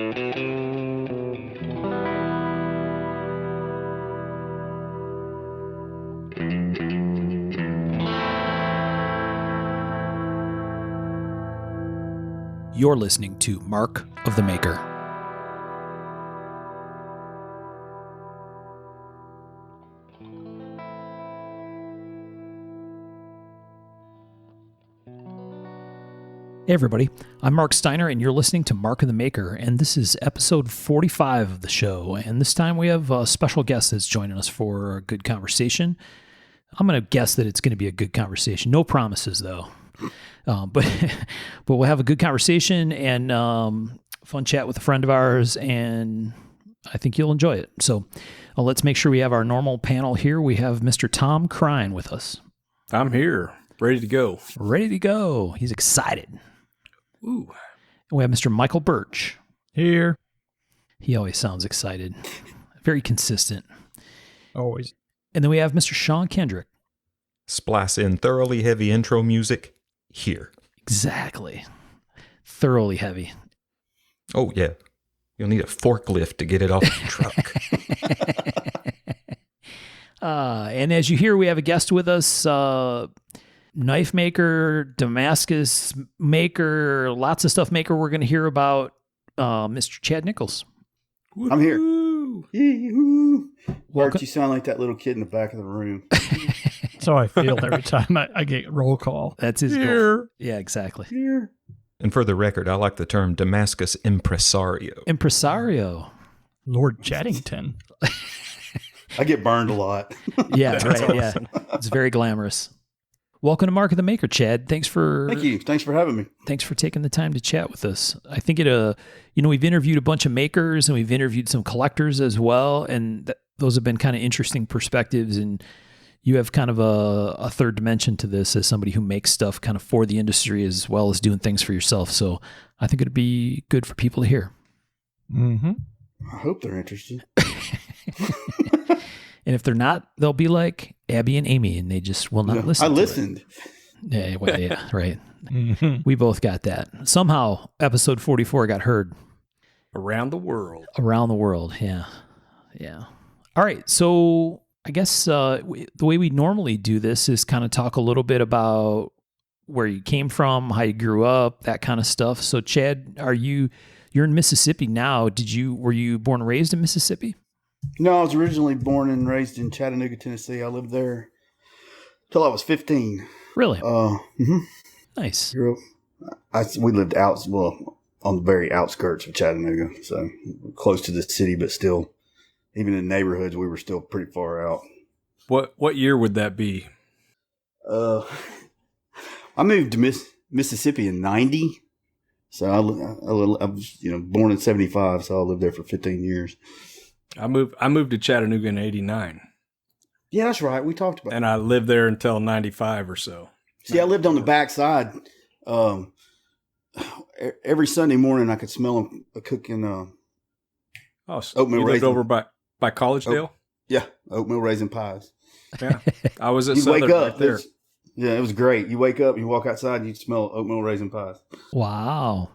You're listening to Mark of the Maker. Hey everybody, I'm Mark Steiner and you're listening to Mark of the Maker, and this is episode 45 of the show, and this time we have a special guest that's joining us for a good conversation. I'm going to guess that it's going to be a good conversation. No promises though. But we'll have a good conversation and fun chat with a friend of ours, and I think you'll enjoy it. So let's make sure we have our normal panel here. We have Mr. Tom Crine with us. I'm here, ready to go. Ready to go. He's excited. Ooh. We have Mr. Michael Birch. Here. He always sounds excited. Very consistent. Always. And then we have Mr. Sean Kendrick. Splice in thoroughly heavy intro music here. Exactly. Thoroughly heavy. Oh, yeah. You'll need a forklift to get it off the truck. And as you hear, we have a guest with us, knife maker, Damascus maker, lots of stuff maker we're going to hear about, Mr. Chad Nichols. I'm here. Bart, you sound like that little kid in the back of the room. That's how I feel every time I get roll call. That's his goal. Yeah, exactly. Here. And for the record, I like the term Damascus impresario. Impresario. Lord Chaddington. I get burned a lot. Yeah, right. Yeah, it's very glamorous. Welcome to Mark of the Maker, Chad. Thank you. Thanks for having me. Thanks for taking the time to chat with us. I think we've interviewed a bunch of makers and we've interviewed some collectors as well, and those have been kind of interesting perspectives. And you have kind of a third dimension to this as somebody who makes stuff kind of for the industry as well as doing things for yourself. So I think it'd be good for people to hear. Mm-hmm. I hope they're interested. And if they're not, they'll be like Abby and Amy, and they just will not listen. I listened. Yeah, well, yeah, right. Mm-hmm. We both got that. Somehow, episode 44 got heard. Around the world. Around the world, yeah. Yeah. All right, so I guess the way we normally do this is kind of talk a little bit about where you came from, how you grew up, that kind of stuff. So, Chad, you're in Mississippi now. Were you born and raised in Mississippi? No, I was originally born and raised in Chattanooga, Tennessee. I lived there till I was 15. Really? Mm-hmm. Nice. We lived on the very outskirts of Chattanooga, so close to the city, but still, even in neighborhoods, we were still pretty far out. What year would that be? I moved to Mississippi in 90. So I was born in 75, so I lived there for 15 years. I moved to Chattanooga in 89. Yeah, that's right. We talked about it. And I lived there until 95 or so. See, I lived on the backside. Every Sunday morning, I could smell them cooking oatmeal you lived raisin. over by Collegedale? Yeah, oatmeal raisin pies. Yeah, I was at You Southern wake up. right there. Yeah, it was great. You wake up, you walk outside, and you smell oatmeal raisin pies. Wow.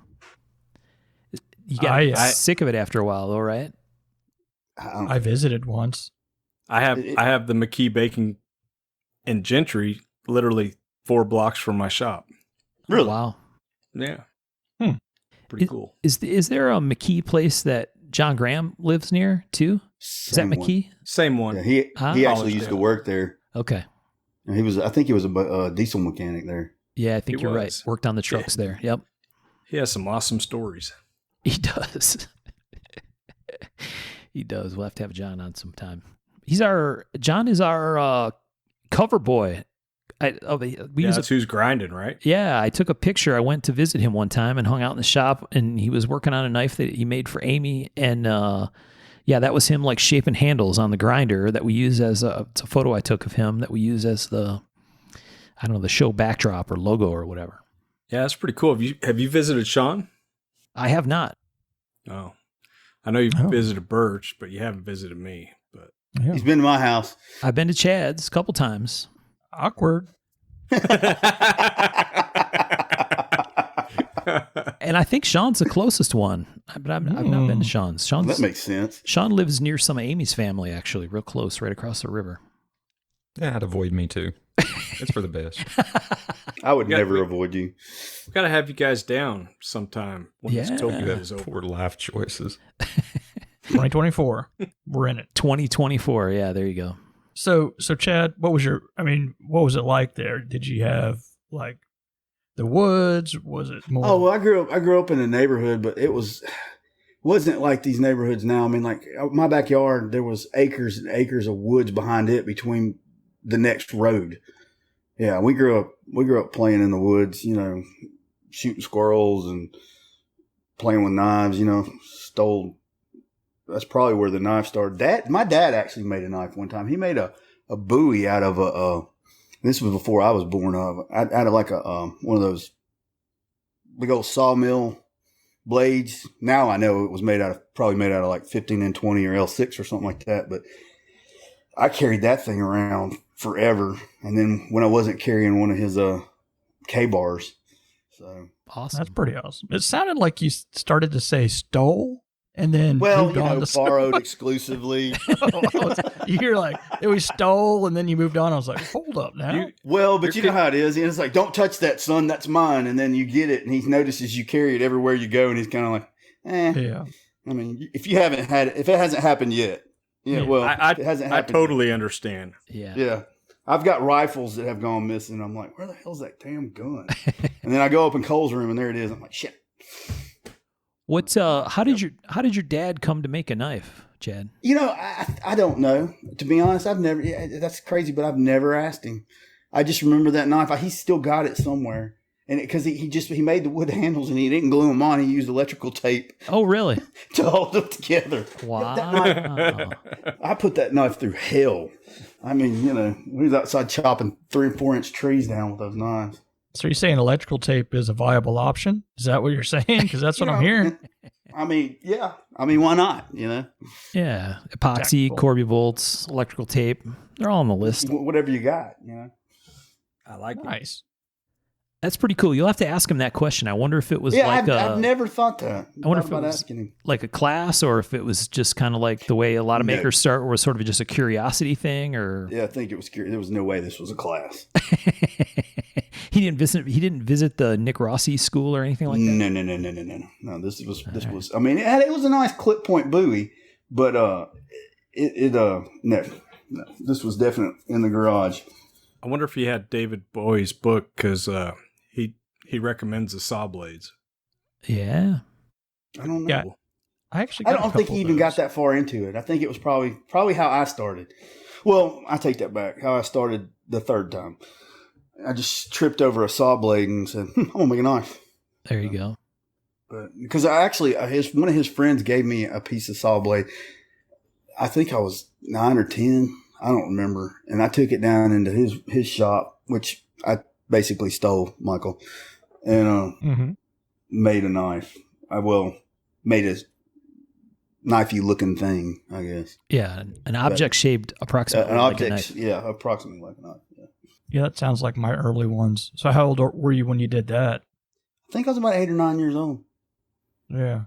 You got sick of it after a while, though, right? I visited once. I have the McKee Baking in Gentry, literally 4 blocks from my shop. Really? Wow. Yeah. Hmm. Pretty cool. Is there a McKee place that John Graham lives near too? Is that McKee? Same one. Yeah, he actually used to work there. Okay. I think he was a diesel mechanic there. Yeah, I think He you're right. was. Worked on the trucks there. Yep. He has some awesome stories. He does. He does. We'll have to have John on sometime. John is our cover boy. That's who's grinding, right? Yeah, I took a picture. I went to visit him one time and hung out in the shop, and he was working on a knife that he made for Amy. And that was him like shaping handles on the grinder that we use it's a photo I took of him that we use as the show backdrop or logo or whatever. Yeah, that's pretty cool. Have you visited Sean? I have not. Oh, I know you've visited Birch, but you haven't visited me. But Yeah. He's been to my house. I've been to Chad's a couple times. Awkward. And I think Sean's the closest one, but I've not been to Sean's. That makes sense. Sean lives near some of Amy's family, actually, real close, right across the river. Yeah, I'd avoid me too. It's for the best. I would never avoid you. We got to have you guys down sometime when this Yeah. COVID is over. Poor life choices. 2024. We're in it. 2024. Yeah, there you go. So Chad, what was it like there? Did you have like the woods? Was it more? Oh well, I grew up in a neighborhood, but wasn't like these neighborhoods now. I mean, like my backyard, there was acres and acres of woods behind it between the next road. Yeah, we grew up playing in the woods, you know, shooting squirrels and playing with knives, you know, that's probably where the knife started. My dad actually made a knife one time. He made a bowie out of this was before I was born, out of like one of those big old sawmill blades. Now I know it was probably made out of like 15N20 or L6 or something like that. But I carried that thing around forever. And then when I wasn't carrying one of his K-bars. So Awesome. That's pretty awesome. It sounded like you started to say stole and then moved on to borrowed exclusively. You hear like it was stole and then you moved on. I was like, hold up now. But you know how it is. It's like, don't touch that, son. That's mine. And then you get it, and he notices you carry it everywhere you go, and he's kind of like, Yeah. I mean, if it hasn't happened yet, yeah. Well, it hasn't happened. I totally understand. Yeah. Yeah. I've got rifles that have gone missing. I'm like, where the hell's that damn gun? And then I go up in Cole's room, and there it is. I'm like, shit. What's how did your dad come to make a knife, Chad? You know, I don't know. To be honest, that's crazy, but I've never asked him. I just remember that knife. He's still got it somewhere. And because he made the wood handles and he didn't glue them on. He used electrical tape Oh, really? to hold them together. Wow. I put that knife through hell. I mean, you know, we was outside chopping 3 and 4 inch trees down with those knives. So you're saying electrical tape is a viable option? Is that what you're saying? Because that's what I'm hearing. I mean, yeah. I mean, why not? You know, Yeah. Epoxy, Tactical. Corby bolts, electrical tape. They're all on the list. whatever you got. You know, I like it. Nice. That's pretty cool. You'll have to ask him that question. I wonder if it was I've never thought that. I wonder if Thought it about was asking him. like a class or if it was just kind of like the way a lot of No. makers start, or sort of just a curiosity thing, or Yeah, I think it was curious. There was no way this was a class. he didn't visit the Nick Rossi school or anything like that. No. This was. I mean, it was a nice clip point buoy, but no. This was definitely in the garage. I wonder if he had David Bowie's book because he recommends the saw blades. Yeah. I don't know. Yeah. I actually I got don't think he even got that far into it. I think it was probably how I started. Well, I take that back. How I started the third time. I just tripped over a saw blade and said, I'm going to make a knife. There you go. But because one of his friends gave me a piece of saw blade. I think I was 9 or 10. I don't remember. And I took it down into his shop, which I basically stole, Michael, and made a knife. Made a knifey looking thing, I guess. Yeah, an object shaped approximately like a knife. Yeah, approximately like a knife. Yeah. Yeah, that sounds like my early ones. So how old were you when you did that? I think I was about 8 or 9 years old. Yeah.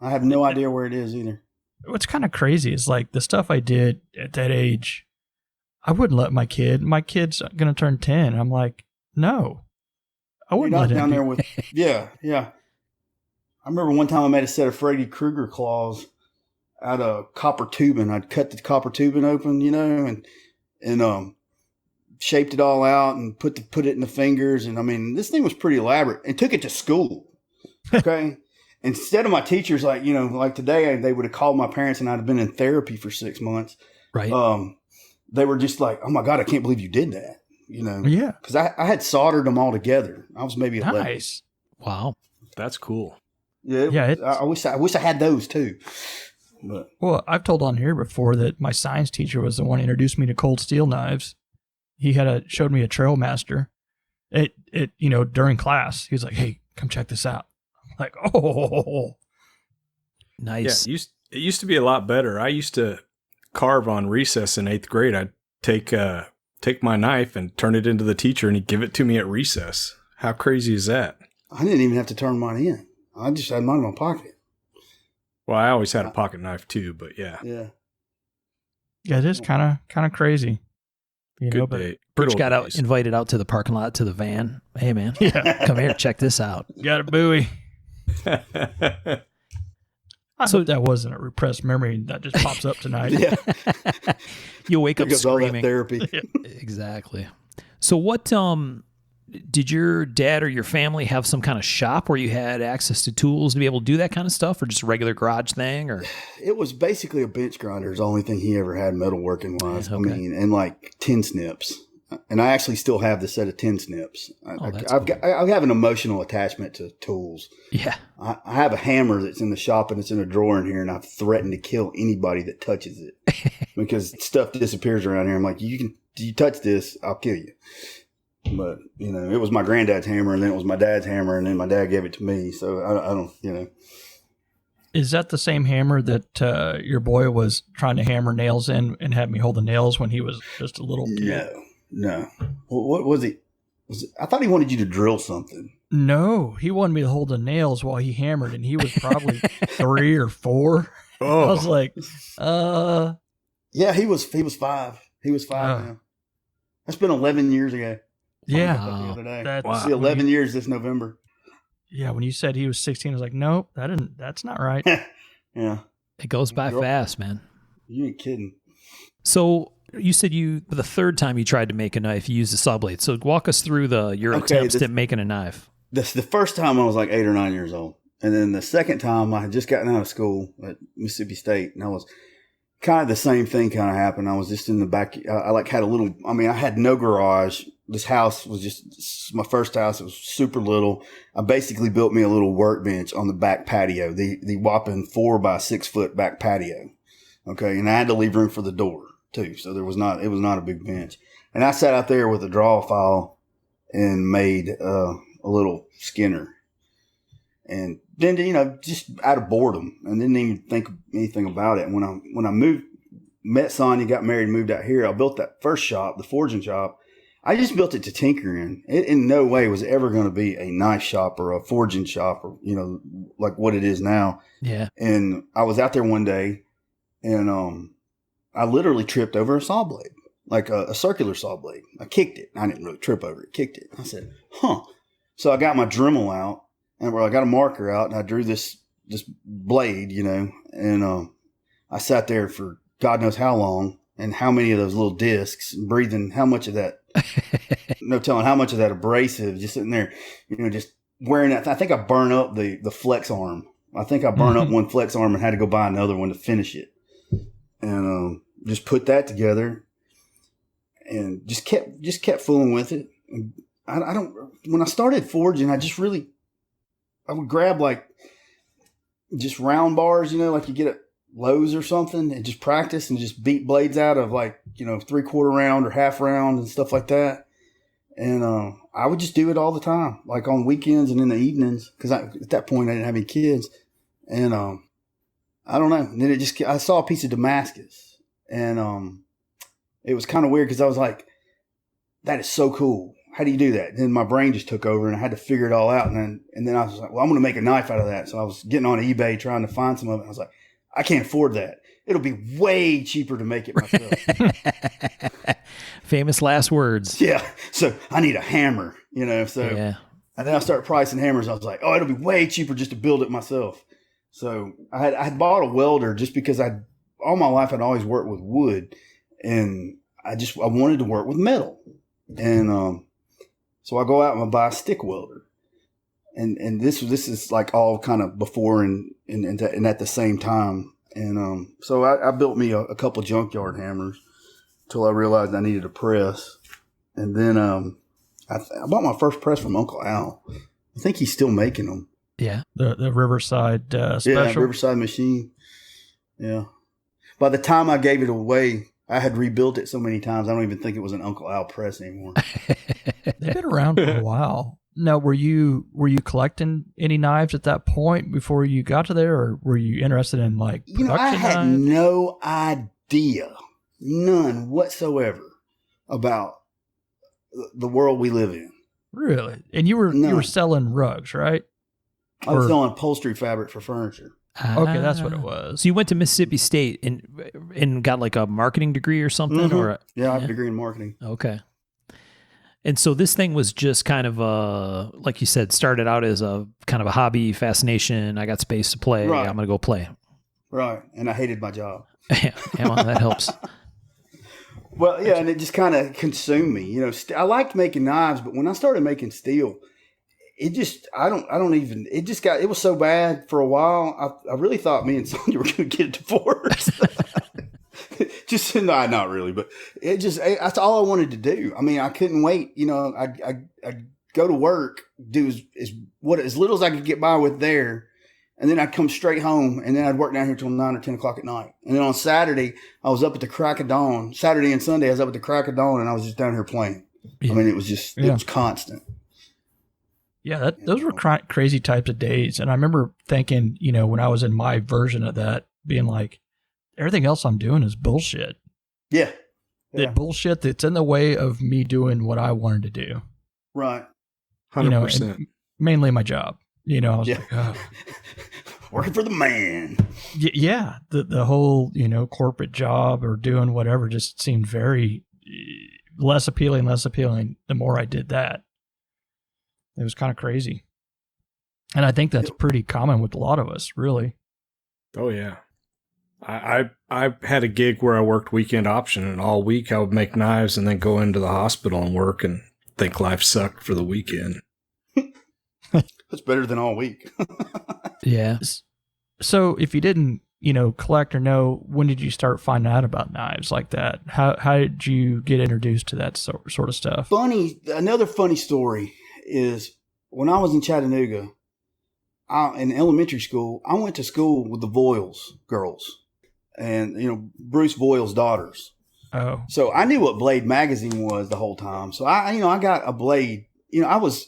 I have no idea where it is either. What's kind of crazy is like the stuff I did at that age, I wouldn't let my kid's going to turn 10. I'm like, no, I wouldn't You're not let him down do- there with, yeah. I remember one time I made a set of Freddy Krueger claws out of copper tubing. I'd cut the copper tubing open, you know, and shaped it all out and put it in the fingers. And I mean, this thing was pretty elaborate, and took it to school. Okay. Instead of my teachers, like, you know, like today, they would have called my parents and I'd have been in therapy for 6 months. Right. They were just like, oh my God, I can't believe you did that. You know, Yeah. because I had soldered them all together. I was maybe 11. Nice. Wow. That's cool. Yeah. I wish I had those too. But Well, I've told on here before that my science teacher was the one who introduced me to cold steel knives. He showed me a Trailmaster. During class, he was like, "Hey, come check this out." I'm like, oh, Nice. Yeah, it used to be a lot better. I used to carve on recess in 8th grade. I'd take my knife and turn it into the teacher, and he'd give it to me at recess. How crazy is that? I didn't even have to turn mine in. I just had mine in my pocket. Well, I always had a pocket knife too, but yeah. Yeah. Yeah, it is kind of crazy. You know, Good but day. Birch Good got old out, days. invited out to the parking lot to the van. Hey, man, yeah, come here, check this out. got a buoy. I So- hope that wasn't a repressed memory that just pops up tonight. Yeah. You wake up Because all that screaming. therapy. Exactly. So what did your dad or your family have some kind of shop where you had access to tools to be able to do that kind of stuff, or just a regular garage thing? Or It was basically a bench grinder. Is the only thing he ever had metalworking wise. Okay. I mean, and like tin snips. And I actually still have the set of tin snips. That's I have an emotional attachment to tools. yeah, I have a hammer that's in the shop and it's in a drawer in here, and I've threatened to kill anybody that touches it because stuff disappears around here. I'm like, you touch this, I'll kill you. But it was my granddad's hammer, and then it was my dad's hammer, and then my dad gave it to me. So I don't. Is that the same hammer that your boy was trying to hammer nails in and had me hold the nails when he was just a little kid? No. What was it? I thought he wanted you to drill something. No, he wanted me to hold the nails while he hammered, and he was probably 3 or 4. I was like, Yeah, he was 5. He was 5 now. That's been 11 years ago. yeah. I looked up the other day. That's, Wow. See, 11 years this November. Yeah, when you said he was 16, I was like, nope, that's not right. Yeah. it goes by Girl- fast, man. You ain't kidding. So you said the third time you tried to make a knife, you used a saw blade. So walk us through your Okay, attempts this- at making a knife. The first time I was like 8 or 9 years old. And then the second time I had just gotten out of school at Mississippi State, and I was kind of the same thing kind of happened. I was just in the back. I had I had no garage. This house was just my first house. It was super little. I basically built me a little workbench on the back patio, the whopping 4 by 6 foot back patio. Okay. And I had to leave room for the door too. So it was not a big bench. And I sat out there with a draw file and made, a little Skinner. And then, just out of boredom, and didn't even think anything about it. When I met Sonya, got married, moved out here, I built that first shop, the forging shop. I just built it to tinker in. It in no way was ever going to be a knife shop or a forging shop or, like what it is now. Yeah. And I was out there one day, and I literally tripped over a saw blade, like a circular saw blade. I kicked it. I didn't really trip over it. Kicked it. I said, huh. So I got my Dremel out, and I got a marker out, and I drew this blade, and I sat there for God knows how long, and how many of those little discs, breathing how much of that, no telling how much of that abrasive, just sitting there, just wearing that. I think I burned up the flex arm. I think I burned up one flex arm and had to go buy another one to finish it, and just put that together, and just kept fooling with it. And when I started forging, I would grab like just round bars, like you get at Lowe's or something, and just practice and just beat blades out of like, 3/4 round or half round and stuff like that. And I would just do it all the time, like on weekends and in the evenings, because at that point I didn't have any kids. And I don't know. And then I saw a piece of Damascus, and it was kind of weird because I was like, that is so cool. How do you do that? And then my brain just took over, and I had to figure it all out. And then I was like, well, I'm going to make a knife out of that. So I was getting on eBay trying to find some of it. I was like, I can't afford that. It'll be way cheaper to make it myself. Famous last words. Yeah. So I need a hammer, so. Yeah. And then I started pricing hammers. I was like, oh, it'll be way cheaper just to build it myself. So I had bought a welder just because all my life I'd always worked with wood, and I wanted to work with metal. And so I go out and I buy a stick welder. And this is like all kind of before and at the same time. And so I built me a couple junkyard hammers until I realized I needed a press. And then I bought my first press from Uncle Al. I think he's still making them. Yeah. The Riverside special. Yeah, Riverside machine. Yeah. By the time I gave it away, I had rebuilt it so many times, I don't even think it was an Uncle Al press anymore. They've been around for a while. Now, were you collecting any knives at that point before you got to there, or were you interested in like production I had knives? no idea, none whatsoever, about the world we live in. Really? And you were No. selling rugs, right? I was selling upholstery fabric for furniture. Okay, that's what it Ah. was. So you went to Mississippi State and got like a marketing degree or something, Mhm. or Yeah, I have a degree in marketing. okay. And so this thing was just kind of like you said, started out as a kind of a hobby, fascination. I got space to play. Right. I'm going to go play. Right. And I hated my job. Yeah, well, that helps. Well, yeah, and it just kind of consumed me. I liked making knives, but when I started making steel, it just, it was so bad for a while. I really thought me and Sonia were going to get a divorce. Just, no, not really, but that's all I wanted to do. I mean, I couldn't wait. I'd go to work, do as little as I could get by with there. And then I'd come straight home, and then I'd work down here till 9 or 10 o'clock at night. And then on Saturday, I was up at the crack of dawn. Saturday and Sunday, I was up at the crack of dawn, and I was just down here playing. Yeah. I mean, it was just, it was constant. Yeah, those were crazy types of days. And I remember thinking, when I was in my version of that, being like, everything else I'm doing is bullshit. Yeah. The bullshit that's in the way of me doing what I wanted to do. Right. 100%. And mainly my job. I was like, oh. Working for the man. Yeah. The whole, corporate job or doing whatever just seemed very less appealing the more I did that. It was kind of crazy. And I think that's pretty common with a lot of us, really. Oh, yeah. I had a gig where I worked weekend option, and all week I would make knives and then go into the hospital and work and think life sucked for the weekend. That's better than all week. Yeah. So if you didn't, collect or know, when did you start finding out about knives like that? How did you get introduced to that sort of stuff? Another funny story is when I was in Chattanooga, in elementary school, I went to school with the Voiles girls and, Bruce Voiles' daughters. Oh. So I knew what Blade magazine was the whole time. So I got a Blade, of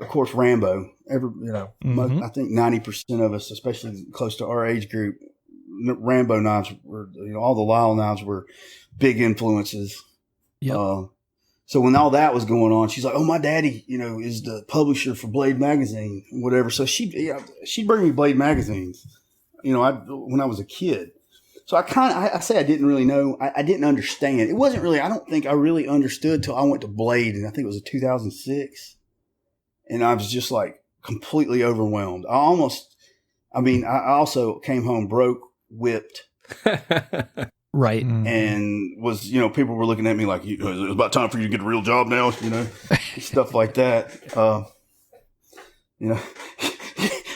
course, Rambo, I think 90% of us, especially close to our age group, Rambo knives were, all the Lyle knives were big influences. Yep. So when all that was going on, she's like, "Oh, my daddy, is the publisher for Blade magazine, whatever." So she'd bring me Blade magazines, when I was a kid. So I say I didn't really know. I didn't understand. It wasn't really, I don't think I really understood till I went to Blade, and I think it was 2006. And I was just like completely overwhelmed. I also came home broke, whipped. Right. And was, people were looking at me like, it's about time for you to get a real job now, stuff like that.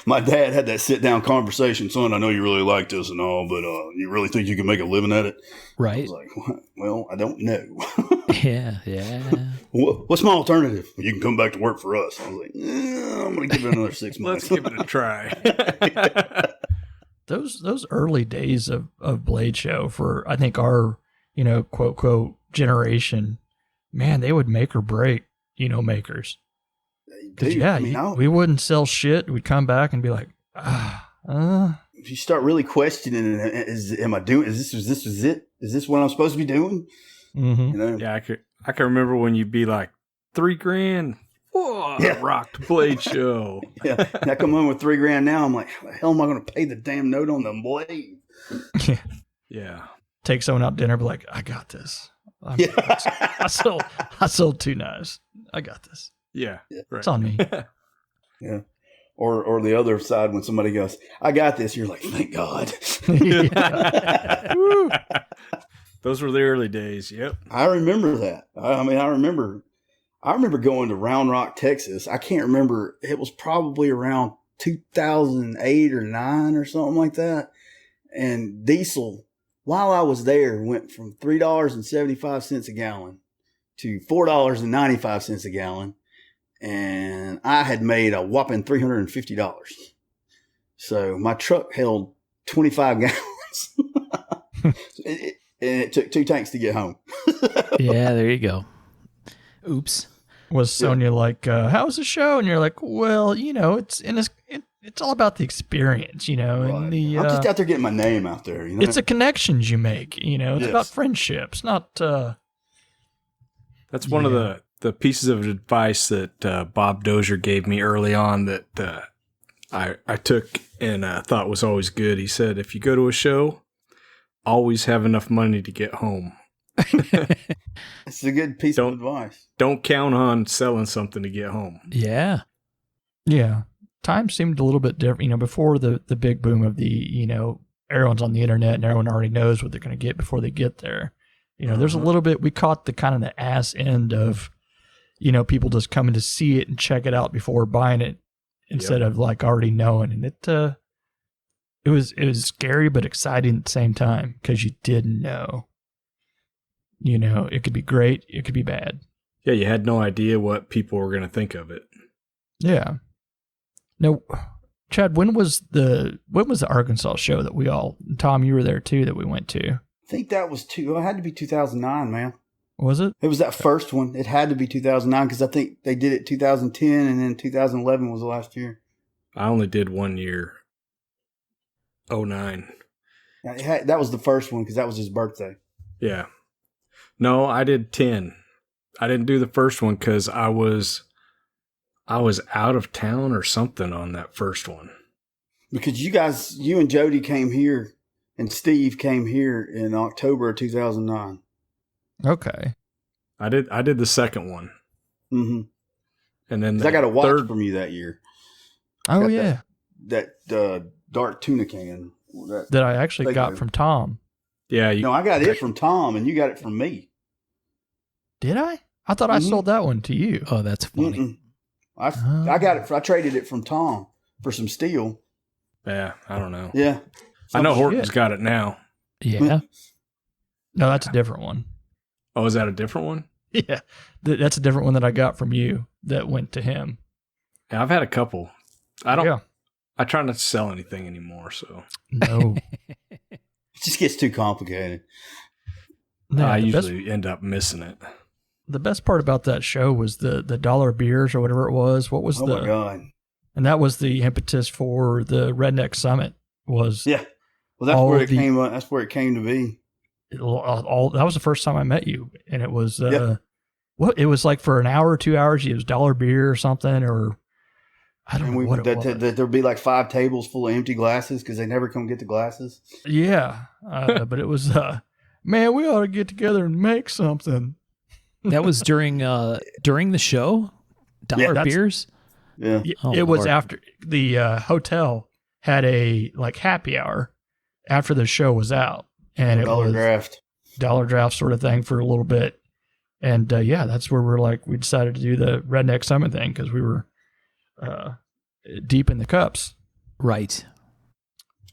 My dad had that sit down conversation. Son, I know you really like this and all, but you really think you can make a living at it? Right. I was like, well, I don't know. Yeah. What's my alternative? You can come back to work for us. I was like, I'm going to give it another 6 months. Let's give it a try. Those early days of Blade Show for, I think, our, quote, quote, generation, man, they would make or break, makers. Because, we wouldn't sell shit. We'd come back and be like, If you start really questioning, am I doing, is this what I'm supposed to be doing? Mm-hmm. Yeah, I can remember when you'd be like, $3,000. Whoa, yeah. Rocked Blade Show. Yeah, and I come home with $3,000 now. I'm like, how the hell am I going to pay the damn note on the Blade? Yeah. Take someone out to dinner, be like, I got this. I sold 2 knives. I got this. Yeah. Right. It's on me. Yeah. Or the other side when somebody goes, I got this. You're like, thank God. Those were the early days. Yep. I remember that. I remember going to Round Rock, Texas. I can't remember. It was probably around 2008 or 9 or something like that. And diesel, while I was there, went from $3.75 a gallon to $4.95 a gallon. And I had made a whopping $350. So my truck held 25 gallons. And it took 2 tanks to get home. Yeah, there you go. Oops. Was Sonia like, how was the show? And you're like, well, it's all about the experience, Right. and the, I'm just out there getting my name out there. It's the connections you make, it's about friendships, not, That's one of the the pieces of advice that Bob Dozier gave me early on that I took and thought was always good. He said, if you go to a show, always have enough money to get home. It's a good piece of advice. Don't count on selling something to get home. Yeah. Yeah. Time seemed a little bit different, you know, before the big boom of the, you know, everyone's on the internet and everyone already knows what they're going to get before they get there. You know, there's a little bit, we caught the kind of the ass end of, you know, people just coming to see it and check it out before buying it instead of like already knowing. And it was scary, but exciting at the same time because you didn't know. You know, it could be great. It could be bad. Yeah, you had no idea what people were going to think of it. Yeah. Now, Chad, when was the Arkansas show that we all, Tom, you were there too, that we went to? I think that was it had to be 2009, man. Was it? It was that first one. It had to be 2009 because I think they did it 2010 and then 2011 was the last year. I only did 1 year. 2009. That was the first one because that was his birthday. Yeah. No, I did 10. I didn't do the first one because I was out of town or something on that first one. Because you and Jody came here and Steve came here in October of 2009. Okay. I did the second one. Mm-hmm. And then I got a watch from you that year. Oh, yeah. That dark tuna can. That I actually got from Tom. Yeah. No, I got it from Tom and you got it from me. Did I? I thought I sold that one to you. Oh, that's funny. I got it. I traded it from Tom for some steel. Yeah, I don't know. Yeah. I know Horton's got it now. Yeah. No, that's a different one. Oh, is that a different one? Yeah. That's a different one that I got from you that went to him. Yeah, I've had a couple. I try not to sell anything anymore, so. No. It just gets too complicated. No, I usually end up missing it. The best part about that show was the dollar beers or whatever it was. What was my God. And that was the impetus for the Redneck Summit was. Yeah. Well, that's where it came. That's where it came to be. That was the first time I met you. And it was, it was like for an hour or 2 hours, it was dollar beer or something, or I don't know what it was. There'd be like 5 tables full of empty glasses because they never come get the glasses. Yeah. But it was, man, we ought to get together and make something. That was during the show? Dollar beers? Yeah. It was after the hotel had a like happy hour after the show was out. And it was dollar draft sort of thing for a little bit. And that's where we decided to do the Redneck Summit thing because we were deep in the cups. Right.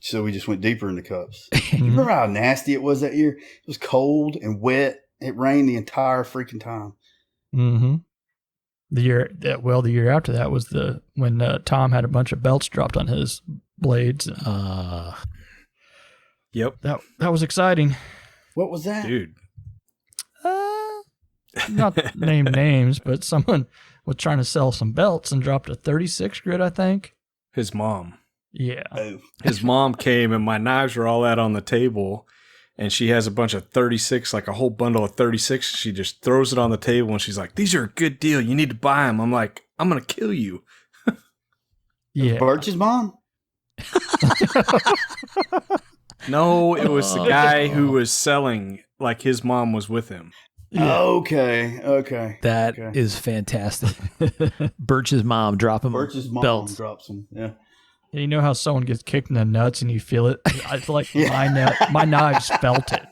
So we just went deeper in the cups. You remember how nasty it was that year? It was cold and wet. It rained the entire freaking time. Mm-hmm. The year after that was when Tom had a bunch of belts dropped on his blades. Yep. That was exciting. What was that? Dude. Not name names, but someone was trying to sell some belts and dropped a 36 grit, I think. His mom. Yeah. Oh. His mom came and my knives were all out on the table. And she has a bunch of 36, like a whole bundle of 36. She just throws it on the table and she's like, these are a good deal. You need to buy them. I'm like, I'm going to kill you. Yeah. Birch's mom? No, it was the guy who was selling, like his mom was with him. Yeah. Okay. That is fantastic. Birch's mom dropping Birch's mom belts. drops them. Yeah. You know how someone gets kicked in the nuts and you feel it? I feel like my knives felt it.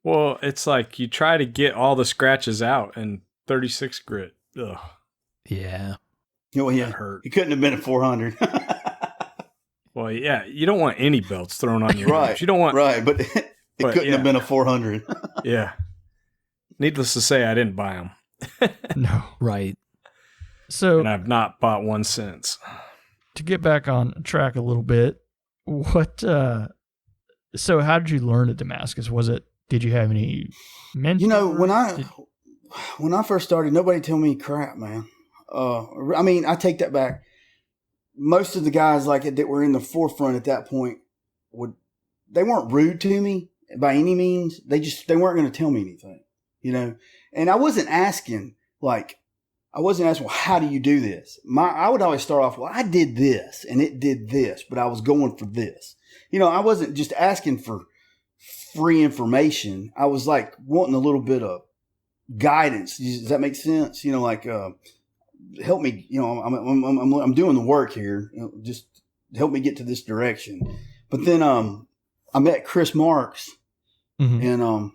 Well, it's like you try to get all the scratches out and 36 grit. Ugh. Yeah. Oh, yeah. That hurt. He couldn't have been at 400. Well, yeah, you don't want any belts thrown on your Right. knives. You don't want but it couldn't have been a 400. Yeah. Needless to say, I didn't buy them. No. Right. So, and I've not bought one since. To get back on track a little bit, so how did you learn at Damascus? Did you have any mentors? You know, when I first started, nobody told me crap, man. I mean, I take that back. Most of the guys that were in the forefront at that point they weren't rude to me by any means. They weren't going to tell me anything, you know. And I wasn't asking. like, I wasn't asking, well, how do you do this? I would always start off, well, I did this and it did this, but I was going for this. I wasn't just asking for free information. I was like wanting a little bit of guidance. Does that make sense? Help me, I'm doing the work here. Just help me get to this direction. But then, I met Chris Marks and,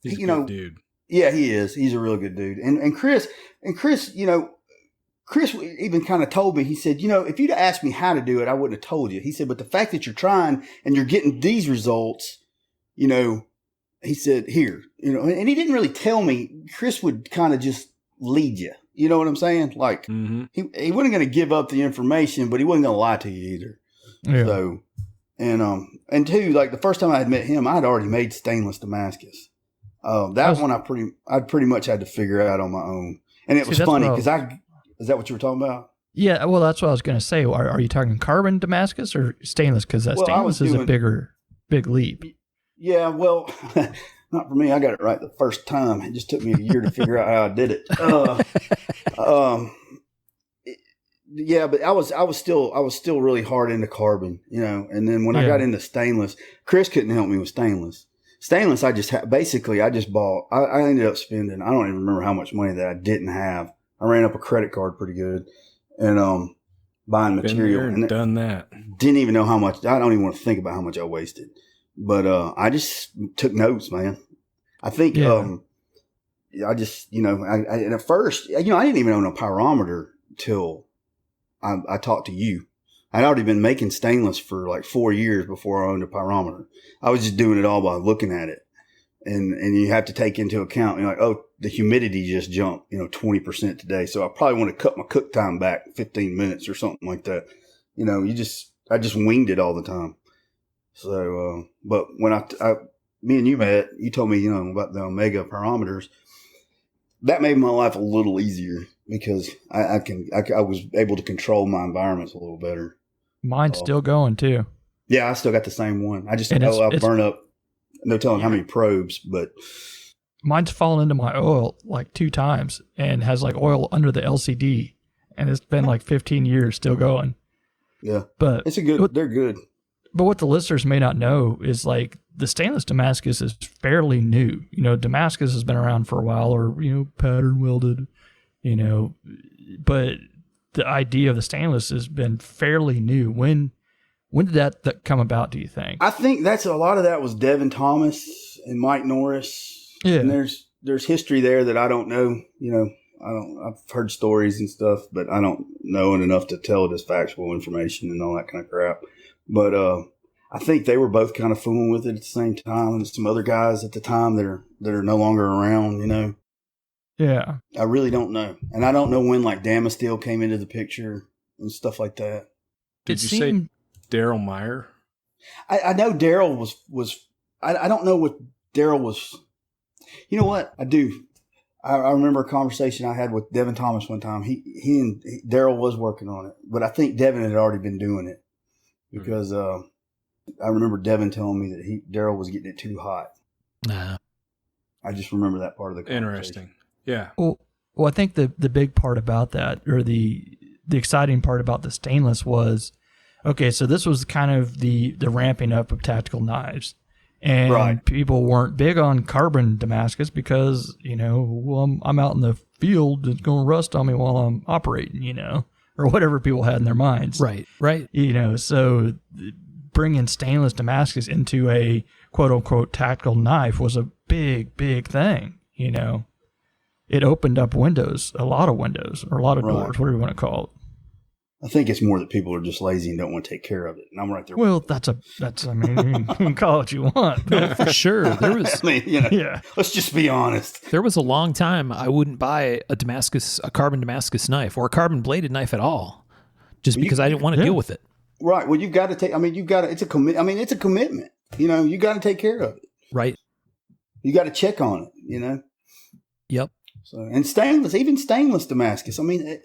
he's a good dude. Yeah, he is. He's a real good dude. And Chris, Chris even kind of told me, he said, if you'd asked me how to do it, I wouldn't have told you. He said, but the fact that you're trying and you're getting these results, he said, here, and he didn't really tell me. Chris would kind of just lead you. You know what I'm saying? Like he wasn't going to give up the information, but he wasn't going to lie to you either. Yeah. So, and two, like the first time I had met him, I had already made stainless Damascus. One I pretty much had to figure out on my own. And it was funny because is that what you were talking about? Yeah, well, that's what I was going to say. Are you talking carbon Damascus or stainless? Because stainless is a big leap. Yeah, well, not for me. I got it right the first time. It just took me a year to figure out how I did it. Yeah, but I was still really hard into carbon, And then when I got into stainless, Chris couldn't help me with stainless. Stainless, I just bought. I ended up spending. I don't even remember how much money that I didn't have. I ran up a credit card pretty good, and buying material. Been there and done that. Didn't even know how much. I don't even want to think about how much I wasted. But I just took notes, man. I think I just and at first I didn't even own a pyrometer till I talked to you. I'd already been making stainless for like 4 years before I owned a pyrometer. I was just doing it all by looking at it. And you have to take into account, the humidity just jumped, 20% today. So I probably want to cut my cook time back 15 minutes or something like that. I just winged it all the time. So, but when me and you met, you told me, about the Omega pyrometers. That made my life a little easier because I was able to control my environments a little better. Mine's still going too. Yeah, I still got the same one. I just I'll burn up. No telling how many probes, but mine's fallen into my oil like 2 times and has like oil under the LCD, and it's been like 15 years still going. Yeah, but they're good. But what the listeners may not know is like the stainless Damascus is fairly new. Damascus has been around for a while, or pattern welded, but the idea of the stainless has been fairly new. When did that come about, do you think? I think a lot of that was Devin Thomas and Mike Norris. Yeah. And there's history there that I don't know. I've heard stories and stuff, but I don't know enough to tell it as factual information and all that kind of crap. But I think they were both kind of fooling with it at the same time. And some other guys at the time that are no longer around, Yeah. I really don't know. And I don't know when like Damasteel came into the picture and stuff like that. Did you say Daryl Meyer? I know Daryl was I don't know what Daryl was. You know what? I do. I remember a conversation I had with Devin Thomas one time. He and Daryl was working on it, but I think Devin had already been doing it because I remember Devin telling me that Daryl was getting it too hot. Nah. I just remember that part of the conversation. Interesting. Yeah. Well, I think the big part about that, or the exciting part about the stainless was, okay, so this was kind of the ramping up of tactical knives. And people weren't big on carbon Damascus because, I'm out in the field, it's going to rust on me while I'm operating, or whatever people had in their minds. Right. So bringing stainless Damascus into a quote unquote tactical knife was a big, big thing, It opened up windows, a lot of windows, or a lot of doors, whatever you want to call it. I think it's more that people are just lazy and don't want to take care of it. And I'm right there. Well, I mean, you can call it what you want. No, for sure. There was, yeah. Let's just be honest. There was a long time I wouldn't buy a carbon Damascus knife or a carbon bladed knife at all, just because I didn't want to deal with it. Right. Well, you've got to take, it's a it's a commitment, you got to take care of it. Right. You got to check on it, Yep. So, and even stainless Damascus.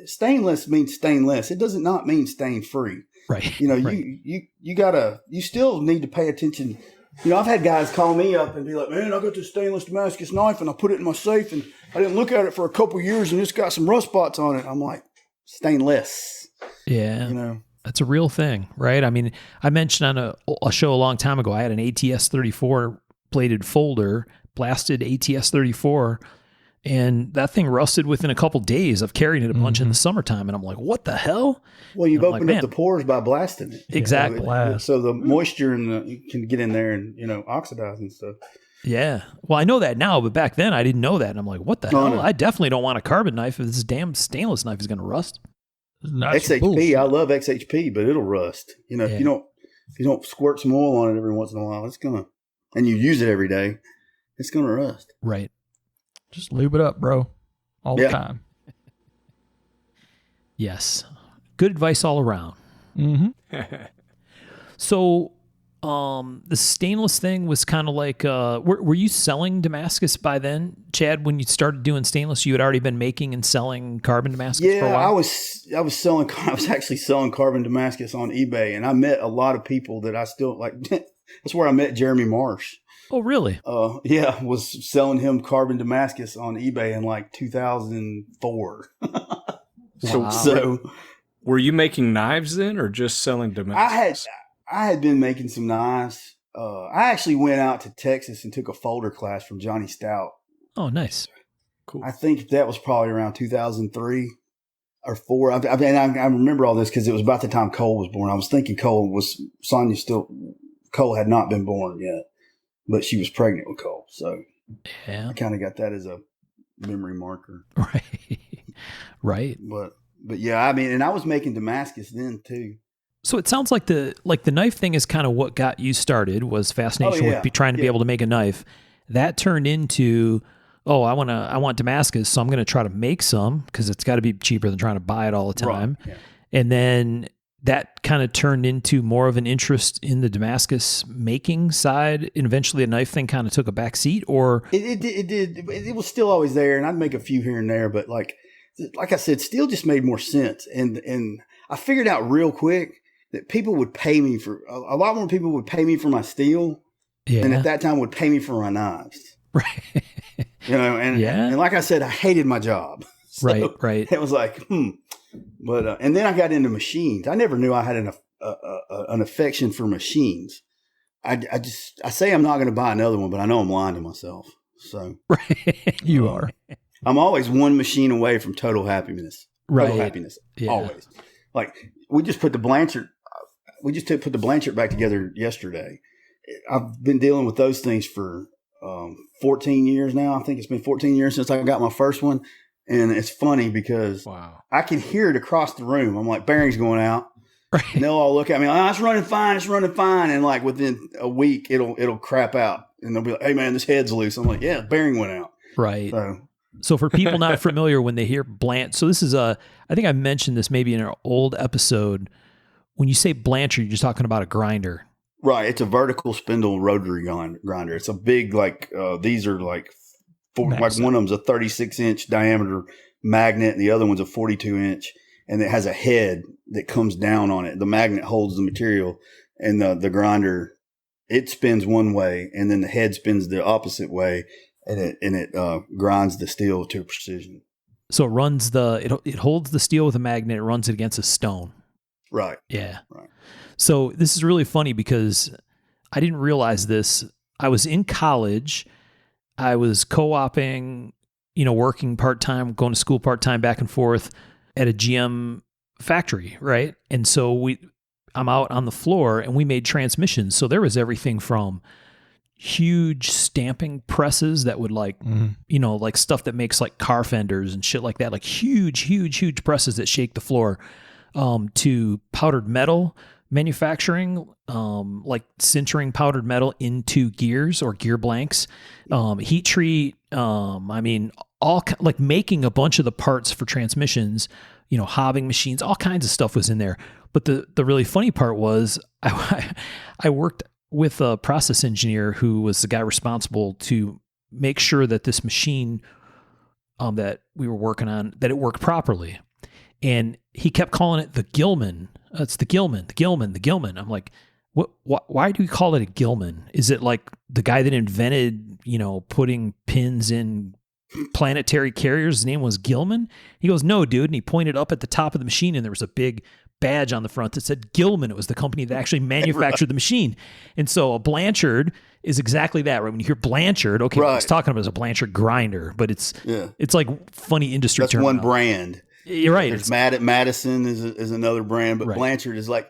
Stainless means stainless. It does not mean stain free. Right. You still need to pay attention I've had guys call me up and be like, man, I got this stainless Damascus knife and I put it in my safe and I didn't look at it for a couple years and it's got some rust spots on it. I'm like, stainless. Yeah. That's a real thing, right? I mean, I mentioned on a show a long time ago, I had an ATS-34 bladed folder, blasted ATS-34, and that thing rusted within a couple days of carrying it a bunch in the summertime. And I'm like, what the hell? Well, you've opened up the pores by blasting it. Exactly. So the moisture can get in there and, oxidize and stuff. Yeah. Well, I know that now, but back then I didn't know that. And I'm like, what the hell? No. I definitely don't want a carbon knife if this damn stainless knife is going to rust. XHP, bullshit. I love XHP, but it'll rust. If you don't squirt some oil on it every once in a while, and you use it every day, it's gonna rust. Right. Just lube it up, bro, all the time. Yes. Good advice all around. Mm-hmm. So, the stainless thing was kind of like, were you selling Damascus by then, Chad? When you started doing stainless, you had already been making and selling carbon Damascus for a while? I was actually selling carbon Damascus on eBay, and I met a lot of people that I still like. That's where I met Jeremy Marsh. Oh, really? Was selling him carbon Damascus on eBay in like 2004. Wow. So were you making knives then, or just selling Damascus? I had been making some knives. I actually went out to Texas and took a folder class from Johnny Stout. Oh, nice. Cool. I think that was probably around 2003 or 4. I remember all this because it was about the time Cole was born. I was thinking Cole had not been born yet, but she was pregnant with Cole. So I kind of got that as a memory marker. Right. Right. But yeah, I mean, and I was making Damascus then too. So it sounds like the knife thing is kind of what got you started, was fascination with trying to be able to make a knife. That turned into, I want Damascus, so I'm going to try to make some because it's got to be cheaper than trying to buy it all the time. Right. Yeah. And then that kind of turned into more of an interest in the Damascus making side. And eventually a knife thing kind of took a back seat, or it did. It was still always there, and I'd make a few here and there, but like I said, steel just made more sense. And I figured out real quick that people would pay me for a lot more people would pay me for my steel than at that time would pay me for my knives. Right. And like I said, I hated my job. So right. It was like, But and then I got into machines. I never knew I had an affection for machines. I say I'm not going to buy another one, but I know I'm lying to myself. So you are. I'm always one machine away from total happiness. Total happiness. Yeah. Always. Like we just put the Blanchard back together yesterday. I've been dealing with those things for 14 years now. I think it's been 14 years since I got my first one. And it's funny because I can hear it across the room. I'm like, bearings going out. Right. And they'll all look at me like, it's running fine. And like within a week, it'll crap out. And they'll be like, hey man, this head's loose. I'm like, yeah, bearing went out. Right. So for people not familiar, when they hear Blanchard, so this is I think I mentioned this maybe in an old episode. When you say Blanchard, you're just talking about a grinder. Right. It's a vertical spindle rotary grinder. It's a big, these are like one of them's a 36-inch diameter magnet, and the other one's a 42-inch, and it has a head that comes down on it. The magnet holds the material, and the grinder, it spins one way, and then the head spins the opposite way, and it grinds the steel to precision. So it runs it holds the steel with a magnet. It runs it against a stone. Right. Yeah. Right. So this is really funny because I didn't realize this. I was in college. I was co-oping, working part-time, going to school part-time, back and forth at a GM factory, right? And so I'm out on the floor and we made transmissions. So there was everything from huge stamping presses that would like stuff that makes like car fenders and shit like that, like huge presses that shake the floor, to powdered metal manufacturing, like sintering powdered metal into gears or gear blanks, heat treat. All like making a bunch of the parts for transmissions, hobbing machines, all kinds of stuff was in there. But the really funny part was I worked with a process engineer who was the guy responsible to make sure that this machine that we were working on, that it worked properly. And he kept calling it the Gilman. It's the Gilman. I'm like, Why do we call it a Gilman? Is it like the guy that invented, putting pins in planetary carriers? His name was Gilman? He goes, no, dude. And he pointed up at the top of the machine and there was a big badge on the front that said Gilman. It was the company that actually manufactured the machine. And so a Blanchard is exactly that, right? When you hear Blanchard, okay, what I was talking about is a Blanchard grinder, but it's like funny industry That's term. one brand. You're right. There's Madison is another brand, but Blanchard is like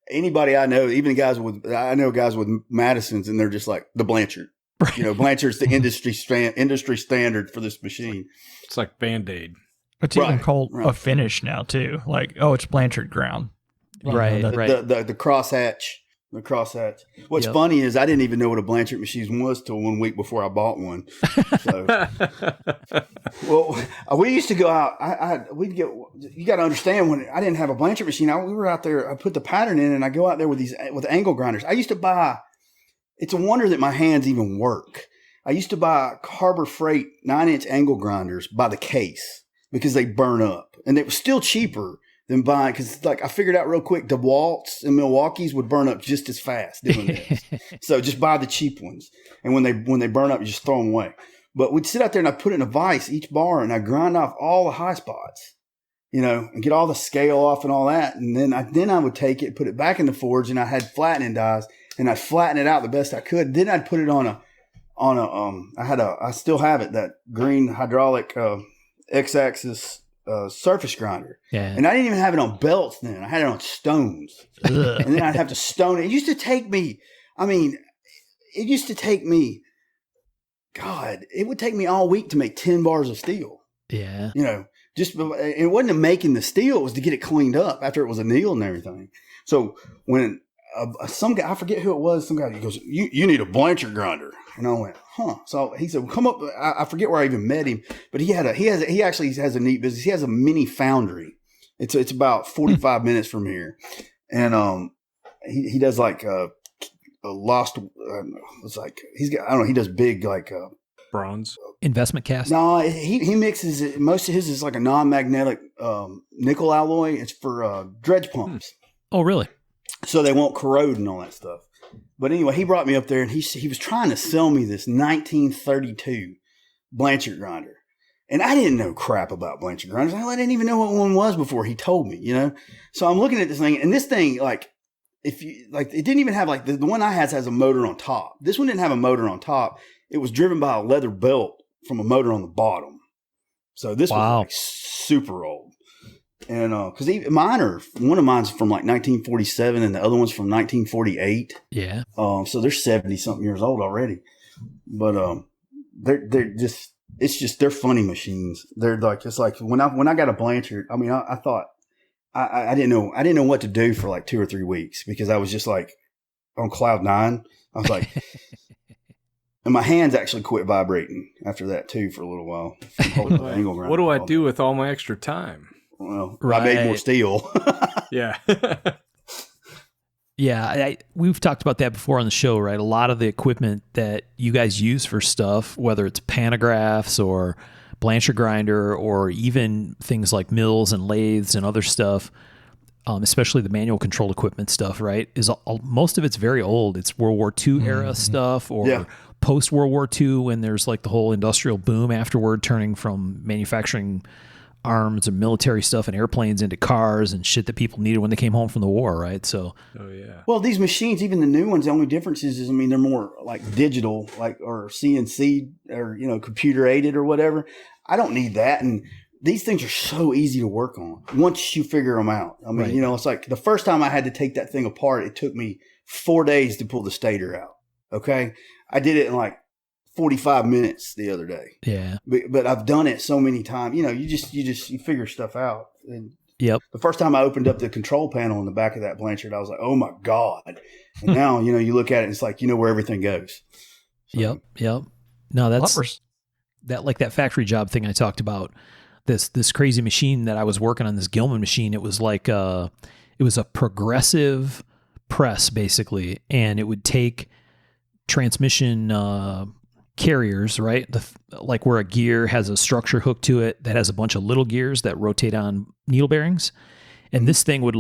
anybody I know, even guys with Madisons, and they're just like the Blanchard. Right. Blanchard's the industry standard for this machine. It's like Band-Aid. It's even called a finish now too. Like, it's Blanchard ground. Right. The crosshatch. The crosshatch. What's funny is I didn't even know what a Blanchard machine was till 1 week before I bought one. So, well, we used to go out. We'd get. You got to understand, when I didn't have a Blanchard machine, we were out there. I put the pattern in, and I go out there with angle grinders. I used to buy. It's a wonder that my hands even work. I used to buy Harbor Freight 9-inch angle grinders by the case because they burn up, and it was still cheaper than buying, because I figured out real quick, DeWalt's and Milwaukee's would burn up just as fast doing this. So just buy the cheap ones, and when they burn up, you just throw them away. But we'd sit out there and I put it in a vise each bar, and I grind off all the high spots, and get all the scale off and all that, and then I would take it, put it back in the forge, and I had flattening dies, and I'd flatten it out the best I could. Then I'd put it on I still have it, that green hydraulic X-axis surface grinder. Yeah. And I didn't even have it on belts then. I had it on stones. And then I'd have to stone it. It used to take me, God, it would take me all week to make 10 bars of steel. Yeah. It wasn't making the steel, it was to get it cleaned up after it was annealed and everything. So when some guy, I forget who it was, some guy, he goes, you need a Blanchard grinder. And I went, huh. So he said, well, come up. I forget where I even met him, but he actually has a neat business. He has a mini foundry. It's about 45 minutes from here. And he does like a lost, it's like, he's got, I don't know, he does big like bronze investment cast. No, he mixes it. Most of his is like a non-magnetic nickel alloy. It's for dredge pumps. Oh, really? So they won't corrode and all that stuff. But anyway, he brought me up there, and he was trying to sell me this 1932 Blanchard grinder. And I didn't know crap about Blanchard grinders. I didn't even know what one was before he told me, So I'm looking at this thing, and this thing, it didn't even have the one I has a motor on top. This one didn't have a motor on top. It was driven by a leather belt from a motor on the bottom. So this was super old. And because one of mine's from 1947 and the other one's from 1948. Yeah. So they're 70 something years old already. But they're funny machines. They're it's like when I got a Blanchard, I thought I didn't know what to do for 2 or 3 weeks, because I was just on cloud nine. I was like, and my hands actually quit vibrating after that too for a little while. What do I do with all my extra time? Well, I made more steel. Yeah. Yeah, we've talked about that before on the show, right? A lot of the equipment that you guys use for stuff, whether it's pantographs or Blanchard grinder or even things like mills and lathes and other stuff, especially the manual control equipment stuff, right? Most of it's very old. It's World War II era stuff, or post World War II, when there's the whole industrial boom afterward, turning from manufacturing arms and military stuff and airplanes into cars and shit that people needed when they came home from the war, right? So, well, these machines, even the new ones, the only difference is they're more digital, or CNC, or computer aided or whatever. I don't need that, and these things are so easy to work on once you figure them out. Right. It's like the first time I had to take that thing apart, it took me 4 days to pull the stator out. Okay, I did it in 45 minutes the other day. Yeah. But I've done it so many times. You figure stuff out. And yep. The first time I opened up the control panel in the back of that Blanchard, I was like, oh my God. And now, you look at it, it's where everything goes. So, Yep. No, that's that factory job thing I talked about. This crazy machine that I was working on, this Gilman machine. It was it was a progressive press basically. And it would take transmission, carriers, right? Where a gear has a structure hooked to it that has a bunch of little gears that rotate on needle bearings. And this thing would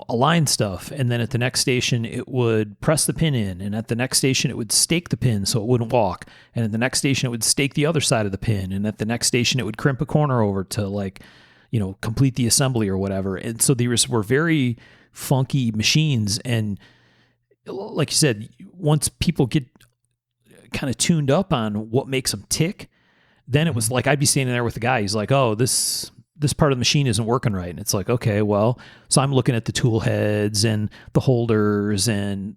align stuff. And then at the next station, it would press the pin in. And at the next station, it would stake the pin so it wouldn't walk. And at the next station, it would stake the other side of the pin. And at the next station, it would crimp a corner over to complete the assembly or whatever. And so these were very funky machines. And like you said, once people get kind of tuned up on what makes them tick, then it was like, I'd be standing there with the guy. He's like, oh, this part of the machine isn't working right. And it's like, okay, well, so I'm looking at the tool heads and the holders and,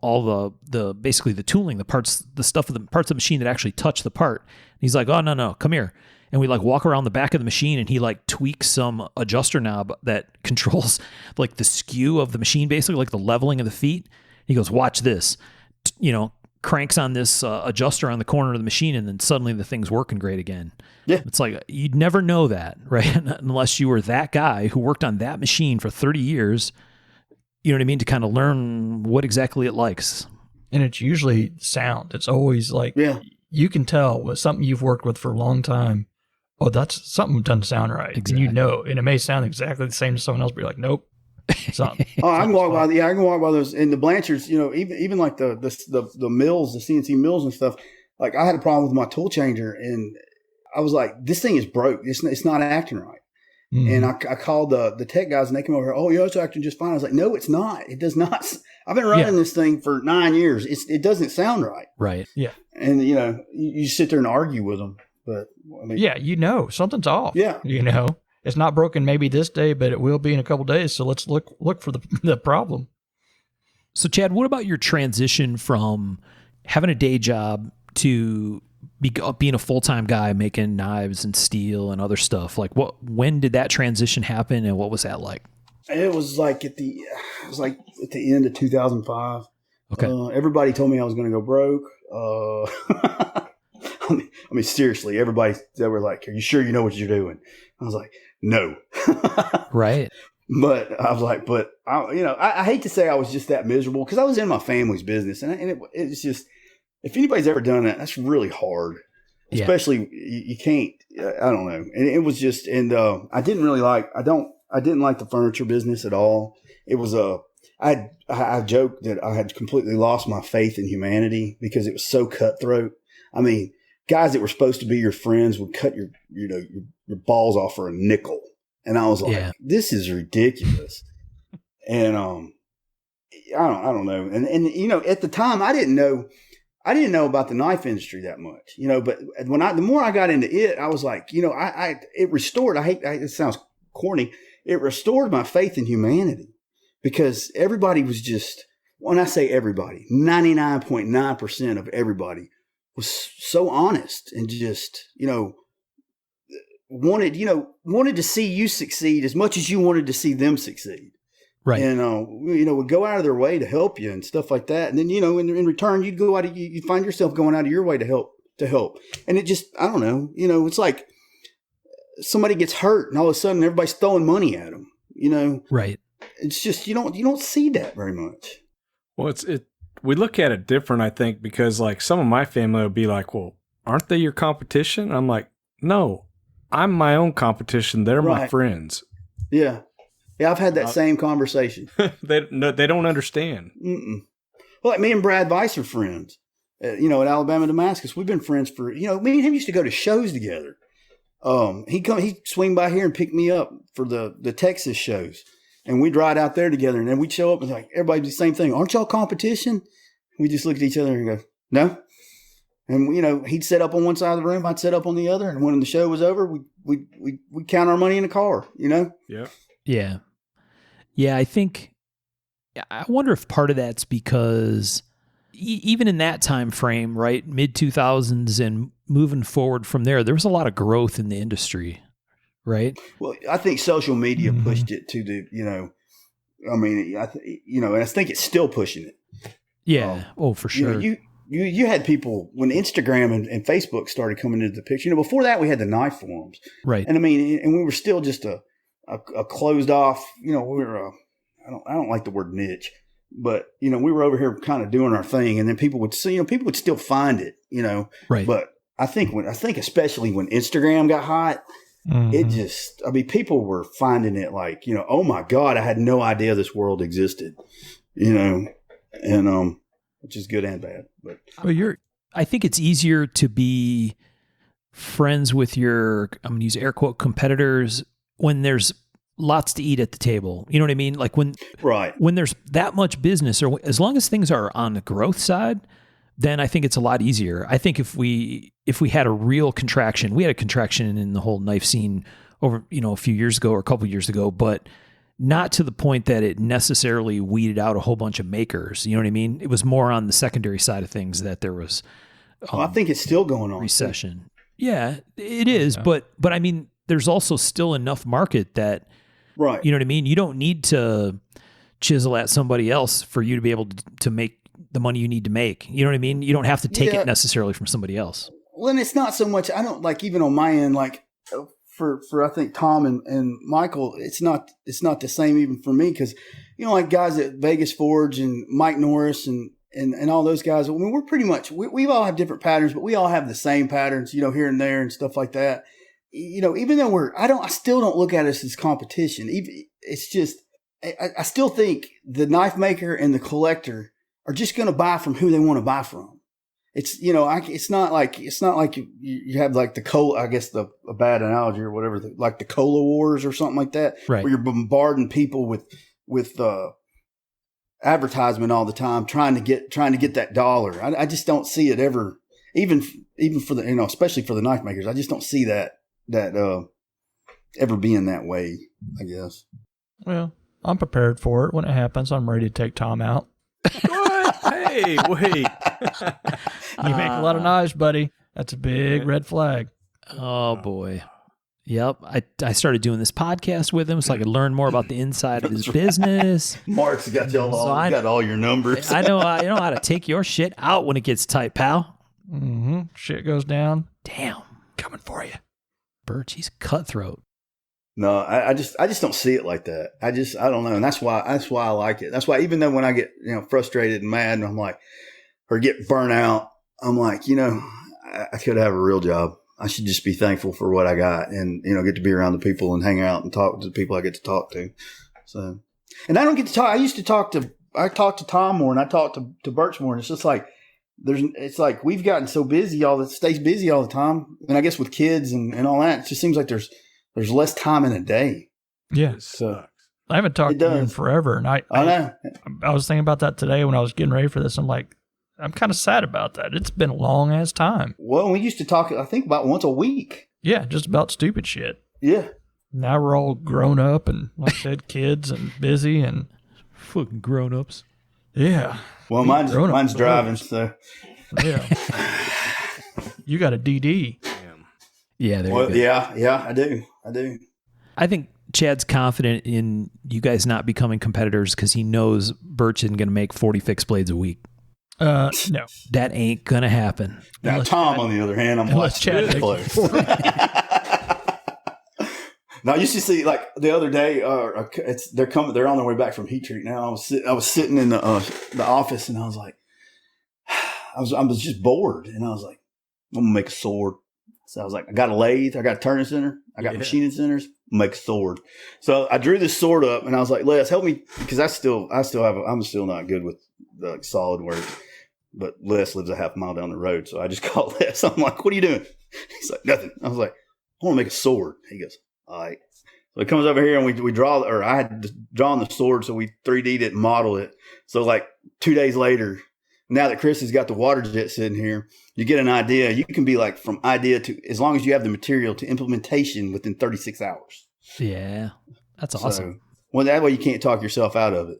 all the basically the tooling, the parts of the machine that actually touch the part. And he's like, oh, no, come here. And we walk around the back of the machine and he tweaks some adjuster knob that controls the skew of the machine, basically the leveling of the feet. He goes, watch this, cranks on this adjuster on the corner of the machine, and then suddenly the thing's working great again. Yeah. It's like, you'd never know that, right? Unless you were that guy who worked on that machine for 30 years, you know what I mean? To kind of learn what exactly it likes. And it's usually sound. It's always you can tell with something you've worked with for a long time, oh, that's something that doesn't sound right. Exactly. And and it may sound exactly the same to someone else, but you're like, nope. Something. I can walk by. Yeah, I can walk by those. And the Blanchards, even like the mills, the CNC mills and stuff. Like I had a problem with my tool changer, and I was like, this thing is broke. It's not acting right. Mm-hmm. And I called the tech guys, and they came over here. Oh, yeah, it's acting just fine. I was like, no, it's not. It does not. I've been running this thing for 9 years. It doesn't sound right. Right. Yeah. And you sit there and argue with them, but I mean, something's off. Yeah. It's not broken maybe this day, but it will be in a couple of days. So let's look for the problem. So Chad, what about your transition from having a day job to being a full-time guy making knives and steel and other stuff? When did that transition happen, and what was that like? It was at the end of 2005. Okay. Everybody told me I was going to go broke. I mean, seriously, everybody, they were like, are you sure you know what you're doing? I was like, no. Right. But I was like, I hate to say I was just that miserable because I was in my family's business. And it's just, if anybody's ever done that, that's really hard. Yeah. Especially you can't, I don't know. And it was just, and I didn't like the furniture business at all. It was I joked that I had completely lost my faith in humanity because it was so cutthroat. I mean, guys that were supposed to be your friends would cut your balls off for a nickel. And I was like, this is ridiculous. And, I don't know. And at the time I didn't know about the knife industry that much, but the more I got into it, I was like, it restored, it sounds corny. It restored my faith in humanity because everybody was just, when I say everybody, 99.9% of everybody was so honest and just, wanted to see you succeed as much as you wanted to see them succeed. Right. And, would go out of their way to help you and stuff like that. And then, in return, you'd go out, you'd find yourself going out of your way to help. And it just, I don't know, it's like somebody gets hurt and all of a sudden everybody's throwing money at them, Right. It's just, you don't see that very much. Well, we look at it different, I think, because some of my family would be like, well, aren't they your competition? And I'm like, no, I'm my own competition. They're my friends. Yeah. Yeah, I've had that same conversation. They don't understand. Mm-mm. Well, me and Brad Weiss are friends. At Alabama Damascus, we've been friends for, me and him used to go to shows together. He'd swing by here and pick me up for the Texas shows. And we'd ride out there together, and then we'd show up and everybody do the same thing. Aren't y'all competition? We just look at each other and go, no. And, he'd set up on one side of the room, I'd set up on the other. And when the show was over, we'd count our money in the car, Yeah. Yeah. Yeah, I wonder if part of that's because even in that time frame, right, mid-2000s and moving forward from there was a lot of growth in the industry, right? Well, I think social media pushed it to the, and I think it's still pushing it. Yeah. For sure. You had people when Instagram and Facebook started coming into the picture. Before that we had the knife forums, right? And and we were still just a closed off. We were I don't like the word niche, but we were over here kind of doing our thing, and then people would see. People would still find it, Right. But I think especially when Instagram got hot, it just, I mean, people were finding it like, you know, oh my God, I had no idea this world existed, you know, and, which is good and bad, but I think it's easier to be friends with your, I'm going to use air quote, competitors when there's lots to eat at the table. You know what I mean? Like when there's that much business, or as long as things are on the growth side, then I think it's a lot easier. I think if we had a real contraction, we had a contraction in the whole knife scene over, you know, a few years ago or a couple years ago, but not to the point that it necessarily weeded out a whole bunch of makers. You know what I mean? It was more on the secondary side of things that there was, I think it's still going on. Recession. Yeah, it is. Yeah. But I mean, there's also still enough market that, right. You know what I mean? You don't need to chisel at somebody else for you to be able to make the money you need to make. You know what I mean? You don't have to take it necessarily from somebody else. Well, and it's not so much, I don't like, even on my end, like for I think Tom and Michael, it's not the same even for me. Cause you know, like guys at Vegas Forge and Mike Norris and all those guys, I mean, we're pretty much, we all have different patterns, but we all have the same patterns, you know, here and there and stuff like that. You know, even though I still don't look at us as competition. It's just, I still think the knife maker and the collector are just going to buy from who they want to buy from. It's, you know, it's not like you have like the cola, I guess a bad analogy or whatever, like the cola wars or something like that, right, where you're bombarding people with advertisement all the time, trying to get that dollar. I just don't see it ever, even for the, you know, especially for the knife makers. I just don't see that ever being that way, I guess. Well, I'm prepared for it. When it happens, I'm ready to take Tom out. What? Hey, wait. You make a lot of knives, buddy. That's a big red flag. Oh, boy. Yep. I started doing this podcast with him so I could learn more about the inside of his business. Mark's got got all your numbers. I know how to take your shit out when it gets tight, pal. Mm-hmm. Shit goes down. Damn. Coming for you. Birch, he's cutthroat. No, I just don't see it like that. I don't know. And that's why I like it. That's why even though when I get, you know, frustrated and mad and I'm like, or get burnt out, I'm like, you know, I could have a real job. I should just be thankful for what I got and, you know, get to be around the people and hang out and talk to the people I get to talk to. So, and I don't get to talk. I talk to Tom more and I talk to Birch more. And it's just like, it's like we've gotten so busy, stays busy all the time. And I guess with kids and all that, it just seems like there's less time in a day. Yeah. So I haven't talked to you in forever. And I know. I was thinking about that today when I was getting ready for this. I'm like, I'm kind of sad about that. It's been a long ass time. Well, we used to talk, I think, about once a week. Yeah, just about stupid shit. Yeah. Now we're all grown up and, like I said, kids and busy and fucking grown ups. Yeah. Well, mine's driving, so. Yeah. You got a DD. Yeah, there you go. Yeah, I do. I think Chad's confident in you guys not becoming competitors because he knows Birch isn't going to make 40 fixed blades a week. No. That ain't going to happen. Now, Unless Tom, on the other hand, I'm watching it close. Now, you should see, like, the other day, they're on their way back from heat treat now. I was sitting in the office, and I was like, I was just bored, and I was like, I'm going to make a sword. So I was like, I got a lathe, I got a turning center, I got machining centers, make a sword. So I drew this sword up, and I was like, Les, help me, because I'm still not good with the solid work. But Les lives a half mile down the road, so I just called Les. I'm like, what are you doing? He's like, nothing. I was like, I want to make a sword. He goes, all right. So he comes over here and we draw, or I had drawn the sword, so we 3D'd it and modeled it. So like 2 days later, now that Chris has got the water jet sitting here, you get an idea. You can be like from idea to, as long as you have the material, to implementation within 36 hours. Yeah, that's awesome. So, well, that way you can't talk yourself out of it.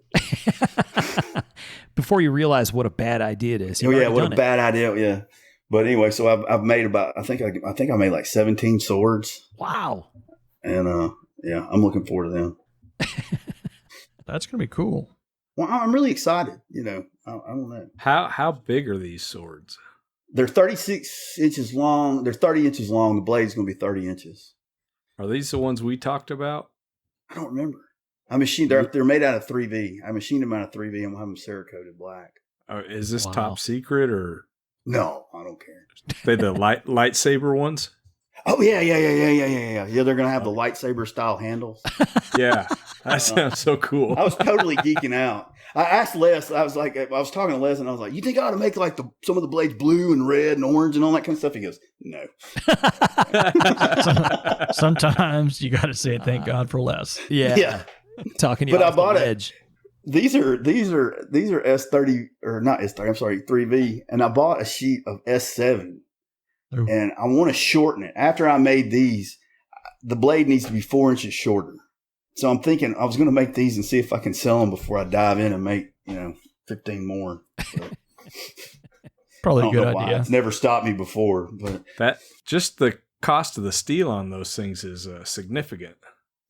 Before you realize what a bad idea it is. What a bad idea. Yeah. But anyway, so I've made about, I think I made like 17 swords. Wow. And yeah, I'm looking forward to them. That's going to be cool. Well, I'm really excited. You know, I don't know. How big are these swords? They're 36 inches long. They're 30 inches long. The blade's going to be 30 inches. Are these the ones we talked about? I don't remember. They're made out of 3V. I machined them out of 3V. I'm going to have them Cerakoted black. Is this top secret or? No, I don't care. They the lightsaber ones? Oh yeah. They're gonna have the lightsaber style handles. Yeah, that sounds so cool. I was totally geeking out. I asked Les. I was talking to Les, and I was like, "You think I ought to make like some of the blades blue and red and orange and all that kind of stuff?" He goes, "No." Sometimes you got to say thank God for less. Yeah. Talking to you But I off the bought it. edge. These are S30 or not S30. I'm sorry, 3V, and I bought a sheet of S7, Ooh. and I want to shorten it. After I made these, the blade needs to be 4 inches shorter. So I'm thinking I was going to make these and see if I can sell them before I dive in and make 15 more. But Probably I a don't good know why. idea. It's never stopped me before, but That just the cost of the steel on those things is significant.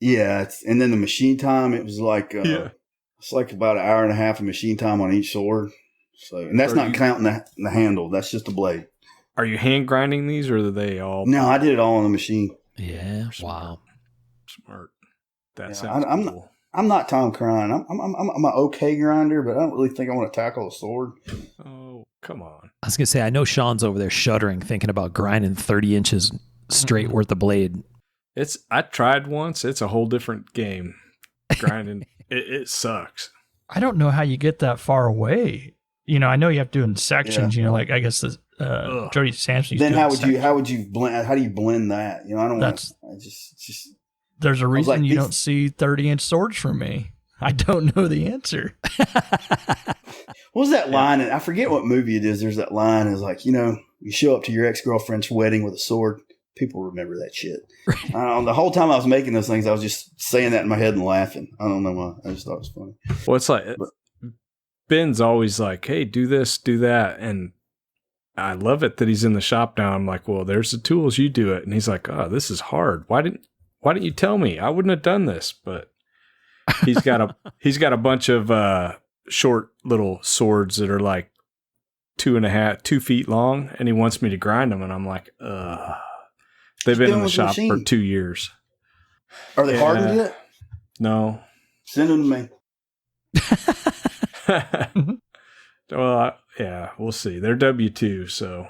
yeah. And then the machine time, it was like it's like about an hour and a half of machine time on each sword. So, and that's not counting the handle. That's just the blade. Are you hand grinding these, or are they all No, I did it all on the machine. Yeah. Wow. smart? That Yeah, sounds I'm cool. I'm not Tom Crine. I'm an okay grinder, but I don't really think I want to tackle a sword. Oh, come on. I was going to say, I know Sean's over there shuddering, thinking about grinding 30 inches straight worth of blade. I tried once. It's a whole different game. Grinding, it sucks. I don't know how you get that far away. I know you have to do it in sections. Like I guess the Jody Sampson. Then how would you blend? How do you blend that? I don't. I just. There's a reason like, you don't see 30-inch swords from me. I don't know the answer. What was that line? I forget what movie it is. There's that line is like, you show up to your ex-girlfriend's wedding with a sword. People remember that shit. The whole time I was making those things, I was just saying that in my head and laughing. I don't know why. I just thought it was funny. Well, it's like Ben's always like, "Hey, do this, do that," and I love it that he's in the shop now. I'm like, "Well, there's the tools. You do it." And he's like, "Oh, this is hard. Why didn't you tell me? I wouldn't have done this." But he's got a bunch of short little swords that are like 2 feet long, and he wants me to grind them, and I'm like, ugh. They've been in the shop for 2 years. Are they hardened yet? No. Send them to me. Well, yeah, we'll see. They're W2, so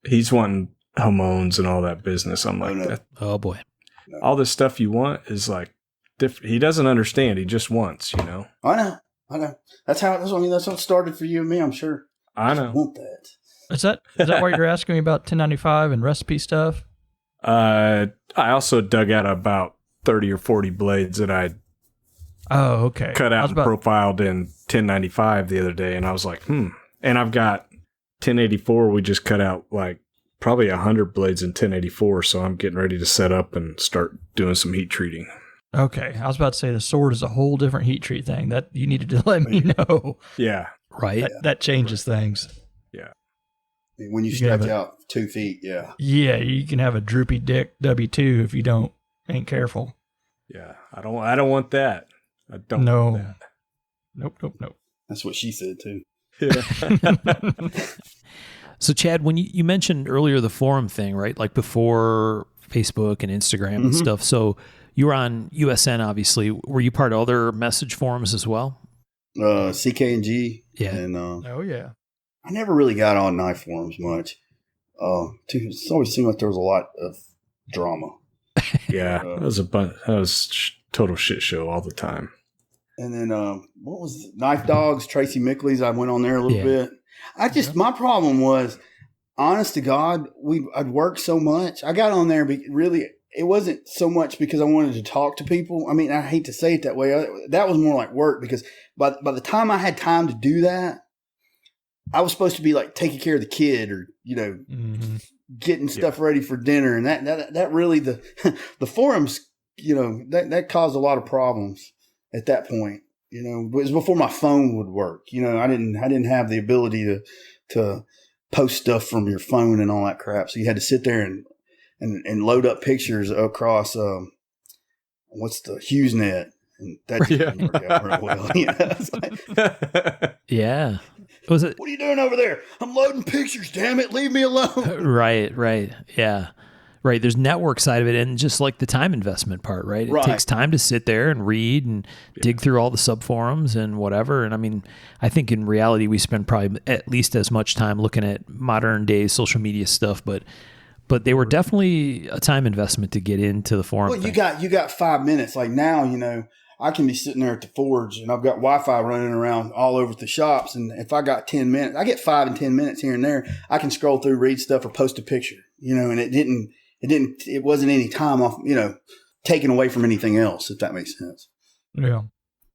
he's wanting hormones and all that business. I'm like, no. Oh, boy. No. all this stuff you want is like different. He doesn't understand. He just wants, I know. That's what it started for you and me, I'm sure. I know. I want that. Is that why you're asking me about 1095 and recipe stuff? I also dug out about 30 or 40 blades that I Oh, okay. cut out and profiled in 1095 the other day, and I was like, And I've got 1084. We just cut out like probably 100 blades in 1084, so I'm getting ready to set up and start doing some heat treating. Okay. I was about to say the sword is a whole different heat treat thing. That you needed to let me know. Yeah. Right. That changes things. Yeah. When you stretch out 2 feet, yeah. Yeah, you can have a droopy dick W2 if you ain't careful. Yeah. I don't want that. I don't No. want that. Nope. That's what she said too. Yeah. So, Chad, when you mentioned earlier the forum thing, right? Like before Facebook and Instagram and stuff. So you were on USN, obviously. Were you part of other message forums as well? CK&G. Yeah. And Oh, yeah. I never really got on knife forums much. It always seemed like there was a lot of drama. Yeah. That was total shit show all the time. And then what was it? Knife Dogs, Tracy Mickley's. I went on there a little bit. My problem was, honest to God, I'd worked so much. I got on there, but really, it wasn't so much because I wanted to talk to people. I mean, I hate to say it that way. That was more like work because by the time I had time to do that, I was supposed to be like taking care of the kid or, getting stuff ready for dinner. And that really, the forums, that caused a lot of problems at that point. It was before my phone would work. I didn't have the ability to post stuff from your phone and all that crap. So you had to sit there and load up pictures across what's the HughesNet, and that didn't work out real well. Yeah. Was it? What are you doing over there? I'm loading pictures. Damn it, leave me alone. Right. Yeah. Right. There's network side of it and just like the time investment part, right? It takes time to sit there and read and dig through all the subforums and whatever. And I mean, I think in reality, we spend probably at least as much time looking at modern day social media stuff, but but they were definitely a time investment to get into the form. Well, you got 5 minutes. Like now, I can be sitting there at the forge and I've got Wi-Fi running around all over the shops. And if I got 10 minutes, I get 5 and 10 minutes here and there. I can scroll through, read stuff, or post a picture. And it wasn't any time off. Taken away from anything else. If that makes sense. Yeah.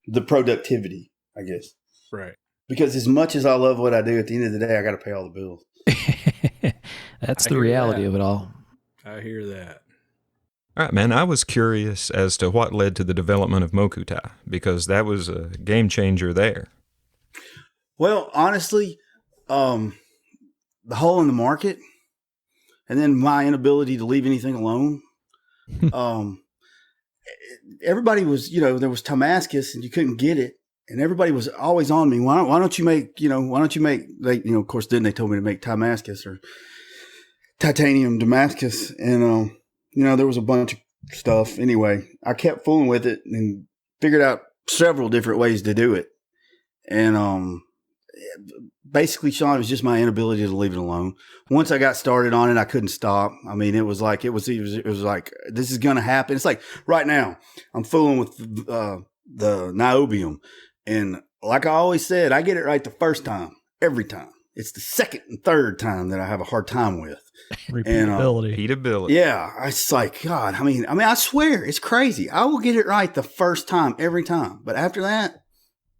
The productivity, I guess. Right. Because as much as I love what I do, at the end of the day, I got to pay all the bills. That's the reality of it all. I hear that. All right, man. I was curious as to what led to the development of Mokutai, because that was a game changer there. Well, honestly, the hole in the market, and then my inability to leave anything alone. Everybody was, there was Damascus, and you couldn't get it, and everybody was always on me. Why don't you make, of course, then they told me to make Damascus or titanium Damascus, and there was a bunch of stuff. Anyway, I kept fooling with it and figured out several different ways to do it. And basically, Sean, it was just my inability to leave it alone. Once I got started on it, I couldn't stop. I mean, it was like this is going to happen. It's like right now, I'm fooling with the niobium, and like I always said, I get it right the first time, every time. It's the second and third time that I have a hard time with. Repeatability. Repeatability. Yeah, it's like, God, I mean, I swear, it's crazy. I will get it right the first time, every time. But after that,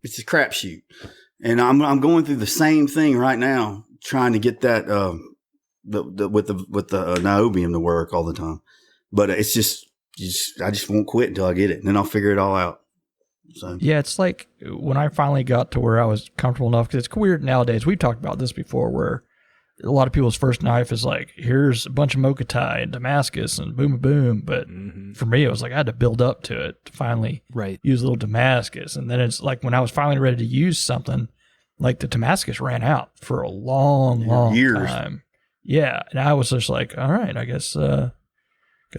it's a crapshoot. And I'm going through the same thing right now, trying to get that with the niobium to work all the time. But it's just I just won't quit until I get it, and then I'll figure it all out. So Yeah, it's like when I finally got to where I was comfortable enough, because it's weird nowadays. We've talked about this before, where a lot of people's first knife is like, here's a bunch of Mokutai and Damascus and boom, boom. But for me, it was like I had to build up to it to finally use a little Damascus. And then it's like when I was finally ready to use something, like the Damascus ran out for a long years. time. Yeah, and I was just like, all right, I guess I'm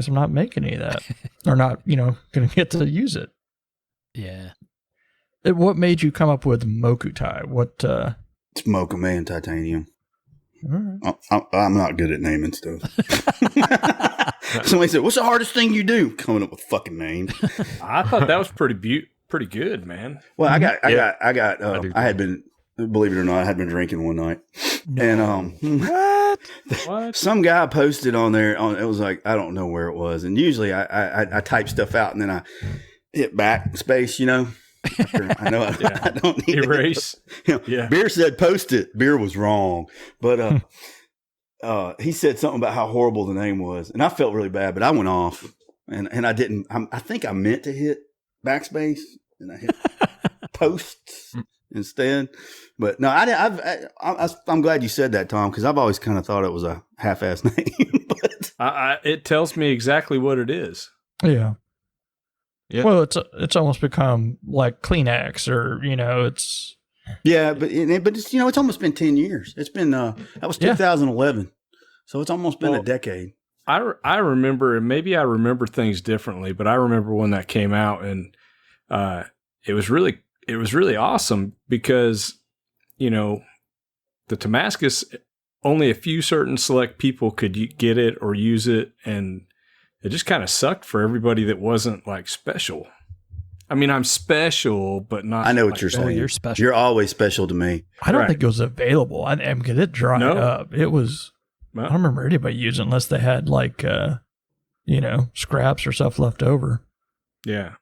not making any of that, or not, going to get to use it. Yeah. What made you come up with Mokutai? What? It's Mocha Man Titanium. All right. I'm not good at naming stuff. Somebody said, "What's the hardest thing you do?" Coming up with fucking names. I thought that was pretty good, man. Well, I had been, believe it or not, I had been drinking one night, and What? some guy posted on there. It was like, I don't know where it was, and usually I type stuff out and then I hit backspace, I know I don't need Erase. it. Beer said post it. Beer was wrong, but he said something about how horrible the name was, and I felt really bad. But I went off, and I didn't. I think I meant to hit backspace, and I hit posts instead. But no, I'm glad you said that, Tom, because I've always kind of thought it was a half-ass name. But It tells me exactly what it is. Yeah. Yeah. Well, it's almost become like Kleenex, or it's. yeah, but it's it's almost been 10 years. It's been that was 2011, so it's almost been a decade. I remember, and maybe I remember things differently, but I remember when that came out, and it was really awesome because the Damascus, only a few certain select people could get it or use it, and it just kind of sucked for everybody that wasn't like special. I mean, I'm special, but not. I know what you're saying. Oh, you're special. You're always special to me. I don't think it was available. Because it dried up. It was. Well, I don't remember anybody using it unless they had like, scraps or stuff left over. Yeah.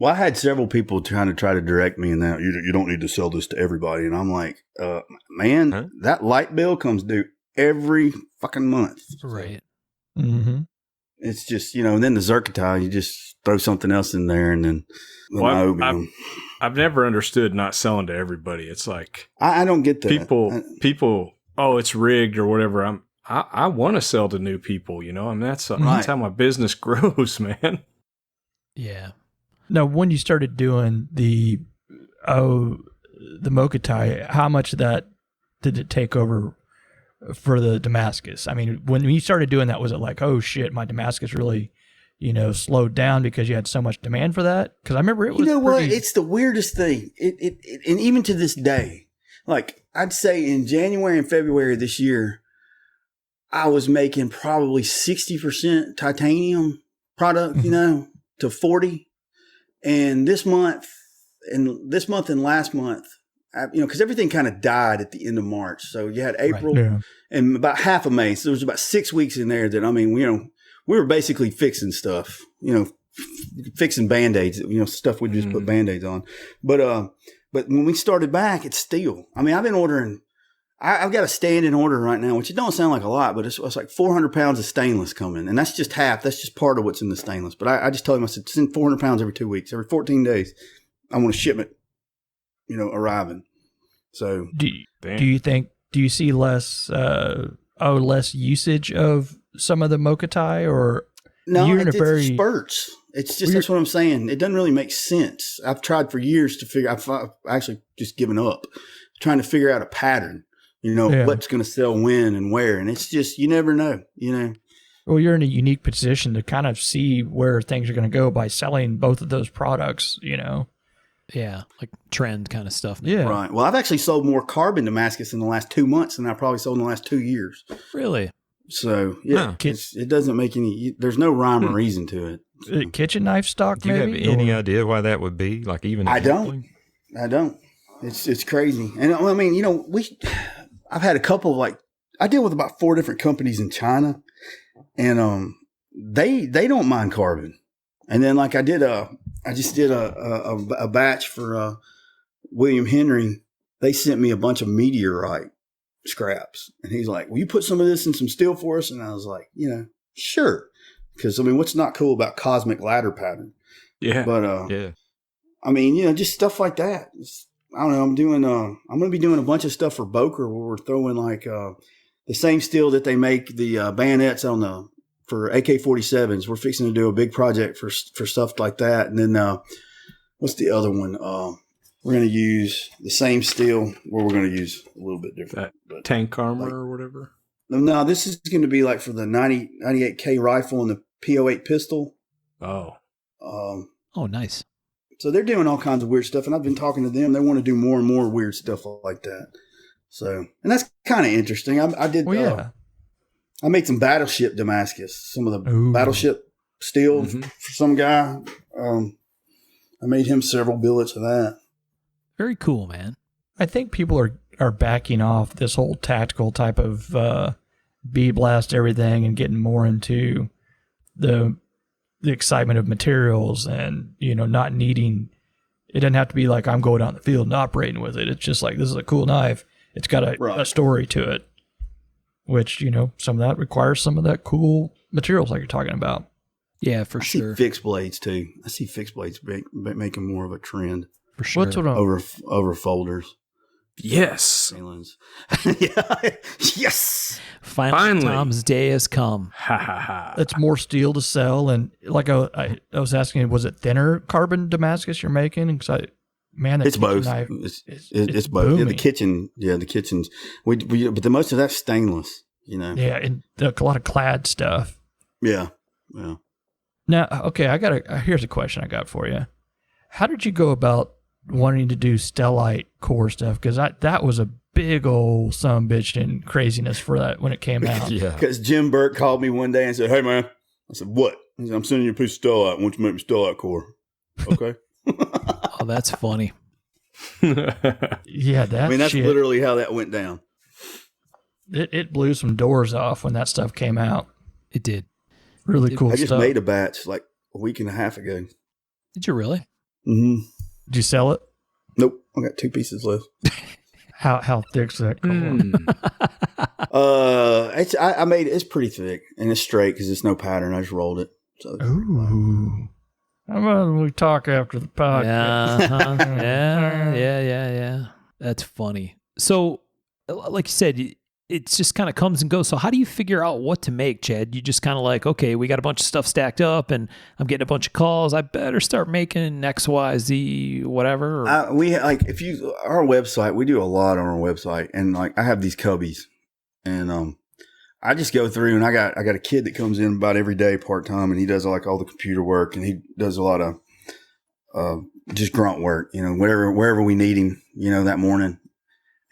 Well, I had several people try to direct me in that. You don't need to sell this to everybody, and I'm like, man, that light bill comes due every fucking month. Right. Mm-hmm. It's just, and then the Zerkatile, you just throw something else in there, and then the niobium. I've never understood not selling to everybody. It's like I don't get that. People, oh, it's rigged or whatever. I want to sell to new people. That's how my business grows, man. Yeah. Now, when you started doing the Mokutai, how much of that did it take over for the Damascus? I mean, when you started doing that, was it like, oh shit, my Damascus really, slowed down because you had so much demand for that? Because I remember it was. What? It's the weirdest thing. It and even to this day, like I'd say in January and February of this year, I was making probably 60% titanium product, to 40. And this month and last month, because everything kind of died at the end of March. So you had April and about half of May. So there was about 6 weeks in there that, we were basically fixing stuff, fixing Band-Aids, stuff we just put Band-Aids on. But when we started back, it's steel. I mean, I've been ordering, I've got a standing order right now, which it don't sound like a lot, but it's like 400 pounds of stainless coming. And that's just half. That's just part of what's in the stainless. But I just told him, I said, send 400 pounds every 2 weeks, every 14 days. I want a shipment, arriving. So do you see less usage of some of the Mokutai, or no, you're it's spurts. It's just, that's what I'm saying. It doesn't really make sense. I've tried for years to figure, I've actually just given up trying to figure out a pattern, what's going to sell when and where. And it's just, you never know, Well, you're in a unique position to kind of see where things are going to go by selling both of those products, Yeah, like trend kind of stuff. Yeah. Right. Well, I've actually sold more carbon Damascus in the last 2 months than I probably sold in the last 2 years. Really? So, yeah, it doesn't make there's no rhyme or reason to it. Kitchen knife stock, Do you have any idea why that would be? Like even I don't. It's crazy. And I mean, I've had a couple of I deal with about 4 different companies in China, and they don't mind carbon. And then I just did a batch for William Henry. They sent me a bunch of meteorite scraps, and he's like, "Will you put some of this in some steel for us?" And I was like, sure, because what's not cool about cosmic ladder pattern? Yeah, but I mean, just stuff like that. I don't know. I'm going to be doing a bunch of stuff for Boker where we're throwing the same steel that they make the bayonets for AK-47s. We're fixing to do a big project for stuff like that. And then what's the other one? We're going to use the same steel where we're going to use a little bit different. That tank armor or whatever? No, this is going to be for the 98K rifle and the P08 pistol. Oh. Nice. So they're doing all kinds of weird stuff, and I've been talking to them. They want to do more and more weird stuff like that. So, and that's kind of interesting. I did. I made some battleship Damascus, some of the battleship steel for some guy. I made him several billets of that. Very cool, man. I think people are backing off this whole tactical type of B-blast everything and getting more into the excitement of materials and, not needing, it doesn't have to be like I'm going out in the field and operating with it. It's just like, this is a cool knife. It's got a story to it, which, some of that requires some of that cool materials like you're talking about. Yeah, for sure. I see fixed blades too. I see fixed blades making more of a trend. For sure. What's what over folders. Yes. Yeah. Yes. Finally, Tom's day has come. Ha ha ha. It's more steel to sell, and I was asking, was it thinner carbon Damascus you're making? Because it's both. Knife, it's both. Yeah, the kitchens. But the most of that's stainless. Yeah, and a lot of clad stuff. Yeah. Now, okay, here's a question I got for you. How did you go about wanting to do stellite core stuff? Because that was a big old son of a bitch and craziness for that when it came out. Yeah. Because Jim Burke called me one day and said, "Hey man," I said, "What?" He said, "I'm sending you a piece of stellite. I want you to make me stellite core." Okay. Oh, that's funny. Yeah, that's literally how that went down. It blew some doors off when that stuff came out. It did. Really cool stuff. I just made a batch like a week and a half ago. Did you really? Mm-hmm. Did you sell it? Nope. I got 2 pieces left. How thick's that core? I made it. It's pretty thick and it's straight because it's no pattern. I just rolled it. So. Ooh. How about we talk after the podcast? Yeah. That's funny. So, like you said, it just kind of comes and goes. So how do you figure out what to make, Chad? You just kind of like, okay, we got a bunch of stuff stacked up and I'm getting a bunch of calls. I better start making X, Y, Z, whatever. Our website, we do a lot on our website, and I have these cubbies, and I just go through, and I got a kid that comes in about every day part-time, and he does all the computer work, and he does a lot of just grunt work, wherever we need him, that morning.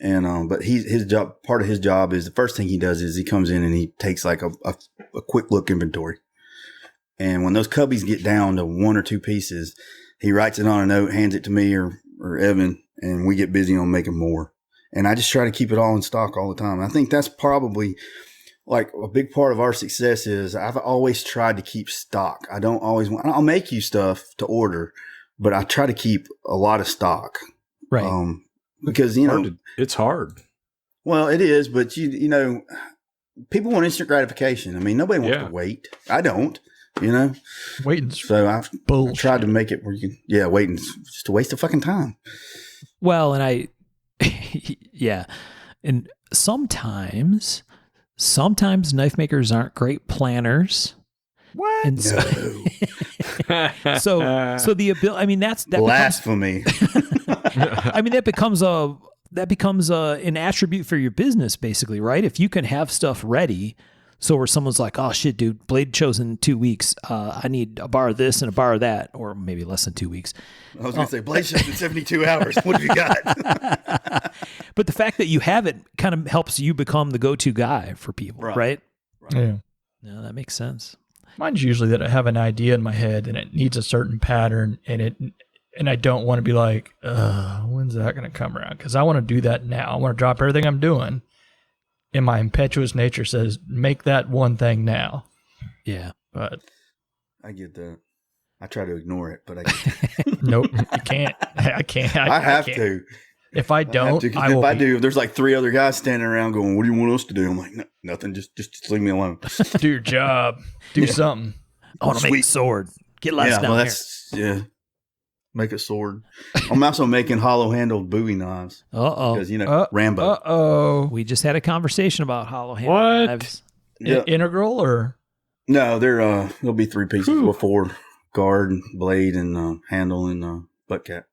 And but his job, part of his job is the first thing he does is he comes in and he takes like a quick look inventory. And when those cubbies get down to 1 or 2 pieces, he writes it on a note, hands it to me or Evan, and we get busy on making more. And I just try to keep it all in stock all the time. I think that's probably like a big part of our success is I've always tried to keep stock. I don't always want, I'll make you stuff to order, but I try to keep a lot of stock. Right. Because, it's hard. Well, it is, but people want instant gratification. I mean, nobody wants to wait. I don't. Waiting's So I've bullshit. tried to make it where you can, waiting's just a waste of fucking time. Well, and yeah. And sometimes knife makers aren't great planners. What? And so, so the ability, I mean, that Blasphemy. I mean, that becomes an attribute for your business, basically, right? If you can have stuff ready, so where someone's like, "Oh shit, dude, blade shows in 2 weeks. I need a bar of this and a bar of that," or maybe less than 2 weeks. I was going to say blade shows in 72 hours. What have you got? But the fact that you have it kind of helps you become the go-to guy for people, right? Yeah. No, that makes sense. Mine's usually that I have an idea in my head and it needs a certain pattern, and I don't want to be like, when's that going to come around? Because I want to do that now. I want to drop everything I'm doing. And my impetuous nature says, make that one thing now. Yeah. But I get that. I try to ignore it, but I get nope, you can't. I can't. I have can't. to. If I don't, if I do, there's like 3 other guys standing around going, "What do you want us to do?" I'm like, "No, nothing. Just leave me alone. do your job. Do something. I want to make a sword. Get less down here. Make a sword. I'm also making hollow handled Bowie knives. Because Rambo. We just had a conversation about hollow handled knives. Yeah. Integral or no? There'll be 3 pieces before guard, blade, and handle and butt cap.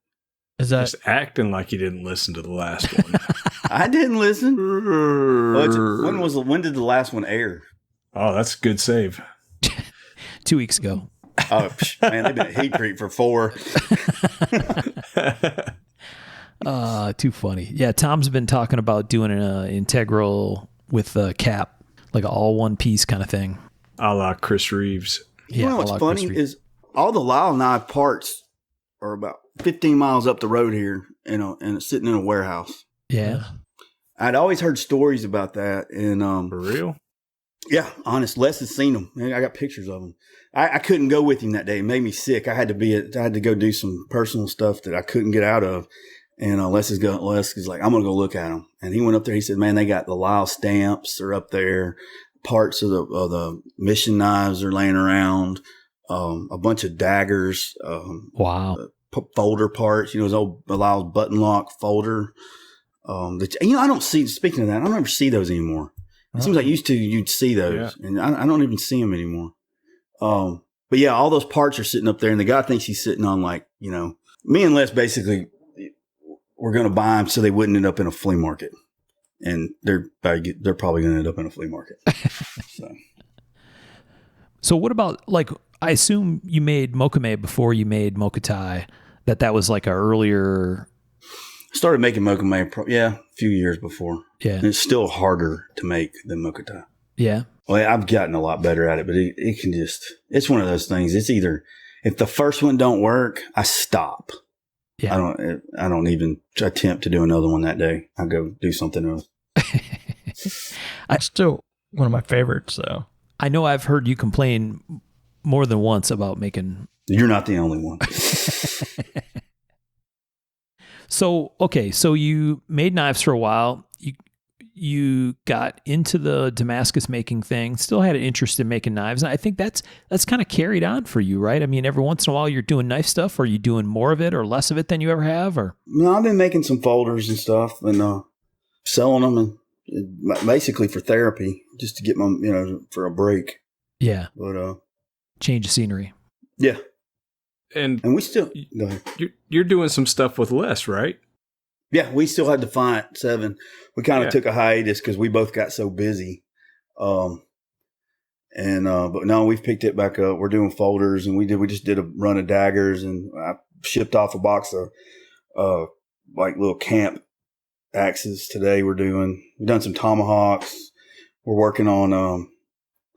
is that Just acting like you didn't listen to the last one. I didn't listen. When did the last one air? Oh, that's a good save. 2 weeks ago. Oh man, they've been at Heat Creek for 4. Too funny. Yeah, Tom's been talking about doing an integral with a cap, like an all one piece kind of thing. A la Chris Reeves. You know what's funny is all the Lyle knife parts are about 15 miles up the road here, and it's sitting in a warehouse. Yeah. I'd always heard stories about that, and For real? yeah, honest, Les has seen them. I got pictures of them. I couldn't go with him that day. It made me sick. I had to go do some personal stuff that I couldn't get out of. And Les is like, "I'm gonna go look at them." And he went up there. He said, "Man, they got the Lyle stamps are up there. Parts of the mission knives are laying around. A bunch of daggers. Wow. Folder parts. His old Lyle's button lock folder. I don't see. Speaking of that, I don't ever see those anymore. It seems like you'd see those, and I don't even see them anymore. But yeah, all those parts are sitting up there, and the guy thinks he's sitting on me and Les basically were going to buy them so they wouldn't end up in a flea market, and they're probably going to end up in a flea market. So what about I assume you made Mokame before you made Mokutai. That was like an earlier. I started making Mokame, a few years before. Yeah, and it's still harder to make than Mokutai. Yeah. Well, I've gotten a lot better at it, but it can it's one of those things. It's either, if the first one don't work, I stop. Yeah. I don't even attempt to do another one that day. I go do something else. It's still one of my favorites, though. I know I've heard you complain more than once about making. You're not the only one. So you made knives for a while. You got into the Damascus making thing, still had an interest in making knives. And I think that's kind of carried on for you, right? I mean, every once in a while you're doing knife stuff. Are you doing more of it or less of it than you ever have? Or no, I've been making some folders and stuff and selling them, and basically for therapy, just to get my, for a break. Yeah. But change of scenery. Yeah. And we still go ahead. You're doing some stuff with Les, right? Yeah, we still had Defiant 7. We kind of took a hiatus because we both got so busy. But no, we've picked it back up. We're doing folders, and we just did a run of daggers, and I shipped off a box of little camp axes today. We've done some tomahawks. We're working on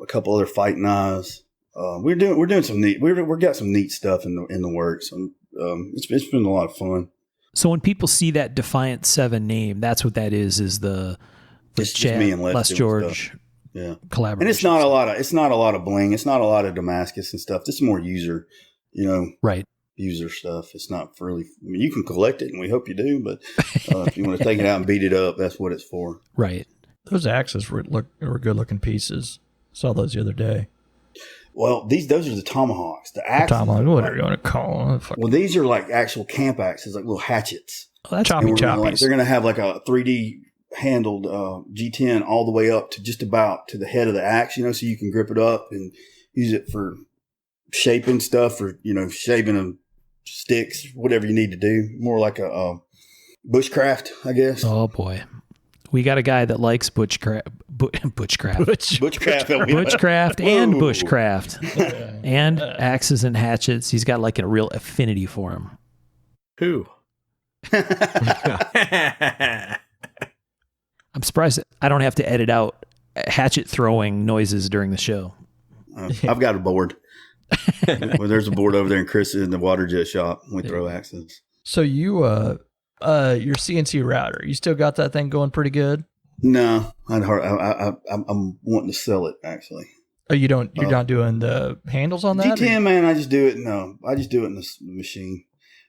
a couple other fighting knives. We're doing some neat. We've got some neat stuff in the works. It's been a lot of fun. So when people see that Defiant 7 name, that's what that is the It's just Chad, me and Les doing George stuff. Yeah, collaboration. and it's not a lot of bling. It's not a lot of Damascus and stuff. This is more user, right. User stuff. It's not really. I mean, you can collect it, and we hope you do. But if you want to take it out and beat it up, that's what it's for. Right. Those axes were good looking pieces. Saw those the other day. Well, those are the tomahawks. The axes. Tomahawk, whatever you want to call them. Well, these are like actual camp axes, like little hatchets. Oh, that's Choppy And choppies. they're going to have like a 3D handled G10 all the way up to just about to the head of the axe, so you can grip it up and use it for shaping stuff or, shaving them sticks, whatever you need to do. More like a bushcraft, I guess. Oh boy. We got a guy that likes bushcraft and Whoa. bushcraft and axes and hatchets. He's got like a real affinity for him. Who? I'm surprised that I don't have to edit out hatchet throwing noises during the show. I've got a board. Well, there's a board over there in Chris's in the water jet shop. We throw axes. So you, your CNC router, you still got that thing going pretty good? No, I'm wanting to sell it actually. Oh, you're not doing the handles on that? G10, man, I just do it. No, I just do it in the machine.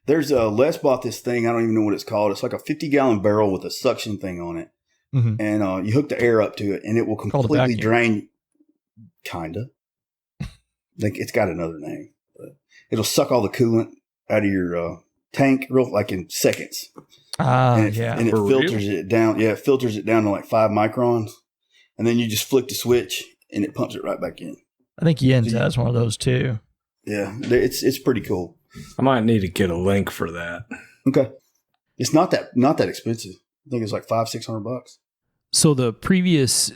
There's Les bought this thing. I don't even know what it's called. It's like a 50-gallon barrel with a suction thing on it. Mm-hmm. And you hook the air up to it, and it will completely drain. Kinda. Like it's got another name, but it'll suck all the coolant out of your tank, like in seconds. And it filters it down. Yeah, it filters it down to like 5 microns, and then you just flick the switch, and it pumps it right back in. I think Jens has one of those too. Yeah, it's pretty cool. I might need to get a link for that. Okay, it's not that expensive. I think it's like $500-$600. So the previous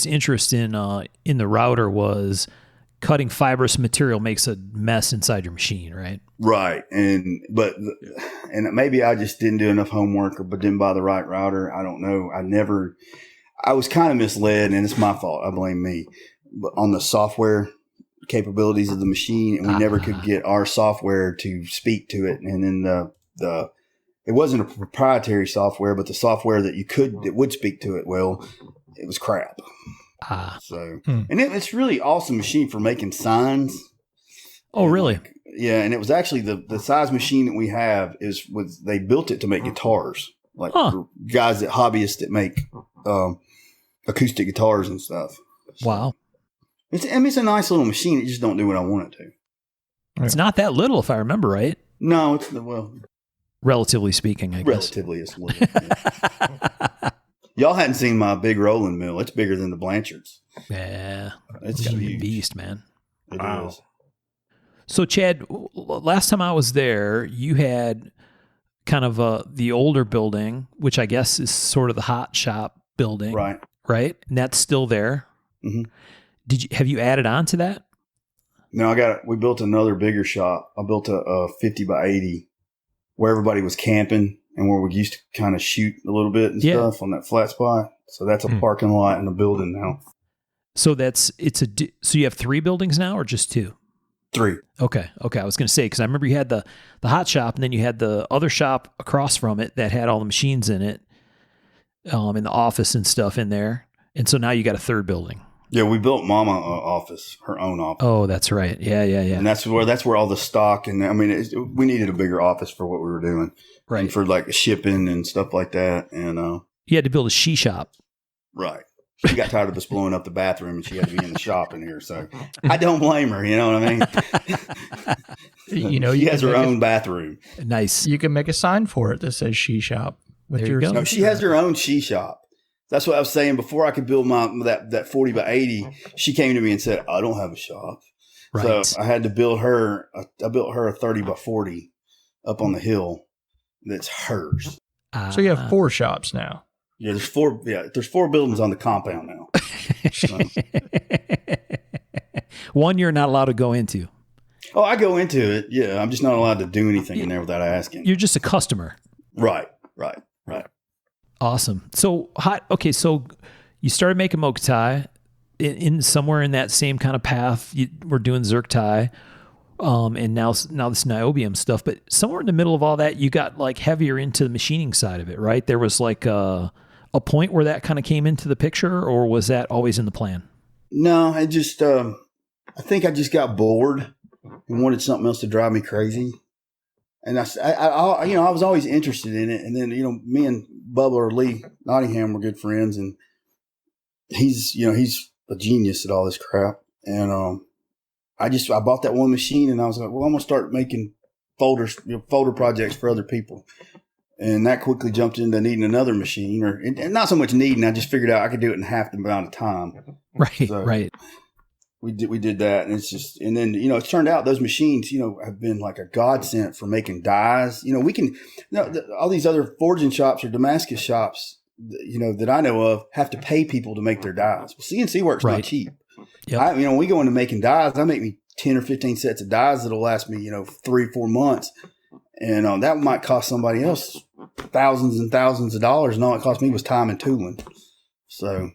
interest in the router was cutting fibrous material makes a mess inside your machine, right? Right, and maybe I just didn't do enough homework but didn't buy the right router. I don't know. I was kind of misled, and it's my fault. I blame me. But on the software capabilities of the machine, and we never could get our software to speak to it. And then it wasn't a proprietary software, but the software that would speak to it. Well, it was crap. So, and it's really awesome machine for making signs. Oh, really? Yeah. And it was actually the size machine that we have they built it to make guitars, like for guys hobbyists that make acoustic guitars and stuff. Wow. It's a nice little machine. It just don't do what I want it to. It's not that little, if I remember right. No, Relatively speaking, I guess. Relatively, it's little. Yeah. Y'all hadn't seen my big rolling mill. It's bigger than the Blanchards. Yeah. It's gotta be a huge. beast, man. It is. So, Chad, last time I was there, you had kind of the older building, which I guess is sort of the hot shop building. Right. Right? And that's still there. Mm-hmm. Have you added on to that? No, we built another bigger shop. I built a 50 by 80 where everybody was camping and where we used to kind of shoot a little bit and stuff on that flat spot. So that's a parking lot and a building now. So so you have 3 buildings now or just 2? 3. Okay. I was going to say, because I remember you had the hot shop and then you had the other shop across from it that had all the machines in it, in the office and stuff in there. And so now you got a 3rd building. Yeah, we built Mama office, her own office. Oh, that's right. Yeah. And that's where all the stock and we needed a bigger office for what we were doing, right? And for like shipping and stuff like that. And you had to build a she shop, right? She got tired of us blowing up the bathroom, and she had to be in the shop in here. So I don't blame her. You know what I mean? She has her own bathroom. Nice. You can make a sign for it that says she shop. There you go. No, she has her own she shop. That's what I was saying. Before I could build that 40 by 80, she came to me and said, I don't have a shop. Right. So I had to build her. I built her a 30 by 40 up on the hill. That's hers. So you have 4 shops now. Yeah, there's 4. Yeah, there's 4 buildings on the compound now. So. One you're not allowed to go into. Oh, I go into it. Yeah, I'm just not allowed to do anything in there without asking. You're just a customer. Right. Awesome. So okay, so you started making Mokutai in somewhere in that same kind of path. You were doing Zergtai, and now this niobium stuff. But somewhere in the middle of all that, you got like heavier into the machining side of it, right? There was like a point where that kind of came into the picture, or was that always in the plan? No, I just I think I just got bored and wanted something else to drive me crazy. And I was always interested in it. And then, me and Bubba or Lee Nottingham were good friends, and he's a genius at all this crap. And I bought that one machine, and I was like, well, I'm gonna start making folder projects for other people. And that quickly jumped into needing another machine, and not so much needing. I just figured out I could do it in half the amount of time. Right, So right. We did that, and then it turned out those machines have been like a godsend for making dies. All these other forging shops or Damascus shops that I know of have to pay people to make their dies. Well, CNC work's not cheap. Yep. When we go into making dies, I make me 10 or 15 sets of dies that'll last me 3-4 months, and that might cost somebody else thousands and thousands of dollars, and all it cost me was time and tooling. So.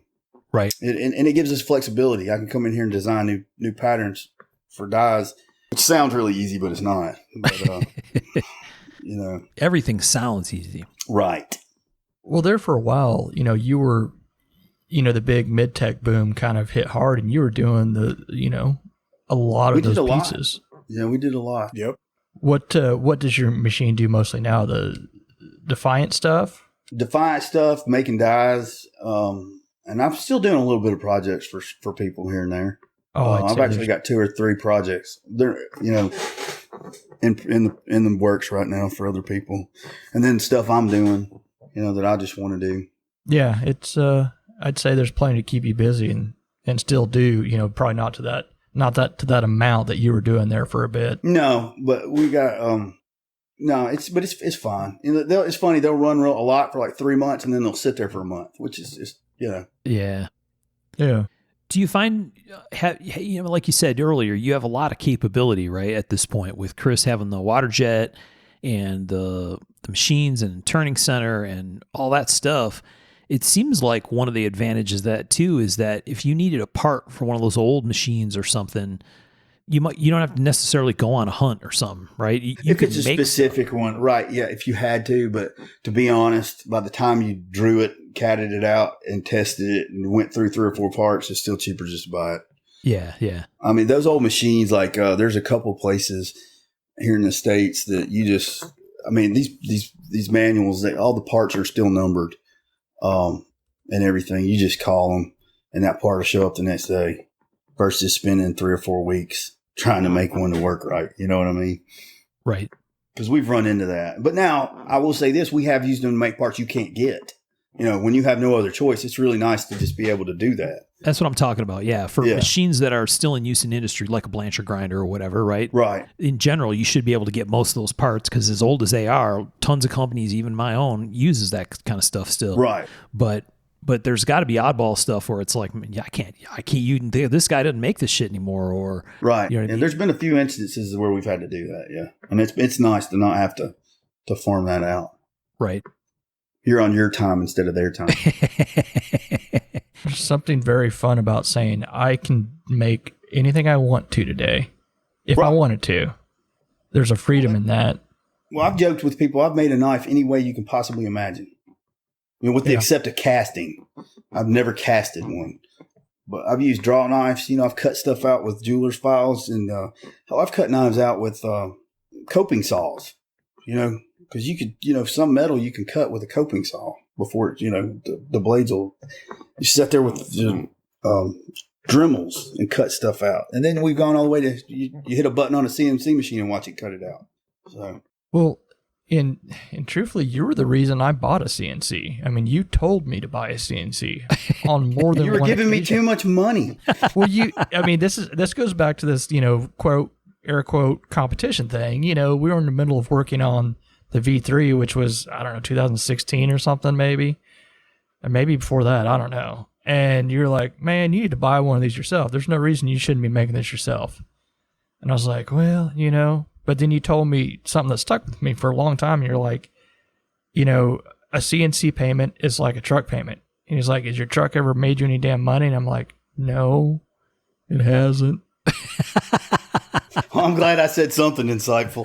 Right. And it gives us flexibility. I can come in here and design new patterns for dies, which sounds really easy, but it's not. But, Everything sounds easy. Right. Well, there for a while, you were, the big mid-tech boom kind of hit hard, and you were doing a lot of those pieces. Yeah, we did a lot. Yep. What does your machine do mostly now? The Defiant stuff? Defiant stuff, making dies. And I'm still doing a little bit of projects for people here and there. Oh, I've actually got 2 or 3 projects. They're in the works right now for other people, and then stuff I'm doing, that I just want to do. Yeah, it's I'd say there's plenty to keep you busy and still do. Probably not to that amount that you were doing there for a bit. No, but we got it's fine. It's funny. They'll run a lot for like 3 months, and then they'll sit there for a month, which is just. Yeah. Yeah. Do you find, like you said earlier, you have a lot of capability, right, at this point, with Chris having the water jet and the machines and turning center and all that stuff. It seems like one of the advantages of that too is that if you needed a part for one of those old machines or something, you don't have to necessarily go on a hunt or something, right? If it's a specific one, right? Yeah, if you had to, but to be honest, by the time you drew it, catted it out, and tested it, and went through 3 or 4 parts, it's still cheaper just to buy it. Yeah. I mean, those old machines, like there's a couple places here in the States that these manuals, all the parts are still numbered, and everything. You just call them, and that part will show up the next day, versus spending 3 or 4 weeks trying to make one to work right. You know what I mean? Right. Because we've run into that. But now, I will say this, we have used them to make parts you can't get. When you have no other choice, it's really nice to just be able to do that. That's what I'm talking about. Yeah. For machines that are still in use in industry, like a Blanchard grinder or whatever, right? Right. In general, you should be able to get most of those parts because as old as they are, tons of companies, even my own, uses that kind of stuff still. Right. But there's got to be oddball stuff where it's like, I can't. This guy doesn't make this shit anymore, or right. You know what I mean? There's been a few instances where we've had to do that. Yeah, and it's nice to not have to farm that out. Right. You're on your time instead of their time. There's something very fun about saying I can make anything I want to today, if I wanted to. There's a freedom in that. Well, I've joked with people. I've made a knife any way you can possibly imagine. With the except of casting. I've never casted one. But I've used draw knives. I've cut stuff out with jeweler's files. And I've cut knives out with coping saws. Because you could, some metal you can cut with a coping saw before, the blades will. You sit there with Dremels and cut stuff out. And then we've gone all the way to, you hit a button on a CNC machine and watch it cut it out. So. Well, and truthfully, you were the reason I bought a CNC. I mean, you told me to buy a CNC on more than one occasion. You were giving me too much money. Well, this goes back to this, quote, air quote, competition thing. We were in the middle of working on the V3, which was, 2016 or something, maybe. Or maybe before that, I don't know. And you're like, man, you need to buy one of these yourself. There's no reason you shouldn't be making this yourself. And I was like, well, But then you told me something that stuck with me for a long time. And you're like, a CNC payment is like a truck payment. And he's like, has your truck ever made you any damn money? And I'm like, no, it hasn't. Well, I'm glad I said something insightful.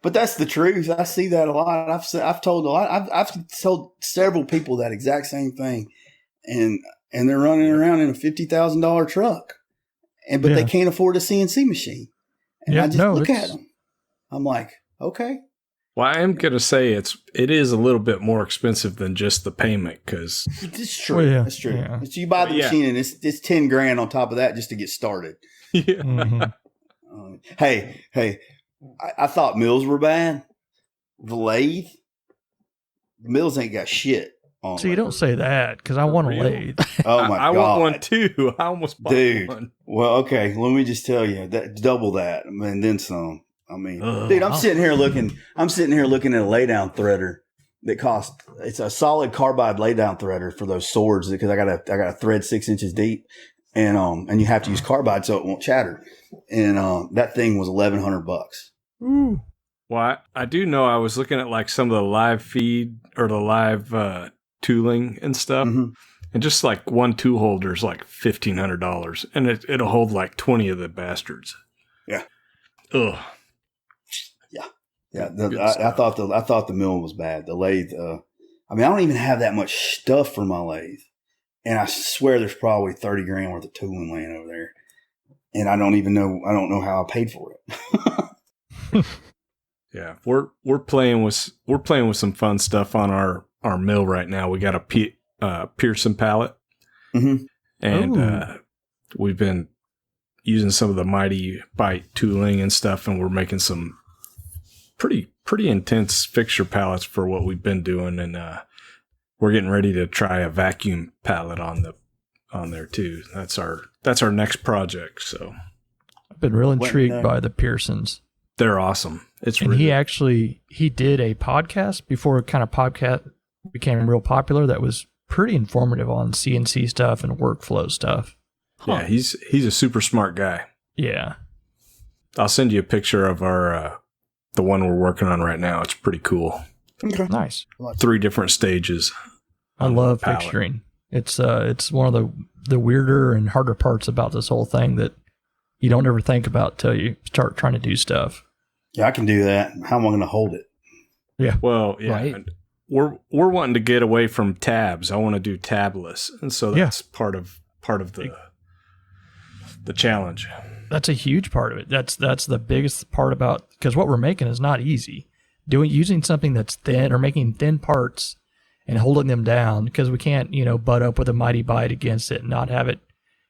But that's the truth. I see that a lot. I've told a lot. I've told several people that exact same thing, and they're running around in a $50,000 truck, but they can't afford a CNC machine. And I just look at them. I'm like, okay. Well, I am gonna say it is a little bit more expensive than just the payment because it's true. Well, yeah. That's true. Yeah. So you buy the machine and it's $10,000 on top of that just to get started. Yeah. Mm-hmm. Hey. I thought mills were bad. The lathe, mills ain't got shit on. So you don't say that because I want a lathe. Oh my god, I want one too. I almost bought one. Well, okay, let me just tell you that double that, and then some. I mean, dude, I'm sitting here looking at a laydown threader that costs. It's a solid carbide laydown threader for those swords because I got a thread 6 inches deep, and you have to use carbide so it won't chatter. And that thing was $1,100. Ooh. Well, I do know I was looking at like some of the live feed or the live tooling and stuff, and just like one tool holder is like $1,500, and it'll hold like 20 of the bastards. Yeah. Ugh. Yeah. I thought the mill was bad. The lathe. I mean, I don't even have that much stuff for my lathe, and I swear there's probably $30,000 worth of tooling laying over there, and I don't know how I paid for it. Yeah, we're playing with some fun stuff on our mill right now. We got a Pearson pallet, and we've been using some of the Mighty Bite tooling and stuff, and we're making some pretty intense fixture pallets for what we've been doing, and we're getting ready to try a vacuum pallet on there too. That's our next project. So I've been real intrigued by the Pearsons. They're awesome. And he did a podcast before podcast became real popular that was pretty informative on CNC stuff and workflow stuff. Yeah, he's a super smart guy. Yeah. I'll send you a picture of our the one we're working on right now. It's pretty cool. Okay. Nice. 3 different stages. I love fixturing. It's one of the weirder and harder parts about this whole thing that you don't ever think about till you start trying to do stuff. Yeah, I can do that. How am I going to hold it? Yeah. Well, yeah. Right. We're wanting to get away from tabs. I want to do tabless, and so that's part of the challenge. That's a huge part of it. That's the biggest part about, because what we're making is not easy. Using something that's thin or making thin parts and holding them down, because we can't butt up with a Mighty Bite against it and not have it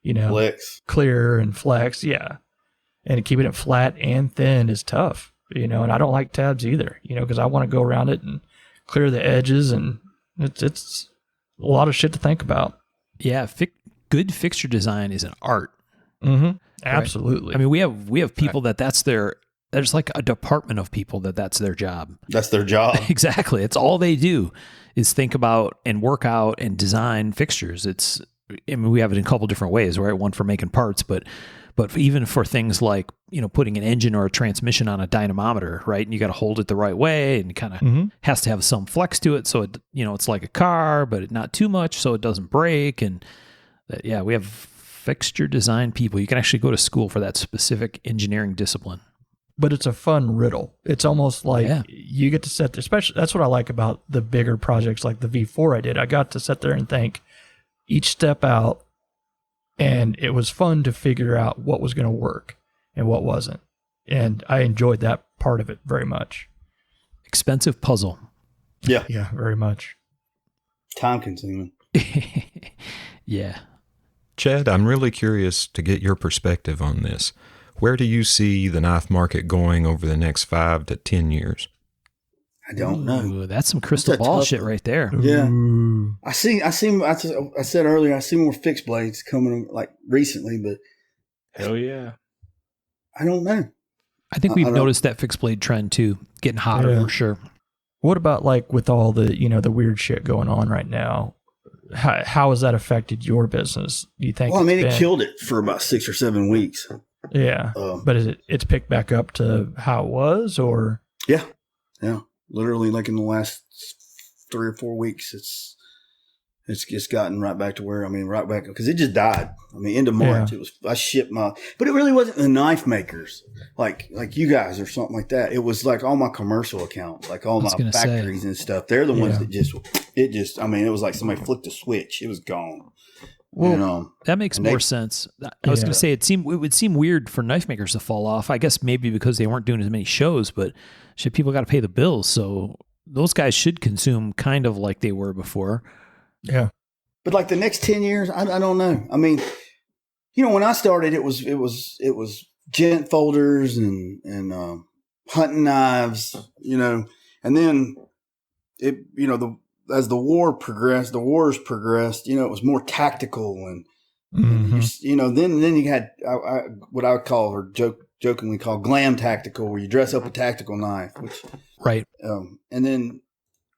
Flex. clear and flex. Yeah. And keeping it flat and thin is tough, and I don't like tabs either, because I want to go around it and clear the edges, and it's a lot of shit to think about. Yeah, good fixture design is an art. Mm-hmm. Absolutely. Right? I mean, we have people there's like a department of people that's their job. That's their job. Exactly. It's all they do is think about and work out and design fixtures. We have it in a couple different ways, right? One for making parts, but even for things like, putting an engine or a transmission on a dynamometer, right? And you got to hold it the right way, and kind of has to have some flex to it. So it's like a car, but not too much, so it doesn't break. And we have fixture design people. You can actually go to school for that specific engineering discipline. But it's a fun riddle. It's almost like you get to sit there, especially that's what I like about the bigger projects like the V4 I did. I got to sit there and think each step out, and it was fun to figure out what was going to work and what wasn't. And I enjoyed that part of it very much. Expensive puzzle. Yeah. Yeah, very much. Time consuming. Yeah. Chad, I'm really curious to get your perspective on this. Where do you see the knife market going over the next 5 to 10 years? I don't know. Ooh, that's some crystal ball shit right there. Yeah. Ooh. I said earlier, I see more fixed blades coming like recently, but Hell yeah. I don't know. I think we've noticed that fixed blade trend too, getting hotter for sure. What about like with all the, the weird shit going on right now? How has that affected your business? Do you think? Well, I mean, it killed it for about 6 or 7 weeks. Yeah. But it's picked back up to how it was, or? Yeah. Yeah. Literally, like in the last 3 or 4 weeks, it's just gotten right back to where, right back, because it just died. End of March, I shipped but it really wasn't the knife makers, like you guys or something like that. It was like all my commercial accounts, like all my factories and stuff. They're the ones that it was like somebody flicked a switch. It was gone. Well, that makes more sense. I was going to say it would seem weird for knife makers to fall off. I guess maybe because they weren't doing as many shows, but shit, people got to pay the bills, so those guys should consume kind of like they were before. Yeah. But like the next 10 years, I don't know. When I started, it was gent folders and hunting knives, and then as the wars progressed, it was more tactical and, then you had what I would call, or jokingly call, glam tactical, where you dress up a tactical knife, which, right. And then,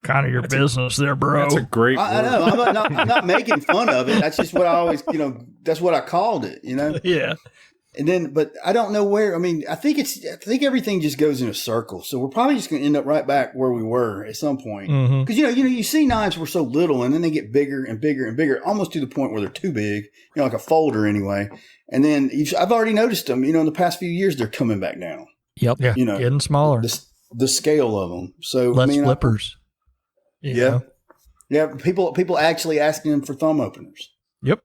kind of your business there, bro. That's a great word. I know. I'm not making fun of it. That's just what I always, that's what I called it, Yeah. And then, but I don't know where. I think everything just goes in a circle. So we're probably just going to end up right back where we were at some point. Because you see knives were so little, and then they get bigger and bigger and bigger, almost to the point where they're too big. Like a folder anyway. And then I've already noticed them. In the past few years, they're coming back down. Yep. Yeah. Getting smaller. The scale of them. So less flippers. Yeah. People actually asking them for thumb openers. Yep.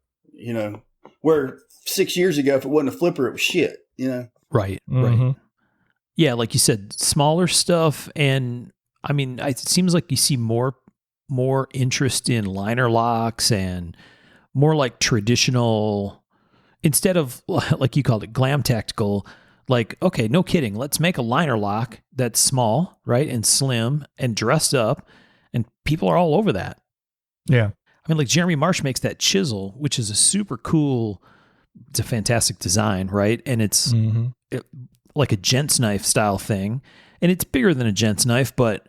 Where 6 years ago, if it wasn't a flipper, it was shit. Right. Mm-hmm. Right. Yeah, like you said, smaller stuff, and it seems like you see more interest in liner locks and more like traditional, instead of like you called it, glam tactical. Like, okay, no kidding, let's make a liner lock that's small, right, and slim and dressed up, and people are all over that. Yeah. Like Jeremy Marsh makes that chisel, which is a super cool, it's a fantastic design, right? And it's like a gent's knife style thing. And it's bigger than a gent's knife, but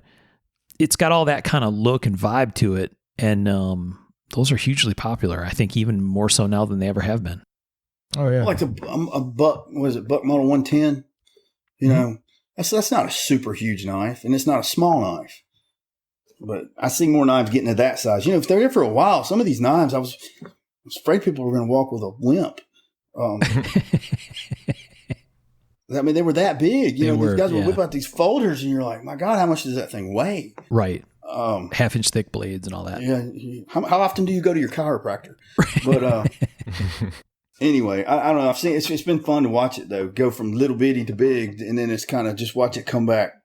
it's got all that kind of look and vibe to it. And those are hugely popular. I think even more so now than they ever have been. Oh, yeah. Like a Buck, Buck Model 110? That's not a super huge knife, and it's not a small knife. But I see more knives getting to that size. If they're there for a while, some of these knives, I was afraid people were going to walk with a limp. They were that big. These guys would whip out these folders, and you're like, my God, how much does that thing weigh? Right. Half-inch thick blades and all that. Yeah. How often do you go to your chiropractor? But anyway, I don't know. I've seen it's been fun to watch it though, go from little bitty to big, and then it's kind of just watch it come back.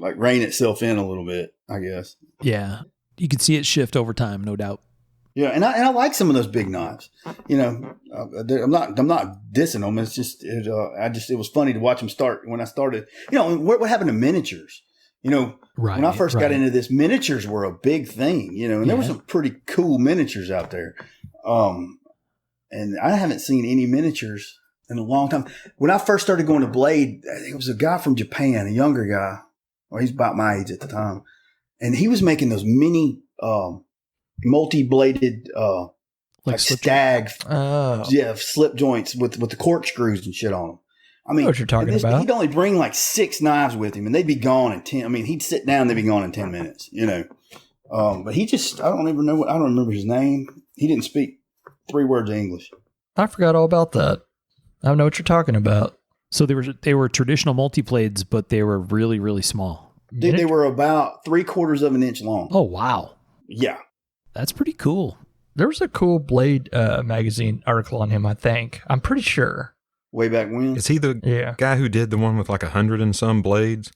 Like rein itself in a little bit, I guess. Yeah, you can see it shift over time, no doubt. Yeah, and I like some of those big knives. I'm not dissing them. It's just it was funny to watch them start when I started. What happened to miniatures? Right, when I first got into this, miniatures were a big thing. And there were some pretty cool miniatures out there. And I haven't seen any miniatures in a long time. When I first started going to Blade, it was a guy from Japan, a younger guy. Well, he's about my age at the time. And he was making those mini multi-bladed like stag slip joints with the corkscrews and shit on them. I know what you're talking about. He'd only bring like 6 knives with him, and they'd be gone in 10. He'd sit down, they'd be gone in 10 minutes, But he just, I don't remember his name. He didn't speak 3 words of English. I forgot all about that. I know what you're talking about. So they were traditional multi-blades, but they were really, really small. They were about 3/4 of an inch long. Oh, wow. Yeah. That's pretty cool. There was a cool Blade magazine article on him, I think. I'm pretty sure. Way back when? Is he the guy who did the one with like 100 and some blades?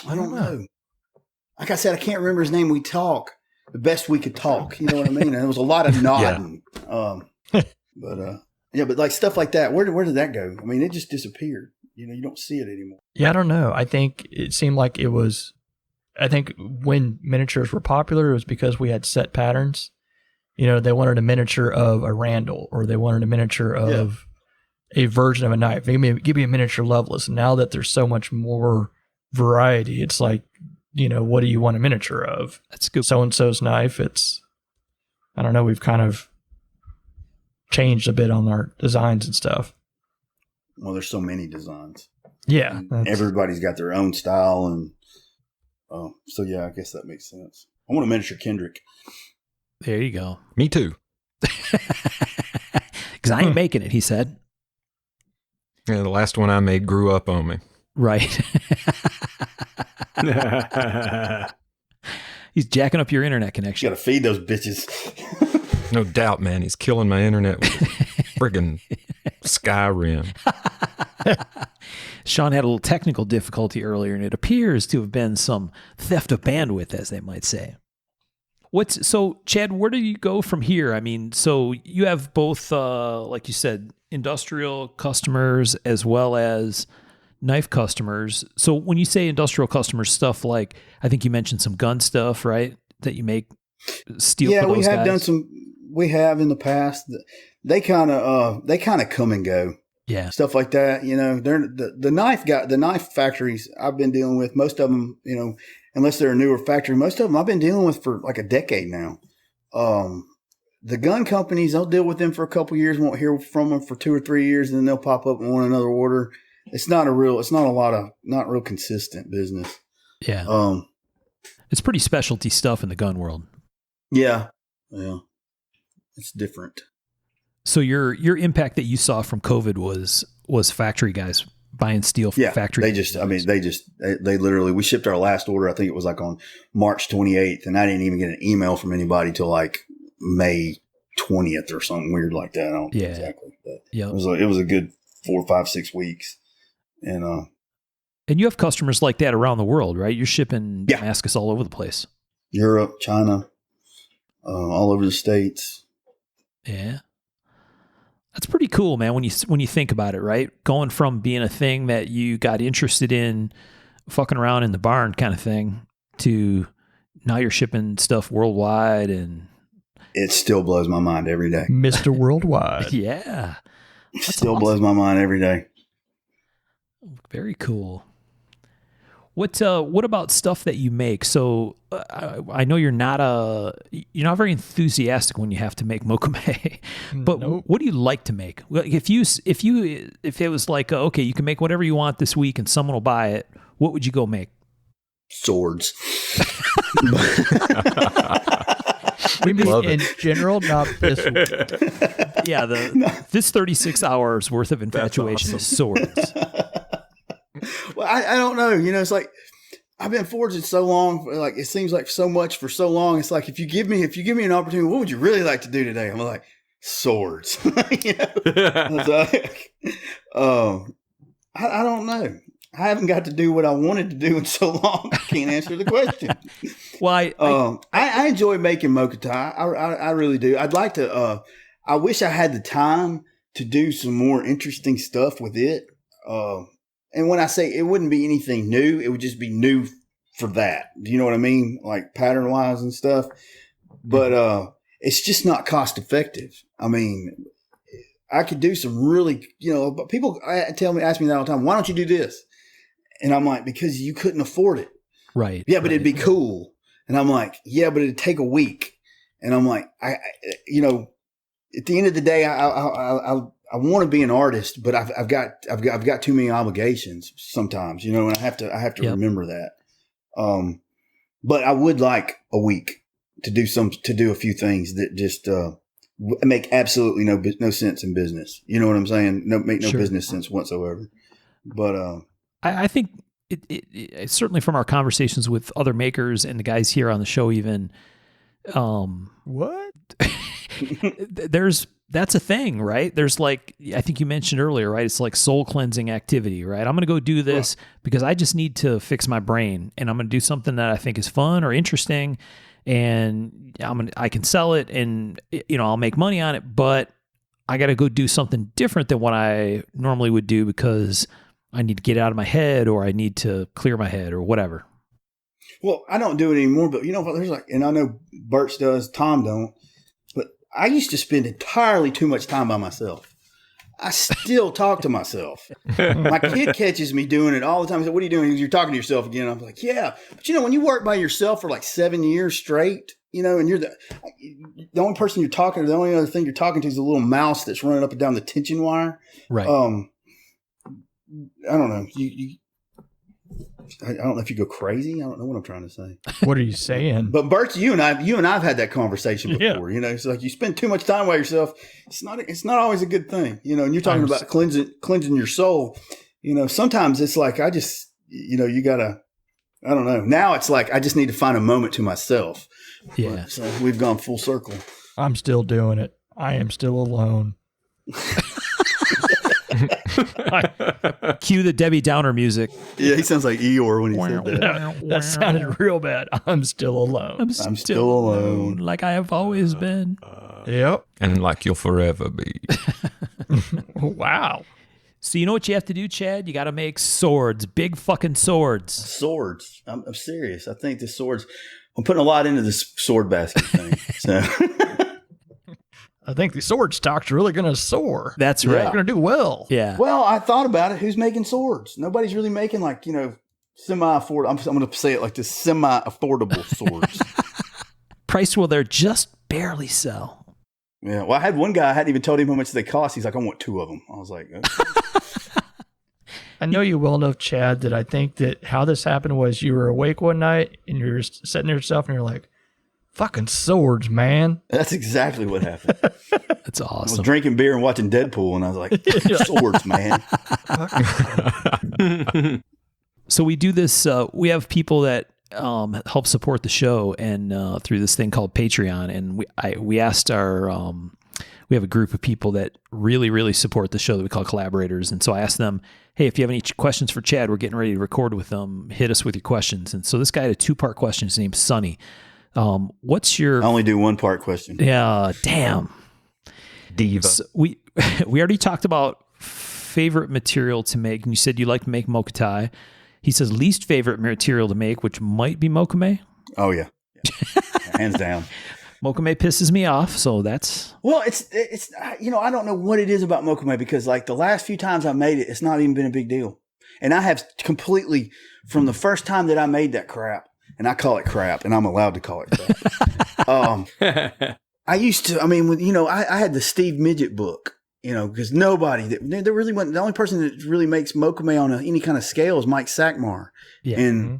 I don't know. Like I said, I can't remember his name. We talk the best we could talk. You know what I mean? And there was a lot of nodding. But like stuff like that, where did that go? It just disappeared. You don't see it anymore. Yeah, I don't know. I think it seemed like it was. I think when miniatures were popular, it was because we had set patterns. They wanted a miniature of a Randall, or they wanted a miniature of a version of a knife. Give me a miniature Loveless. Now that there's so much more variety, it's like, what do you want a miniature of? That's good. So-and-so's knife. I don't know. We've kind of changed a bit on our designs and stuff. Well, there's so many designs. Yeah. Everybody's got their own style, and So yeah, I guess that makes sense. I want a miniature Kendrick. There you go. Me too. Because I ain't making it, he said. Yeah, the last one I made grew up on me. Right. He's jacking up your internet You connection. got to feed those bitches. No doubt, man. He's killing my internet with friggin' Skyrim. Sean had a little technical difficulty earlier, and it appears to have been some theft of bandwidth, as they might say. So, Chad, where do you go from here? I mean, so you have both, like you said, industrial customers as well as knife customers. So when you say industrial customers, stuff like, I think you mentioned some gun stuff, right? That you make steel Yeah, for those we have guys. done some. We have in the past. They kind of come and go. Yeah. Stuff like that. You know, they're the knife factories I've been dealing with. Most of them, you know, unless they're a newer factory, most of them I've been dealing with for like a decade now. The gun companies, I'll deal with them for a couple of years, won't hear from them for 2 or 3 years, and then they'll pop up and want another order. It's not real consistent business. Yeah. It's pretty specialty stuff in the gun world. Yeah. It's different. So your impact that you saw from COVID was factory guys buying steel from factory. They literally, we shipped our last order. I think it was like on March 28th, and I didn't even get an email from anybody till like May 20th or something weird like that. I don't know exactly, but it was a good 4, 5, 6 weeks. And you have customers like that around the world, right? You're shipping Damascus all over the place. Europe, China, all over the States. Yeah. That's pretty cool, man, when you think about it, right? Going from being a thing that you got interested in fucking around in the barn kind of thing to now you're shipping stuff worldwide, and it still blows my mind every day. Mr. Worldwide. Yeah. It still blows my mind every day. Very cool. What about stuff that you make? So I know you're not very enthusiastic when you have to make mokume, but Nope. what do you like to make? If it was like, okay, you can make whatever you want this week and someone will buy it, what would you go make? Swords. We mean Love in it. general, not this one. Yeah, this 36 hours worth of infatuation is swords. Well, I don't know. You know, it's like I've been forging so long. Like it seems like so much for so long. It's like if you give me an opportunity, what would you really like to do today? I'm like swords. You know? I don't know. I haven't got to do what I wanted to do in so long. I can't answer the question. Well, I enjoy making mokutai. I really do. I'd like to. I wish I had the time to do some more interesting stuff with it. And when I say it wouldn't be anything new, it would just be new for that. Do you know what I mean? Like pattern wise and stuff. But it's just not cost effective. I mean, I could do some really, but people ask me that all the time. Why don't you do this? And I'm like, because you couldn't afford it. right. Yeah, but it'd be cool. And I'm like, yeah, but it'd take a week. And I'm like, at the end of the day, I want to be an artist, but I've got too many obligations sometimes, and I have to remember that. But I would like a week to do a few things that just make absolutely no sense in business. You know what I'm saying? Make no business sense whatsoever. But I think it certainly from our conversations with other makers and the guys here on the show, even What? that's a thing, right? There's like, I think you mentioned earlier, right? It's like soul cleansing activity, right? I'm going to go do this because I just need to fix my brain, and I'm going to do something that I think is fun or interesting, and I can sell it, and I'll make money on it, but I got to go do something different than what I normally would do because I need to get out of my head, or I need to clear my head, or whatever. well, I don't do it anymore, but there's and I know Birch does, Tom don't. I used to spend entirely too much time by myself. I still talk to myself. My kid catches me doing it all the time. He said, "What are you doing?" You're talking to yourself again. I'm like, "Yeah." But when you work by yourself for like 7 years straight, and you're the only person you're talking to, the only other thing you're talking to is a little mouse that's running up and down the tension wire. Right. I don't know. I don't know if you go crazy. I don't know what I'm trying to say. What are you saying? But Bert, you and I've had that conversation before. Yeah. You know, it's like you spend too much time by yourself. It's not always a good thing. You know, and you're talking about cleansing your soul. You know, sometimes it's like you gotta. I don't know. Now it's like I just need to find a moment to myself. Yeah. So we've gone full circle. I'm still doing it. I am still alone. Cue the Debbie Downer music. Yeah, he sounds like Eeyore when he said that. That sounded real bad. I'm still alone. I'm still alone. like I have always been. Yep. And like you'll forever be. Wow. So you know what you have to do, Chad? You got to make swords, big fucking swords. Swords. I'm serious. I think the swords. I'm putting a lot into this sword basket thing. So I think the sword stock's really going to soar. That's They're right. going to do well. Yeah. well, I thought about it. Who's making swords? Nobody's really making semi-affordable. I'm going to say it like this: semi-affordable swords. Price will there just barely sell. Yeah. Well, I had one guy. I hadn't even told him how much they cost. He's like, I want 2 of them. I was like, okay. I know you well enough, Chad, that I think that how this happened was you were awake one night and you were sitting there yourself and you're like, fucking swords, man. That's exactly what happened. That's I was awesome. drinking beer and watching Deadpool, and I was like, swords, man. So we do this. We have people that help support the show, and through this thing called Patreon. And we asked our we have a group of people that really, really support the show that we call collaborators. And so I asked them, hey, if you have any questions for Chad, we're getting ready to record with them. Hit us with your questions. And so this guy had a 2-part question. His name's Sonny. What's your? I only do 1-part question. Yeah, damn. Diva. So we already talked about favorite material to make, and you said you like to make mokutai. He says least favorite material to make, which might be mokame. Oh yeah. Hands down. Mokame pisses me off, so that's Well, it's I don't know what it is about mokame because like the last few times I made it, it's not even been a big deal, and I have completely from the first time that I made that crap, and I call it crap, and I'm allowed to call it crap. I used to. I mean, I had the Steve Midget book. Because there really wasn't. The only person that really makes mokame on any kind of scale is Mike Sackmar. yeah. And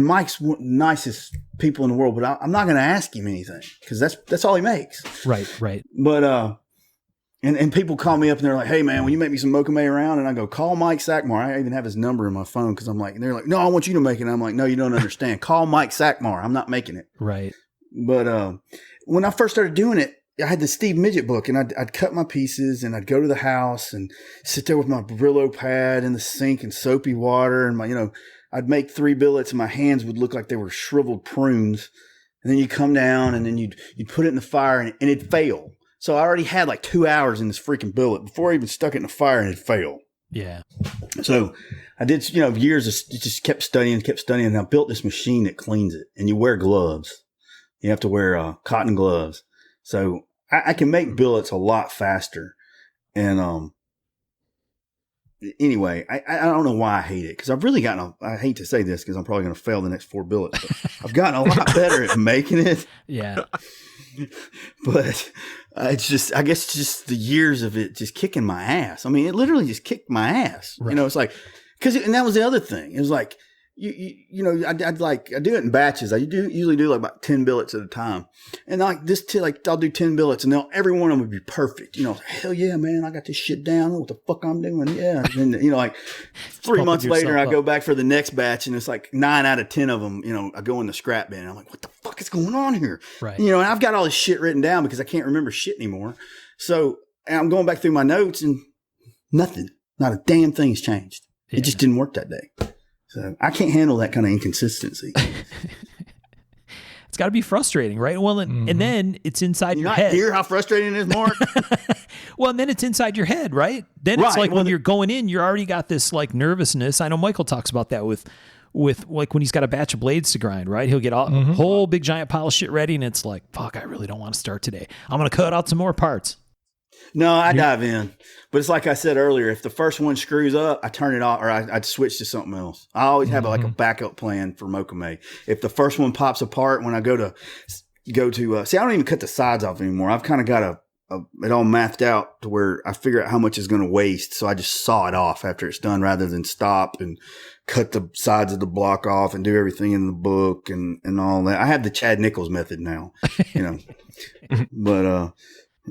Mike's one of the nicest people in the world, but I'm not going to ask him anything because that's all he makes. Right. But and people call me up and they're like, "Hey man, will you make me some mokame around?" And I go, "Call Mike Sackmar." I even have his number in my phone because I'm like, and they're like, "No, I want you to make it." And I'm like, "No, you don't understand. Call Mike Sackmar. I'm not making it." Right. But when I first started doing it, I had the Steve Midget book, and I'd cut my pieces, and I'd go to the house and sit there with my Brillo pad in the sink and soapy water, and I'd make 3 billets, and my hands would look like they were shriveled prunes. And then you come down, and then you'd put it in the fire, and it'd fail. So I already had like 2 hours in this freaking billet before I even stuck it in the fire, and it'd fail. Yeah. So I did, years of just kept studying, and I built this machine that cleans it, and you wear gloves. You have to wear cotton gloves. So I can make billets a lot faster. And anyway, I don't know why I hate it because I've really gotten I hate to say this because I'm probably going to fail the next 4 billets. But I've gotten a lot better at making it. Yeah. But it's just, I guess, just the years of it just kicking my ass. I mean, it literally just kicked my ass. Right. It's like, and that was the other thing. It was like, I do it in batches. I usually do like about 10 billets at a time. And like this, I'll do 10 billets and every one of them would be perfect. Hell yeah, man, I got this shit down. I know what the fuck I'm doing. Yeah. And then, like 3 months later, I go back for the next batch and it's like 9 out of 10 of them, I go in the scrap bin. I'm like, what the fuck is going on here? Right. And I've got all this shit written down because I can't remember shit anymore. So and I'm going back through my notes and nothing, not a damn thing's changed. Yeah. It just didn't work that day. So I can't handle that kind of inconsistency. It's got to be frustrating, right? Well, and then it's inside You your not head. hear how frustrating it is, Mark? Well, and then it's inside your head, right? Then it's Right. like when you're going in, you're already got this like nervousness. I know Michael talks about that with like when he's got a batch of blades to grind, right? He'll get a whole big giant pile of shit ready, and it's like, fuck, I really don't want to start today. I'm going to cut out some more parts. No, I dive in. But it's like I said earlier, if the first one screws up, I turn it off or I'd switch to something else. I always have like a backup plan for mokame. If the first one pops apart when I go to see, I don't even cut the sides off anymore. I've kind of got it all mathed out to where I figure out how much is going to waste. So I just saw it off after it's done rather than stop and cut the sides of the block off and do everything in the book and all that. I have the Chad Nichols method now, but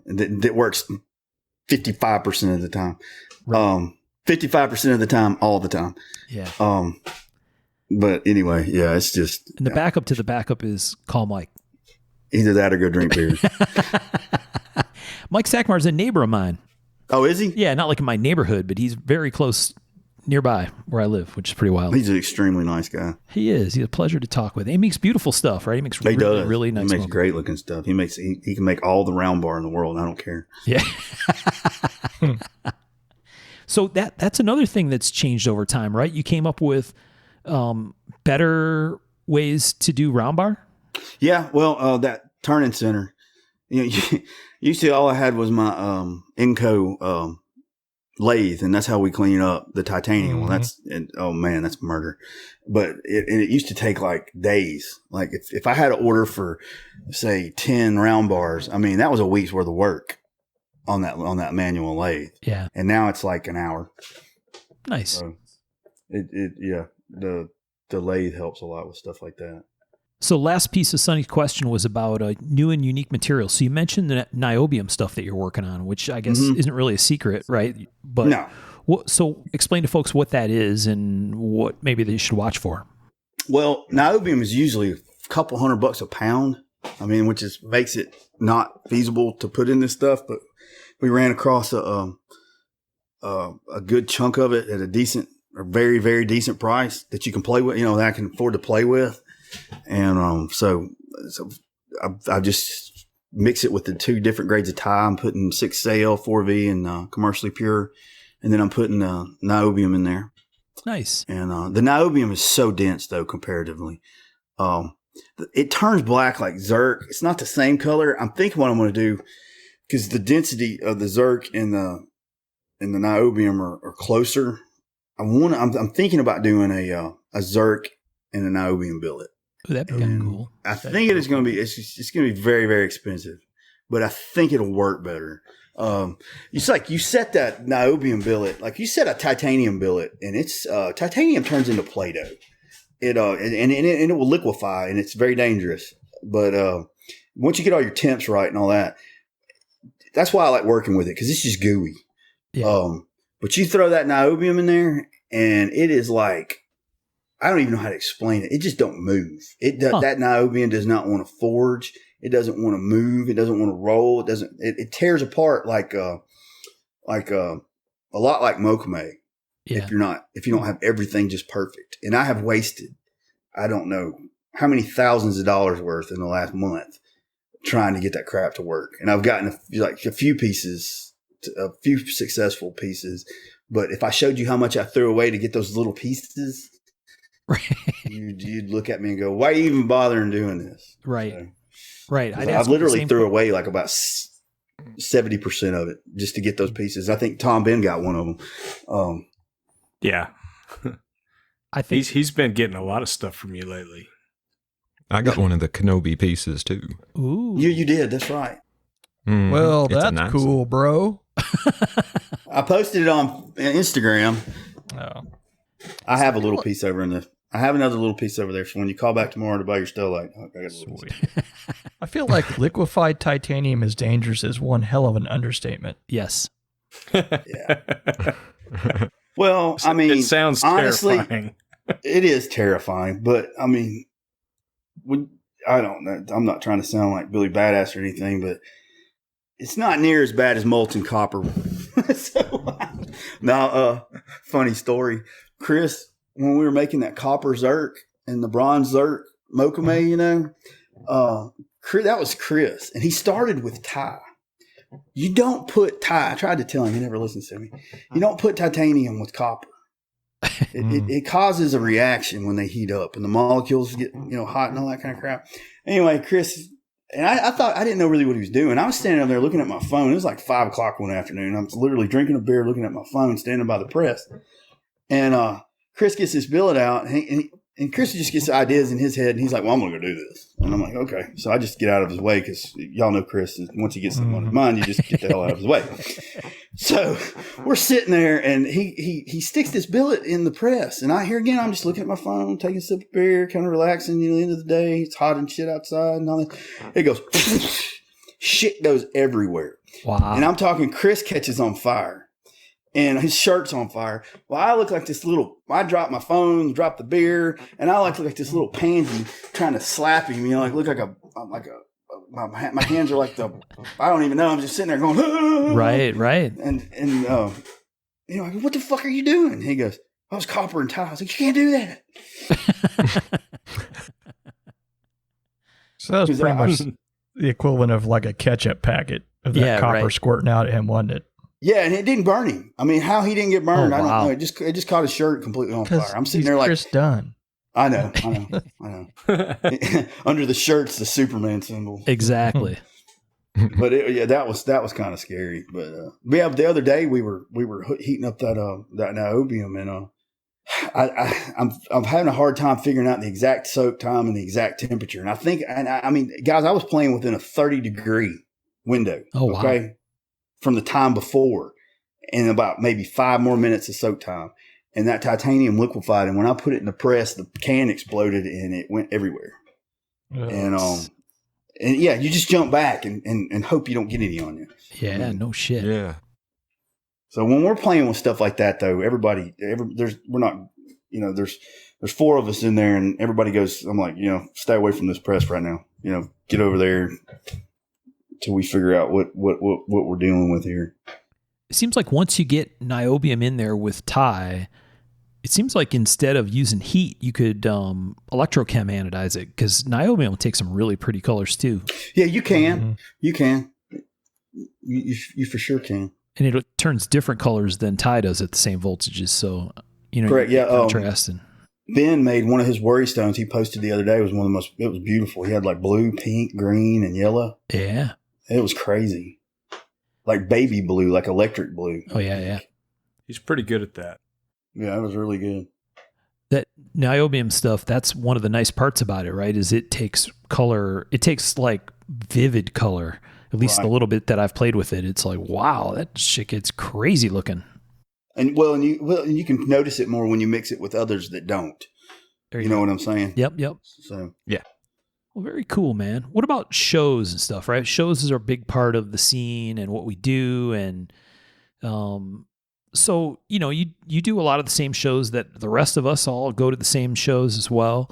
that works 55% of the time. 55% of the time, all the time. Yeah. But anyway, yeah, it's just. And the backup to the backup is call Mike. Either that or go drink beer. Mike Sackmar's a neighbor of mine. Oh, is he? Yeah, not like in my neighborhood, but he's very close nearby where I live, which is pretty wild. He's an extremely nice guy. He is. He's a pleasure to talk with. He makes beautiful stuff, right? He makes really nice. He makes smoke. great looking stuff. He can make all the round bar in the world. I don't care. Yeah. So that's another thing that's changed over time, right? You came up with better ways to do round bar. Yeah. Well, that turning center. Usually all I had was my Inco lathe, and that's how we clean up the titanium. Well, that's murder. But it used to take like days. Like if I had an order for say 10 round bars, I mean that was a week's worth of work on that manual lathe. Yeah. And now it's like an hour. Nice. So the lathe helps a lot with stuff like that. So last piece of Sonny's question was about new and unique materials. So you mentioned the niobium stuff that you're working on, which I guess isn't really a secret, right? But no. So explain to folks what that is and what maybe they should watch for. Well, niobium is usually a couple $100 a pound. I mean, which makes it not feasible to put in this stuff. But we ran across a good chunk of it at a very, very decent price that you can play with. That I can afford to play with. And so I just mix it with the 2 different grades of tie. I'm putting 6AL, 4V, and commercially pure, and then I'm putting niobium in there. Nice. And the niobium is so dense, though, comparatively. It turns black like Zerk. It's not the same color. I'm thinking what I'm going to do, because the density of the Zerk and the niobium are closer. I'm thinking about doing a Zerk and a niobium billet. Ooh, that'd be kind of cool. I think it is going to be. It's going to be very, very expensive, but I think it'll work better. It's like you set that niobium billet, like you set a titanium billet, and it's titanium turns into Play-Doh. It and it will liquefy, and it's very dangerous. But once you get all your temps right and all that, that's why I like working with it, because it's just gooey. Yeah. But you throw that niobium in there, and it is like, I don't even know how to explain it. It just don't move. That niobium does not want to forge. It doesn't want to move. It doesn't want to roll. It tears apart like a lot like Mokame. Yeah. If you don't have everything just perfect. And I have wasted, I don't know how many thousands of dollars worth in the last month trying to get that crap to work. And I've gotten a few pieces, a few successful pieces. But if I showed you how much I threw away to get those little pieces, you'd look at me and go, "Why are you even bothering doing this?" Right, so, right. I literally threw away like about 70% of it just to get those pieces. I think Tom Ben got one of them. Yeah, I think he's been getting a lot of stuff from you lately. I got one of the Kenobi pieces too. Ooh, you did. That's right. Mm, well, that's cool, bro. I posted it on Instagram. Oh. I have a little piece over I have another little piece over there. So when you call back tomorrow to buy your Stellite, I got Sweet. I feel like liquefied titanium is dangerous is one hell of an understatement. Yes. Yeah. Well, I mean, it sounds honestly, terrifying. It is terrifying, but I mean, I don't know. I'm not trying to sound like Billy Badass or anything, but it's not near as bad as molten copper. Now, funny story. Chris, when we were making that copper Zerk and the bronze Zerk Mokame, that was Chris. And he started with tie. You don't put tie. I tried to tell him. He never listens to me. You don't put titanium with copper. It causes a reaction when they heat up and the molecules get hot and all that kind of crap. Anyway, Chris, and I thought, I didn't know really what he was doing. I was standing up there looking at my phone. It was like 5 o'clock one afternoon. I was literally drinking a beer, looking at my phone, standing by the press. And Chris gets this billet out, and And Chris just gets ideas in his head, and he's like, well, I'm going to go do this. And I'm like, okay. So I just get out of his way because y'all know Chris. Once he gets something on his mind, you just get the hell out of his way. So we're sitting there, and he sticks this billet in the press. And I'm just looking at my phone, taking a sip of beer, kind of relaxing. You know, the end of the day, it's hot and shit outside and all that. It goes, shit goes everywhere. Wow. And I'm talking Chris catches on fire. And his shirt's on fire. Well, I look like this I dropped my phone, dropped the beer, and I look like this little pansy trying to slap him. You know, look like my hands are like I don't even know. I'm just sitting there going, ah! Right. And you know, what the fuck are you doing? He goes, I was copper and tie. I was like, you can't do that. So that was pretty much the equivalent of like a ketchup packet of that copper squirting out at him, wasn't it? Yeah, and it didn't burn him. I mean, how he didn't get burned, Oh, I don't wow. know. It just caught his shirt completely on fire. I'm sitting there like, Chris Dunn. I know. Under the shirt's the Superman symbol. Exactly. But that was kind of scary. But the other day we were heating up that niobium, and I'm having a hard time figuring out the exact soak time and the exact temperature. And I mean, guys, I was playing within a 30-degree window. Oh, wow. Okay, from the time before, and about maybe 5 more minutes of soak time. And that titanium liquefied, and when I put it in the press, the can exploded and it went everywhere. And yeah, you just jump back and hope you don't get any on you. Yeah, no shit. Yeah. So when we're playing with stuff like that, though, there's 4 of us in there, and everybody goes, I'm like, you know, stay away from this press right now. You know, get over there till we figure out what we're dealing with here. It seems like once you get niobium in there with tie, it seems like instead of using heat, you could electrochem anodize it, because niobium will take some really pretty colors too. Yeah, you can. Mm-hmm. You can. You for sure can. And it turns different colors than tie does at the same voltages. So, you know, correct. Yeah. Contrast. Ben made one of his worry stones he posted the other day. It was beautiful. He had like blue, pink, green, and yellow. Yeah. It was crazy. Like baby blue, like electric blue. Oh, yeah. He's pretty good at that. Yeah, it was really good. That niobium stuff, that's one of the nice parts about it, right? Is it takes color. It takes like vivid color, at least a little bit that I've played with it. It's like, wow, that shit gets crazy looking. And you can notice it more when you mix it with others that don't. You know what I'm saying? Yep. So yeah. Well, very cool, man. What about shows and stuff, right? Shows are a big part of the scene and what we do. And so, you know, you do a lot of the same shows that the rest of us all go to the same shows as well.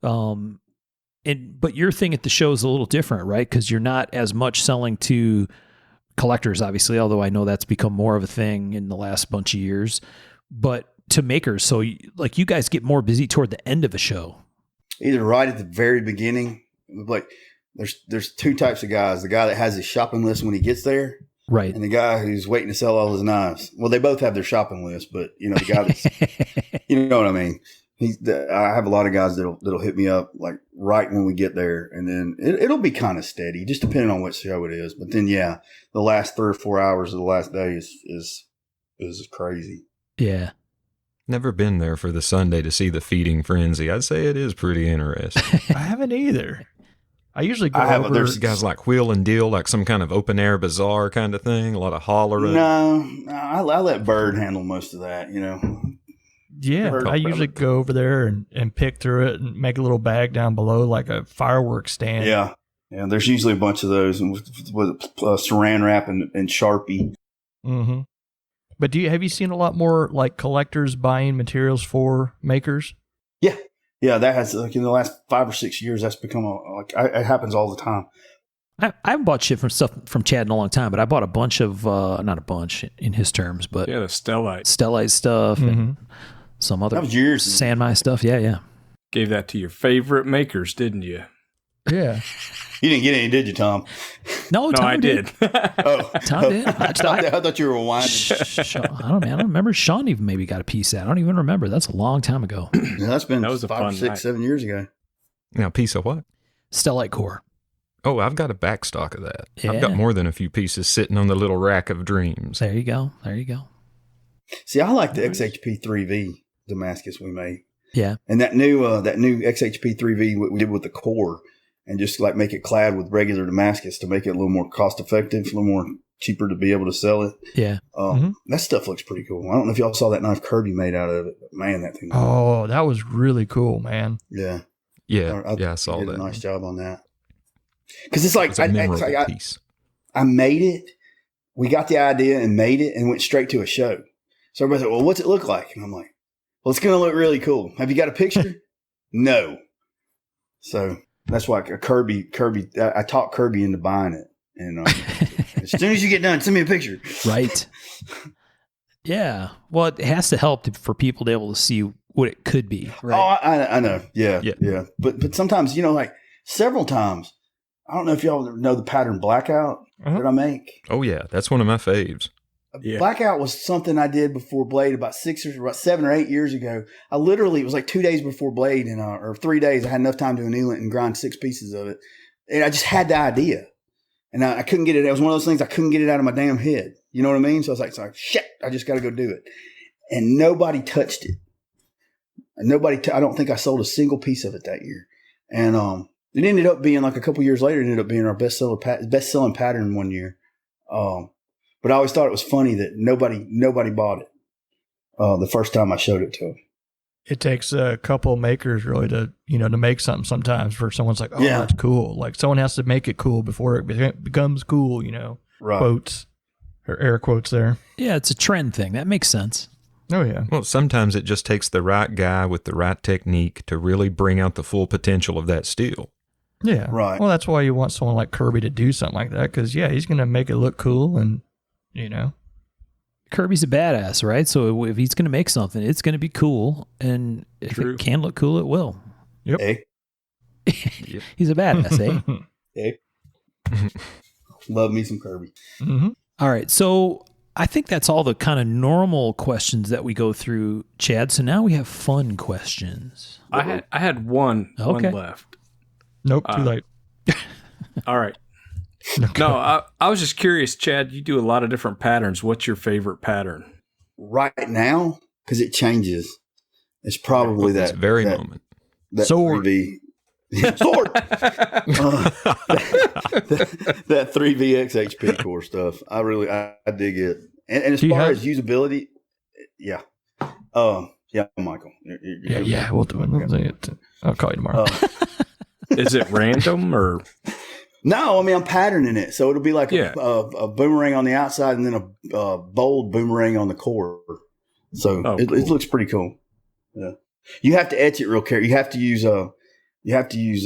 But your thing at the show is a little different, right? Because you're not as much selling to collectors, obviously, although I know that's become more of a thing in the last bunch of years, but to makers. So like you guys get more busy toward the end of a show. Either right at the very beginning, like there's 2 types of guys: the guy that has his shopping list when he gets there, right, and the guy who's waiting to sell all his knives. Well, they both have their shopping list, but you know the guy that's, you know what I mean. I have a lot of guys that'll hit me up like right when we get there, and then it'll be kind of steady, just depending on what show it is. But then, yeah, the last 3 or 4 hours of the last day is crazy. Yeah. Never been there for the Sunday to see the feeding frenzy. I'd say it is pretty interesting. I haven't either. I usually go over. There's guys like Wheel and Deal, like some kind of open air bazaar kind of thing. A lot of hollering. No, I let Bird handle most of that. You know. Yeah, I usually go over there and pick through it and make a little bag down below, like a fireworks stand. Yeah. There's usually a bunch of those with Saran wrap and Sharpie. Mm-hmm. But have you seen a lot more like collectors buying materials for makers? Yeah, that has like in the last 5 or 6 years. That's become it happens all the time. I haven't bought shit from Chad in a long time, but I bought a bunch of not a bunch in his terms, but the Stellite stuff and some other that was years Sandmai stuff. Yeah. Gave that to your favorite makers, didn't you? Yeah. You didn't get any, did you, Tom? No, Tom I did. Tom did. I thought you were whining. I don't remember. Sean even maybe got a piece of that. I don't even remember. That's a long time ago. Yeah, that was 5 or 6, night. 7 years ago. Now, piece of what? Stellite core. Oh, I've got a back stock of that. Yeah. I've got more than a few pieces sitting on the little rack of dreams. There you go. See, I like the XHP 3V Damascus we made. Yeah. And that new XHP 3V we did with the core, and just like make it clad with regular Damascus to make it a little more cost effective, a little more cheaper to be able to sell it. Yeah. That stuff looks pretty cool. I don't know if y'all saw that knife Kirby made out of it, but man, that thing. Oh, that was really cool, man. Yeah. I saw did that. a nice job on that. Because it's like It's a memorable piece. I made it. We got the idea and made it and went straight to a show. So everybody said, well, what's it look like? And I'm like, well, it's going to look really cool. Have you got a picture? No. So that's why Kirby, I talked Kirby into buying it. And as soon as you get done, send me a picture. Right. Yeah. Well, it has to help for people to be able to see what it could be. Right. Oh, I know. Yeah. But sometimes, like several times, I don't know if y'all know the pattern Blackout that I make. Oh, yeah. That's one of my faves. Yeah. Blackout was something I did before Blade about 7 or 8 years ago. It was like 2 days before Blade or 3 days. I had enough time to anneal it and grind 6 pieces of it. And I just had the idea. And I couldn't get it. It was one of those things I couldn't get it out of my damn head. You know what I mean? So I was like, shit, I just got to go do it. And nobody touched it. I don't think I sold a single piece of it that year. And it ended up being like a couple years later, it ended up being our best-selling pattern one year. But I always thought it was funny that nobody bought it the first time I showed it to them. It takes a couple makers really to make something sometimes for someone's like, oh, Yeah. that's cool. Like someone has to make it cool before it becomes cool, Right. quotes or air quotes there. Yeah, it's a trend thing. That makes sense. Oh, yeah. Well, sometimes it just takes the right guy with the right technique to really bring out the full potential of that steel. Yeah. Right. Well, that's why you want someone like Kirby to do something like that because, yeah, he's going to make it look cool and, Kirby's a badass, right? So if he's going to make something, it's going to be cool. And if True. it can look cool, it will. Yep. Hey, He's a badass, eh? hey. Love me some Kirby. Mm-hmm. All right. So I think that's all the kind of normal questions that we go through, Chad. So now we have fun questions. I had one Okay. left. Nope, too late. All right. Okay. No, I was just curious, Chad. You do a lot of different patterns. What's your favorite pattern? Right now, because it changes, it's probably This that very that, moment. that Sword. 3V. Sword. That 3V XHP core stuff. I dig it. And as Do you far have- as usability, yeah. Yeah, Michael. Yeah, we'll do it. I'll call you tomorrow. Is it random or? No, I mean I'm patterning it, so it'll be like Yeah. a boomerang on the outside and then a bold boomerang on the core. So Oh, it cool. looks pretty cool. Yeah, you have to etch it real careful. You have to use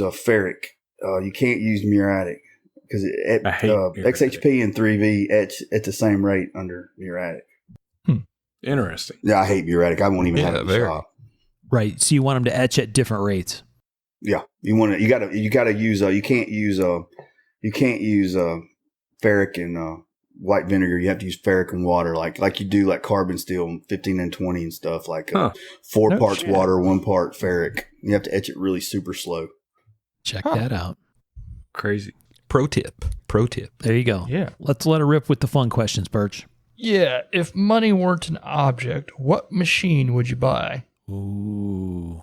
ferric. You can't use muriatic because I hate muriatic. XHP and 3V etch at the same rate under muriatic. Interesting. Yeah, I hate muriatic. I won't even Yeah, have it in very. shop. Right. So you want them to etch at different rates. Yeah, you gotta use you can't use ferric and white vinegar. You have to use ferric and water like you do like carbon steel 15 and 20 and stuff like Huh. 4 No parts shit. water, 1 part ferric. You have to etch it really super slow. Check Huh. that out. Crazy. Pro tip. There you go. Yeah. Let's let her rip with the fun questions, Birch. Yeah, if money weren't an object, what machine would you buy? Ooh.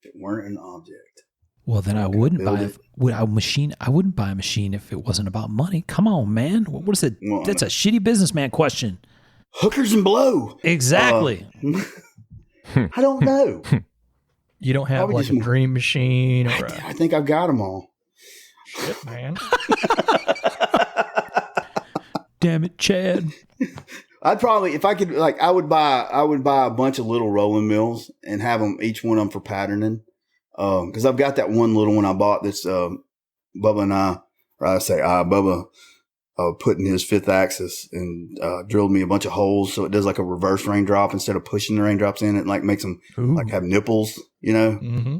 If it weren't an object. Well, then I wouldn't build buy it. I wouldn't buy a machine if it wasn't about money. Come on, man. What is it? Well, That's a shitty businessman question. Hookers and blow. Exactly. I don't know. You don't have Probably like just a dream machine or a I think I've got them all. shit, man. Damn it, Chad. I'd probably, if I could, I would buy a bunch of little rolling mills and have them, each one of them for patterning. Cause I've got that one little one I bought that's, Bubba and Bubba, put in his 5th axis and, drilled me a bunch of holes. So it does like a reverse raindrop instead of pushing the raindrops in. It like makes them Ooh. like have nipples, you know? Mm-hmm.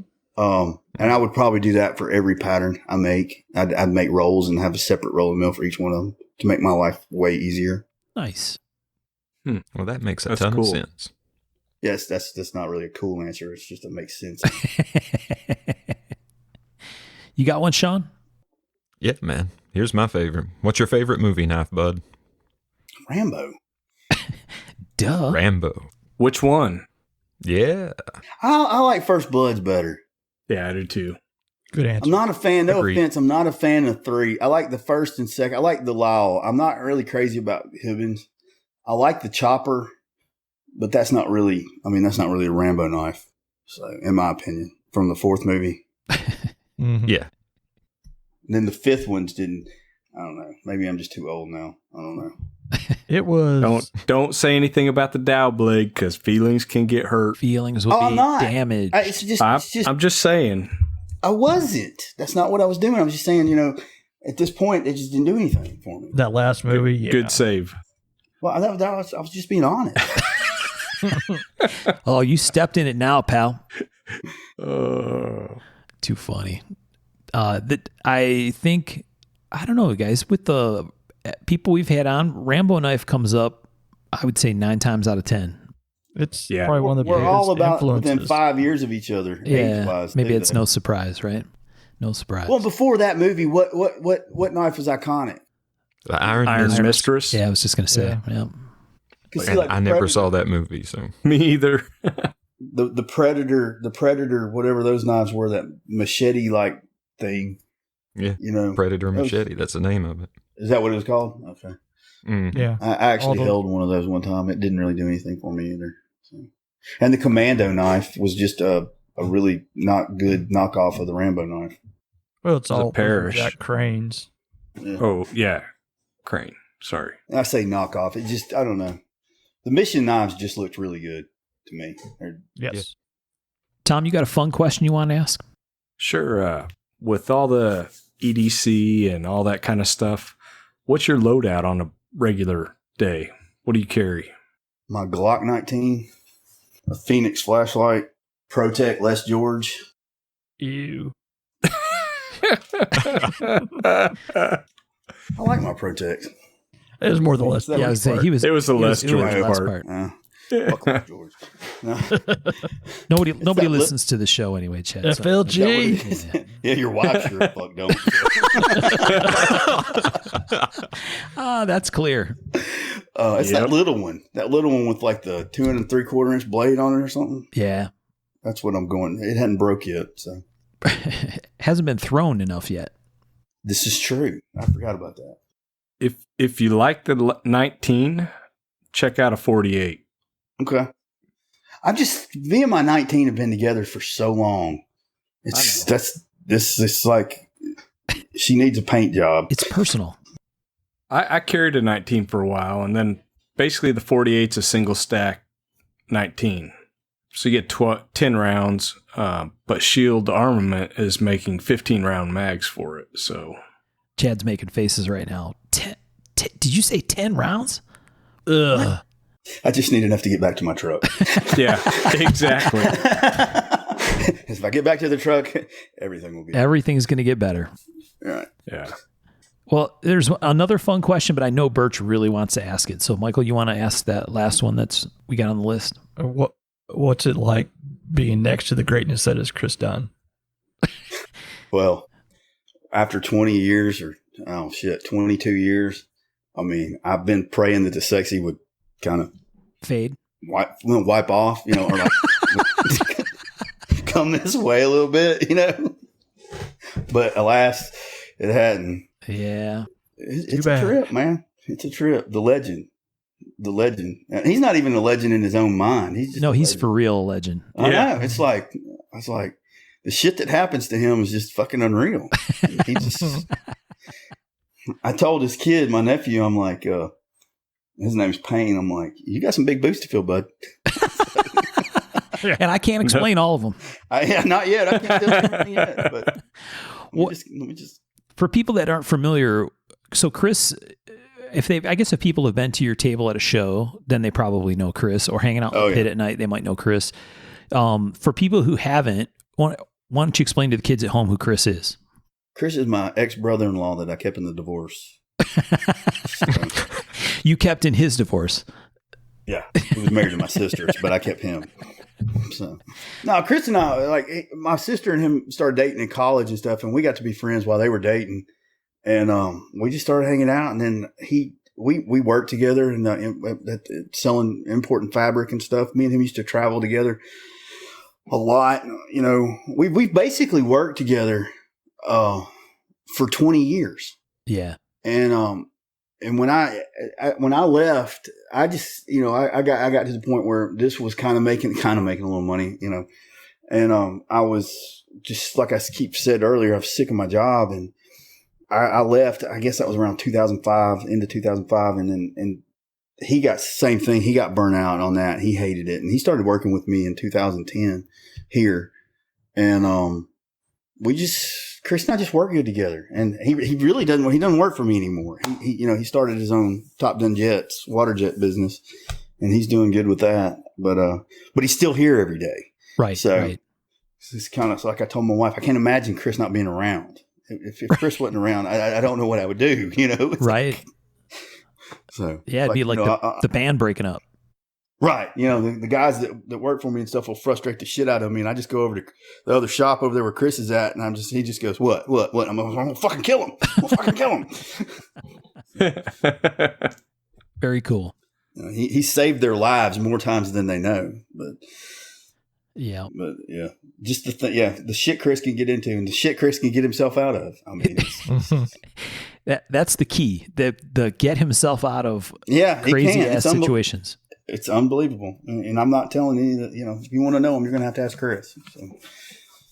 And I would probably do that for every pattern I make. I'd make rolls and have a separate rolling mill for each one of them to make my life way easier. Nice. Well, that makes a That's ton cool. of sense. Yes, that's not really a cool answer. It's just it makes sense. You got one, Sean? Yeah, man. Here's my favorite. What's your favorite movie knife, bud? Rambo. Duh. Rambo. Which one? Yeah. I like First Blood's better. Yeah, I do too. Good answer. I'm not a fan. No Agreed. offense, I'm not a fan of 3. I like the first and second. I like the Lyle. I'm not really crazy about Hibbins. I like the chopper, but that's not really a Rambo knife. So, in my opinion, from the 4th movie. Mhm. Yeah. And then the 5th ones didn't. I don't know. Maybe I'm just too old now. I don't know. It was. Don't say anything about the Dow blade because feelings can get hurt. Feelings will Oh, I'm be not. damaged. I'm just saying. I wasn't. That's not what I was doing. I was just saying, at this point, it just didn't do anything for me. That last movie. Yeah. Good save. Well, I was just being honest. Oh, you stepped in it now, pal. Too funny. That I think, I don't know, guys, with the people we've had on, Rambo knife comes up, I would say 9 times out of 10. It's Yeah. probably one of the We're biggest all about influences. within 5 years of each other. Yeah, age-wise, maybe too, it's though. no surprise, right? No surprise. Well, before that movie, what knife was iconic? The Iron Iron Mistress. Mistress. yeah, I was just going to say. Yeah. Yeah. 'Cause And see, like, I the never Predator- saw that movie, so Me either. the Predator, whatever those knives were, that machete like thing. yeah. You know, Predator That was- Machete. That's the name of it. is that what it was called? Okay, Mm. Yeah. I actually All the- held one of those one time. It didn't really do anything for me either. So. And the Commando knife was just a really not good knockoff of the Rambo knife. Well, it's a all parish. Jack Crane's. Yeah. Oh, yeah. Crane. Sorry. And I say knockoff. It just, I don't know. The Mission knives just looked really good to me. Yes. Tom, you got a fun question you want to ask? Sure. With all the EDC and all that kind of stuff, what's your loadout on a regular day? What do you carry? My Glock 19, a Phoenix flashlight, Protect Les George. Ew. I like my Protect. It was more the less. That Yeah, I was saying he was. It was the he Les it was George the last part. Fuck Les George. No. Nobody that listens to the show anyway, Chad. so- FLG. Yeah. Yeah, your wife sure fuck don't. Ah, that's clear. It's Yep. that little one with like the 2 3/4 inch blade on it or something. Yeah. That's what I'm going. It hadn't broke yet, so Hasn't been thrown enough yet. this is true. I forgot about that. If you like the 19, check out a 48. Okay. Me and my 19 have been together for so long. It's like she needs a paint job. It's personal. I carried a 19 for a while, and then basically the 48's a single stack 19. So you get 10 rounds, but Shield Armament is making 15 round mags for it. So Chad's making faces right now. 10, did you say 10 rounds? Ugh. I just need enough to get back to my truck. yeah, exactly. If I get back to the truck, everything will be Everything's going to get better. all right. Yeah. Well, there's another fun question, but I know Birch really wants to ask it. So, Michael, you want to ask that last one we got on the list? What's it like being next to the greatness that is Chris Dunn? Well, after 20 years 22 years, I mean, I've been praying that the sexy would kind of Fade. wipe off, or like come this way a little bit, But alas, it hadn't. Yeah. It's bad. a trip, man. It's a trip. The legend. And he's not even a legend in his own mind. He's just a He's legend. for real a legend. I Yeah. know. It's like the shit that happens to him is just fucking unreal. He just. I told his kid, my nephew, I'm like, his name's Payne. I'm like, you got some big boots to fill, bud. And I can't explain all of them. Not yet. I can't tell you anything yet. But let me just. For people that aren't familiar, so Chris, if people have been to your table at a show, then they probably know Chris, or hanging out in the pit at night, they might know Chris. For people who haven't, why don't you explain to the kids at home who Chris is? Chris is my ex-brother-in-law that I kept in the divorce. You kept in his divorce. Yeah, he was married to my sisters, but I kept him. So, no, Chris and I, my sister and him started dating in college and stuff, and we got to be friends while they were dating. And we just started hanging out, and then we worked together and selling important fabric and stuff. Me and him used to travel together a lot. You know, we basically worked together for 20 years. Yeah. And when I left, I just, you know, I got to the point where this was kind of making a little money, you know, and I was just, like I keep said earlier, I was sick of my job, and I left. I guess that was around 2005, into 2005, and he got the same thing. He got burnt out on that. He hated it, and he started working with me in 2010 here, and Chris and I just work good together, and he really doesn't. He doesn't work for me anymore. He started his own Top Gun Jets water jet business, and he's doing good with that. But he's still here every day. Right. So right. it's kind of like I told my wife, I can't imagine Chris not being around. If Chris wasn't around, I don't know what I would do. You know. It's right. Like, so yeah, it'd be like the band breaking up. Right. You know, the guys that work for me and stuff will frustrate the shit out of me. And I just go over to the other shop over there where Chris is at. And he just goes, what? I'm going to fucking kill him. I'm going to fucking kill him. Very cool. You know, he saved their lives more times than they know. But yeah, just the shit Chris can get into and the shit Chris can get himself out of. I mean, that's the key. The get himself out of crazy ass situations. It's unbelievable. And I'm not telling you that, you know, if you want to know him, you're going to have to ask Chris.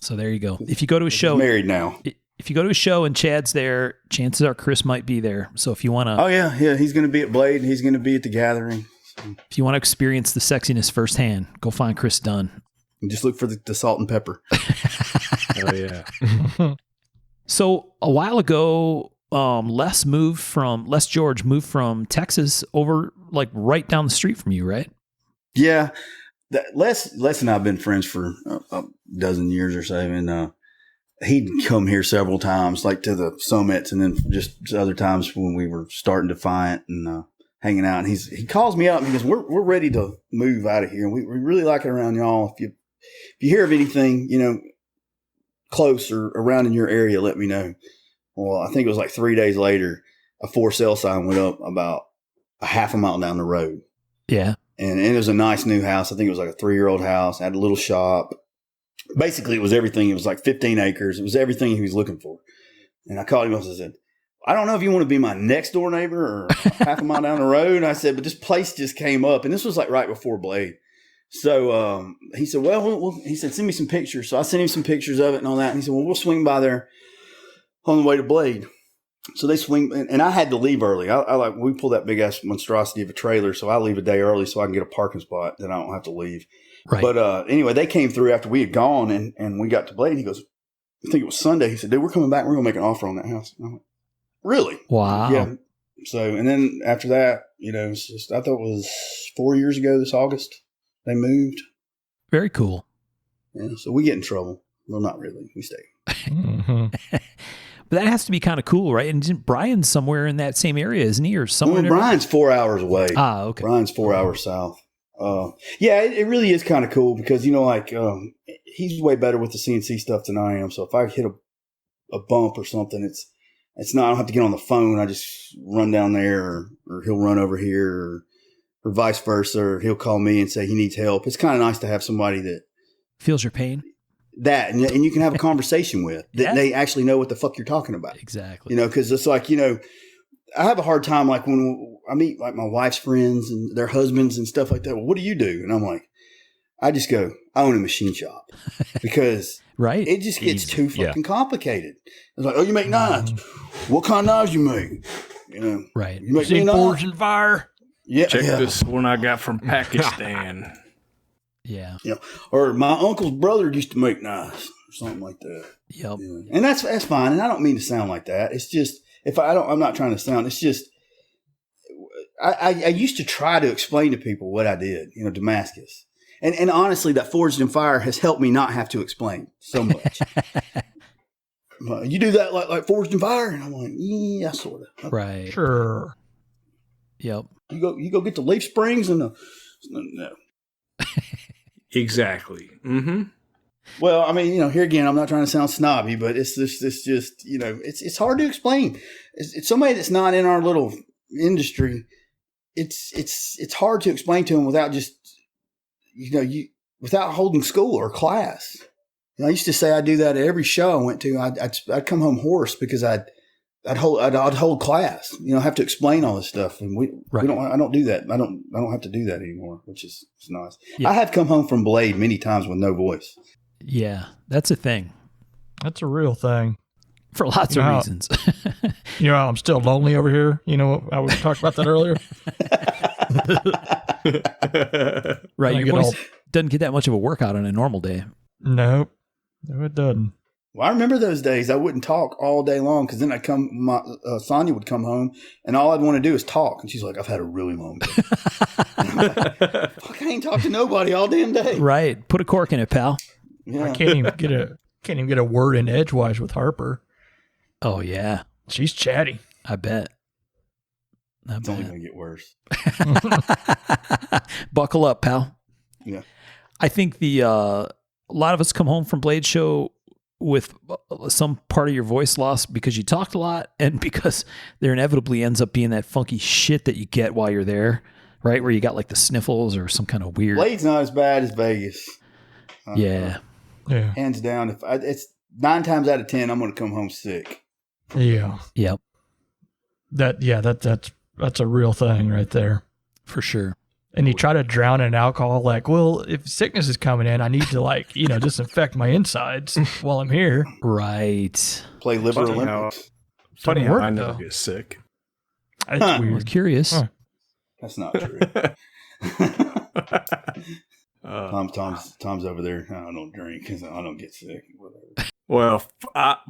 So there you go. If you go to a show, he's married now. If you go to a show and Chad's there, chances are Chris might be there. So if you want to, oh yeah, he's going to be at Blade and he's going to be at the gathering. So. If you want to experience the sexiness firsthand, go find Chris Dunn. And just look for the salt and pepper. Oh yeah. So a while ago, Les George moved from Texas over like right down the street from you, right? Yeah. Les and I have been friends for a dozen years or so. And he'd come here several times, like to the summits, and then just other times when we were starting Defiant and hanging out. And he calls me up and he goes, we're ready to move out of here. And we really like it around y'all. If you hear of anything, you know, close or around in your area, let me know. Well, I think it was like 3 days later, a for sale sign went up about a half a mile down the road. Yeah. And it was a nice new house. I think it was like a 3-year-old house. I had a little shop. Basically, it was everything. It was like 15 acres. It was everything he was looking for. And I called him up and I said, I don't know if you want to be my next door neighbor or half a mile down the road. And I said, but this place just came up. And this was like right before Blade. So he said, well, he said, send me some pictures. So I sent him some pictures of it and all that. And he said, well, we'll swing by there on the way to Blade. So they swing, and I had to leave early. We pull that big ass monstrosity of a trailer, so I leave a day early so I can get a parking spot. Then I don't have to leave. Right. But anyway, they came through after we had gone, and we got to Blade. And he goes, I think it was Sunday. He said, dude, we're coming back. We're gonna make an offer on that house. And I'm like, really? Wow. Yeah. So, and then after that, you know, it's just, I thought it was 4 years ago this August they moved. Very cool. Yeah. So we get in trouble. Well, not really. We stay. Mm-hmm. But that has to be kind of cool, right? And Brian's somewhere in that same area, isn't he? Or somewhere? Well, Brian's 4 hours away. Ah, okay. Brian's 4 hours south. Yeah, it really is kind of cool because, you know, like he's way better with the CNC stuff than I am. So if I hit a bump or something, it's not, I don't have to get on the phone. I just run down there or he'll run over here or vice versa. Or he'll call me and say he needs help. It's kind of nice to have somebody that feels your pain. And you can have a conversation with that. Yeah. They actually know what the fuck you're talking about. Exactly. You know, because it's like, you know, I have a hard time like when I meet like my wife's friends and their husbands and stuff like that. Well, what do you do? And I'm like, I just go, I own a machine shop because right. It just gets too fucking complicated. It's like, oh, you make knives. What kind of knives you make? You know, right. You make Forge and Fire. Yeah. Check this one I got from Pakistan. Yeah. Yeah. Or my uncle's brother used to make knives or something like that. Yep. Yeah. And that's fine. And I don't mean to sound like that. It's just, I'm not trying to sound, it's just, I used to try to explain to people what I did, you know, Damascus. And honestly, that Forged in Fire has helped me not have to explain so much. You do that like Forged in Fire? And I'm like, yeah, sort of. Right. Sure. Yep. You go get the leaf springs and no. Exactly. Mm-hmm. Well, I mean, you know, here again, I'm not trying to sound snobby, but it's just, you know, it's hard to explain. It's somebody that's not in our little industry, it's hard to explain to them without just, without holding school or class. I used to say I do that at every show I went to. I'd come home hoarse because I'd hold class. I have to explain all this stuff, and we don't. I don't do that. I don't have to do that anymore, which is nice. Yeah. I have come home from Blade many times with no voice. Yeah, that's a thing. That's a real thing for lots of reasons. I'm still lonely over here. I we talked about that earlier. Right, your voice doesn't get that much of a workout on a normal day. Nope. No, it doesn't. Well, I remember those days. I wouldn't talk all day long because then Sonia would come home and all I'd want to do is talk. And she's like, I've had a really long day. And I'm like, fuck, I ain't talked to nobody all damn day. Right. Put a cork in it, pal. Yeah. I can't even get a word in edgewise with Harper. Oh, yeah. She's chatty. I bet. It's only going to get worse. Buckle up, pal. Yeah. I think a lot of us come home from Blade Show with some part of your voice lost because you talked a lot and because there inevitably ends up being that funky shit that you get while you're there, right? Where you got like the sniffles or some kind of weird. Blade's not as bad as Vegas. Yeah. Hands down. It's 9 times out of 10, I'm going to come home sick. Yeah. Yep. That's a real thing right there. For sure. And you try to drown in alcohol, like, well, if sickness is coming in, I need to disinfect my insides while I'm here. Right. Play Liver Olympics. Funny how I never get sick. It's weird. I'm curious. Huh. That's not true. Tom's over there. I don't drink because I don't get sick. Whatever. Well,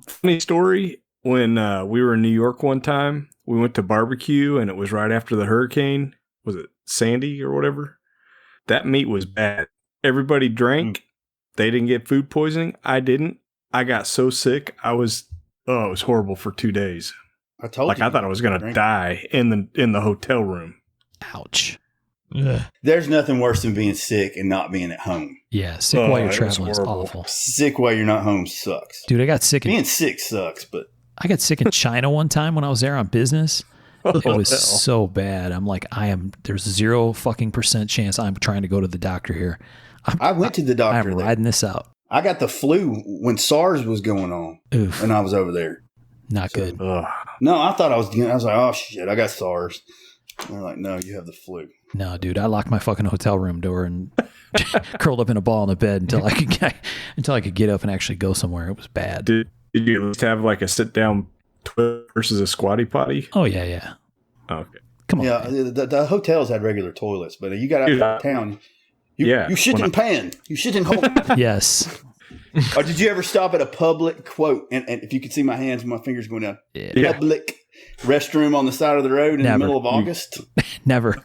funny story. When we were in New York one time, we went to barbecue and it was right after the hurricane. Was it Sandy or whatever? That meat was bad. Everybody drank. They didn't get food poisoning. I didn't. I got so sick. It was horrible for 2 days. I told you. I thought I was going to die in the hotel room. Ouch. Yeah. There's nothing worse than being sick and not being at home. Yeah, sick while you're traveling is awful. Sick while you're not home sucks. Dude, I got sick. Being sick sucks, but I got sick in China one time when I was there on business. It was so bad. I'm like, there's 0 fucking % chance I'm trying to go to the doctor here. I went to the doctor. I'm riding this out. I got the flu when SARS was going on. Oof. When I was over there. Not good. No, I thought I was like, oh shit, I got SARS. And they're like, no, you have the flu. No, dude, I locked my fucking hotel room door and curled up in a ball in the bed until I could get up and actually go somewhere. It was bad. Did you at least have like a sit down toilet versus a squatty potty? Oh yeah. Okay. Come on. Yeah, the hotels had regular toilets, but you got out of town. You shit in pan. You shit in hole. Yes. Or did you ever stop at a public quote? And if you could see my hands and my fingers going down. Yeah. Public restroom on the side of the road in the middle of August? Never.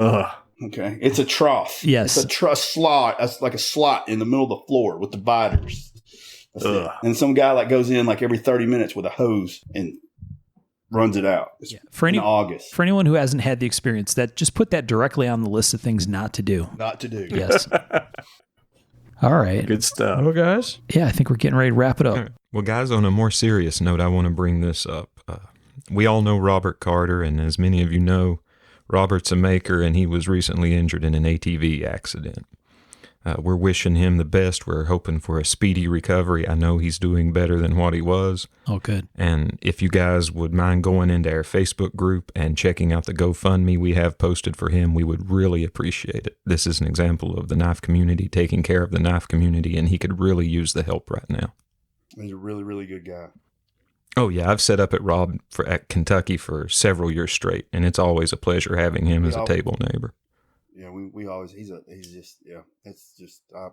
Okay. It's a trough. Yes. It's a slot. It's like a slot in the middle of the floor with dividers. That's it. And some guy goes in every 30 minutes with a hose and runs it out. In August. For anyone who hasn't had the experience, just put that directly on the list of things not to do. Not to do. Yes. All right. Good stuff. Well, guys. Yeah, I think we're getting ready to wrap it up. Well, guys, on a more serious note, I want to bring this up. We all know Robert Carter, and as many of you know, Robert's a maker, and he was recently injured in an ATV accident. We're wishing him the best. We're hoping for a speedy recovery. I know he's doing better than what he was. Oh, good. And if you guys would mind going into our Facebook group and checking out the GoFundMe we have posted for him, we would really appreciate it. This is an example of the knife community taking care of the knife community, and he could really use the help right now. He's a really, really good guy. Oh, yeah. I've set up at Rob at Kentucky for several years straight, and it's always a pleasure having him as a table neighbor. Yeah, we always, it's just, I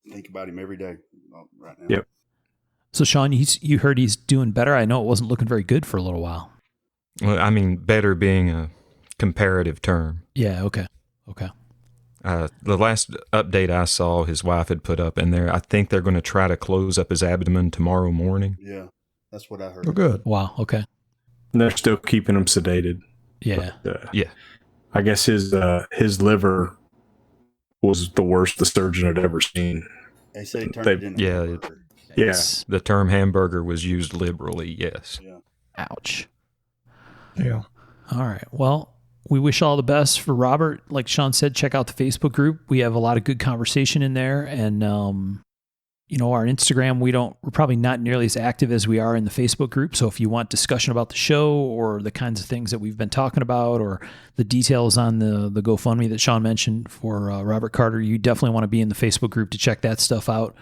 think about him every day right now. Yep. So, Sean, you heard he's doing better. I know it wasn't looking very good for a little while. Well, I mean, better being a comparative term. Yeah, okay. The last update I saw his wife had put up in there, I think they're going to try to close up his abdomen tomorrow morning. Yeah, that's what I heard. Oh, good. Wow, okay. And they're still keeping him sedated. Yeah. Yeah. I guess his liver was the worst the surgeon had ever seen. They said he turned it into a hamburger. Yes. The term hamburger was used liberally, yes. Yeah. Ouch. Yeah. All right. Well, We wish all the best for Robert. Like Sean said, check out the Facebook group. We have a lot of good conversation in there. And, our Instagram, we're probably not nearly as active as we are in the Facebook group. So if you want discussion about the show or the kinds of things that we've been talking about or the details on the GoFundMe that Sean mentioned for Robert Carter, you definitely want to be in the Facebook group to check that stuff out.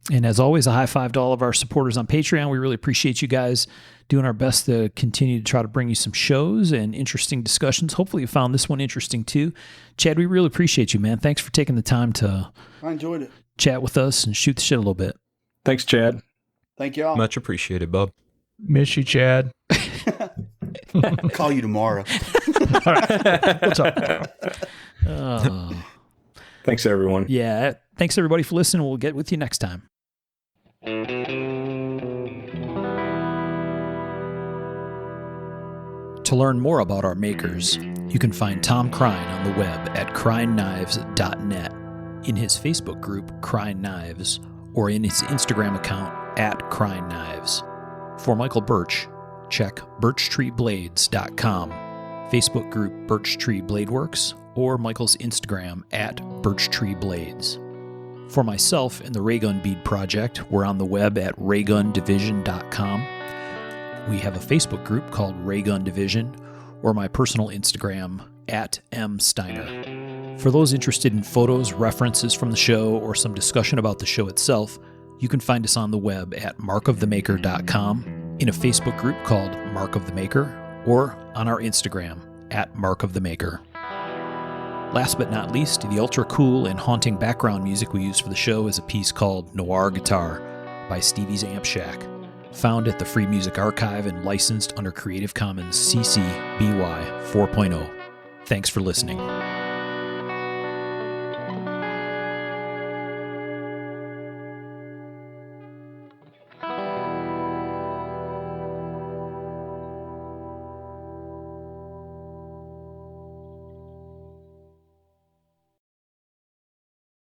And as always, a high five to all of our supporters on Patreon. We really appreciate you guys doing our best to continue to try to bring you some shows and interesting discussions. Hopefully you found this one interesting too. Chad, we really appreciate you, man. Thanks for taking the time to I enjoyed it. Chat with us and shoot the shit a little bit. Thanks, Chad. Thank y'all. Much appreciated, bub. Miss you, Chad. I'll call you tomorrow. All right. We'll talk tomorrow. Thanks, everyone. Yeah. Thanks, everybody, for listening. We'll get with you next time. To learn more about our makers, you can find Tom Crine on the web at crineknives.net, in his Facebook group, Crine Knives, or in his Instagram account, at Crine Knives. For Michael Birch, check birchtreeblades.com, Facebook group Birch Tree Blade Works, or Michael's Instagram at birchtreeblades. For myself and the Raygun Bead Project, we're on the web at raygundivision.com. We have a Facebook group called Raygun Division, or my personal Instagram, at msteiner. For those interested in photos, references from the show, or some discussion about the show itself, you can find us on the web at markofthemaker.com, in a Facebook group called Mark of the Maker, or on our Instagram, at Mark of the Maker. Last but not least, the ultra cool and haunting background music we use for the show is a piece called Noir Guitar by Stevie's Amp Shack, found at the Free Music Archive and licensed under Creative Commons CC BY 4.0. Thanks for listening.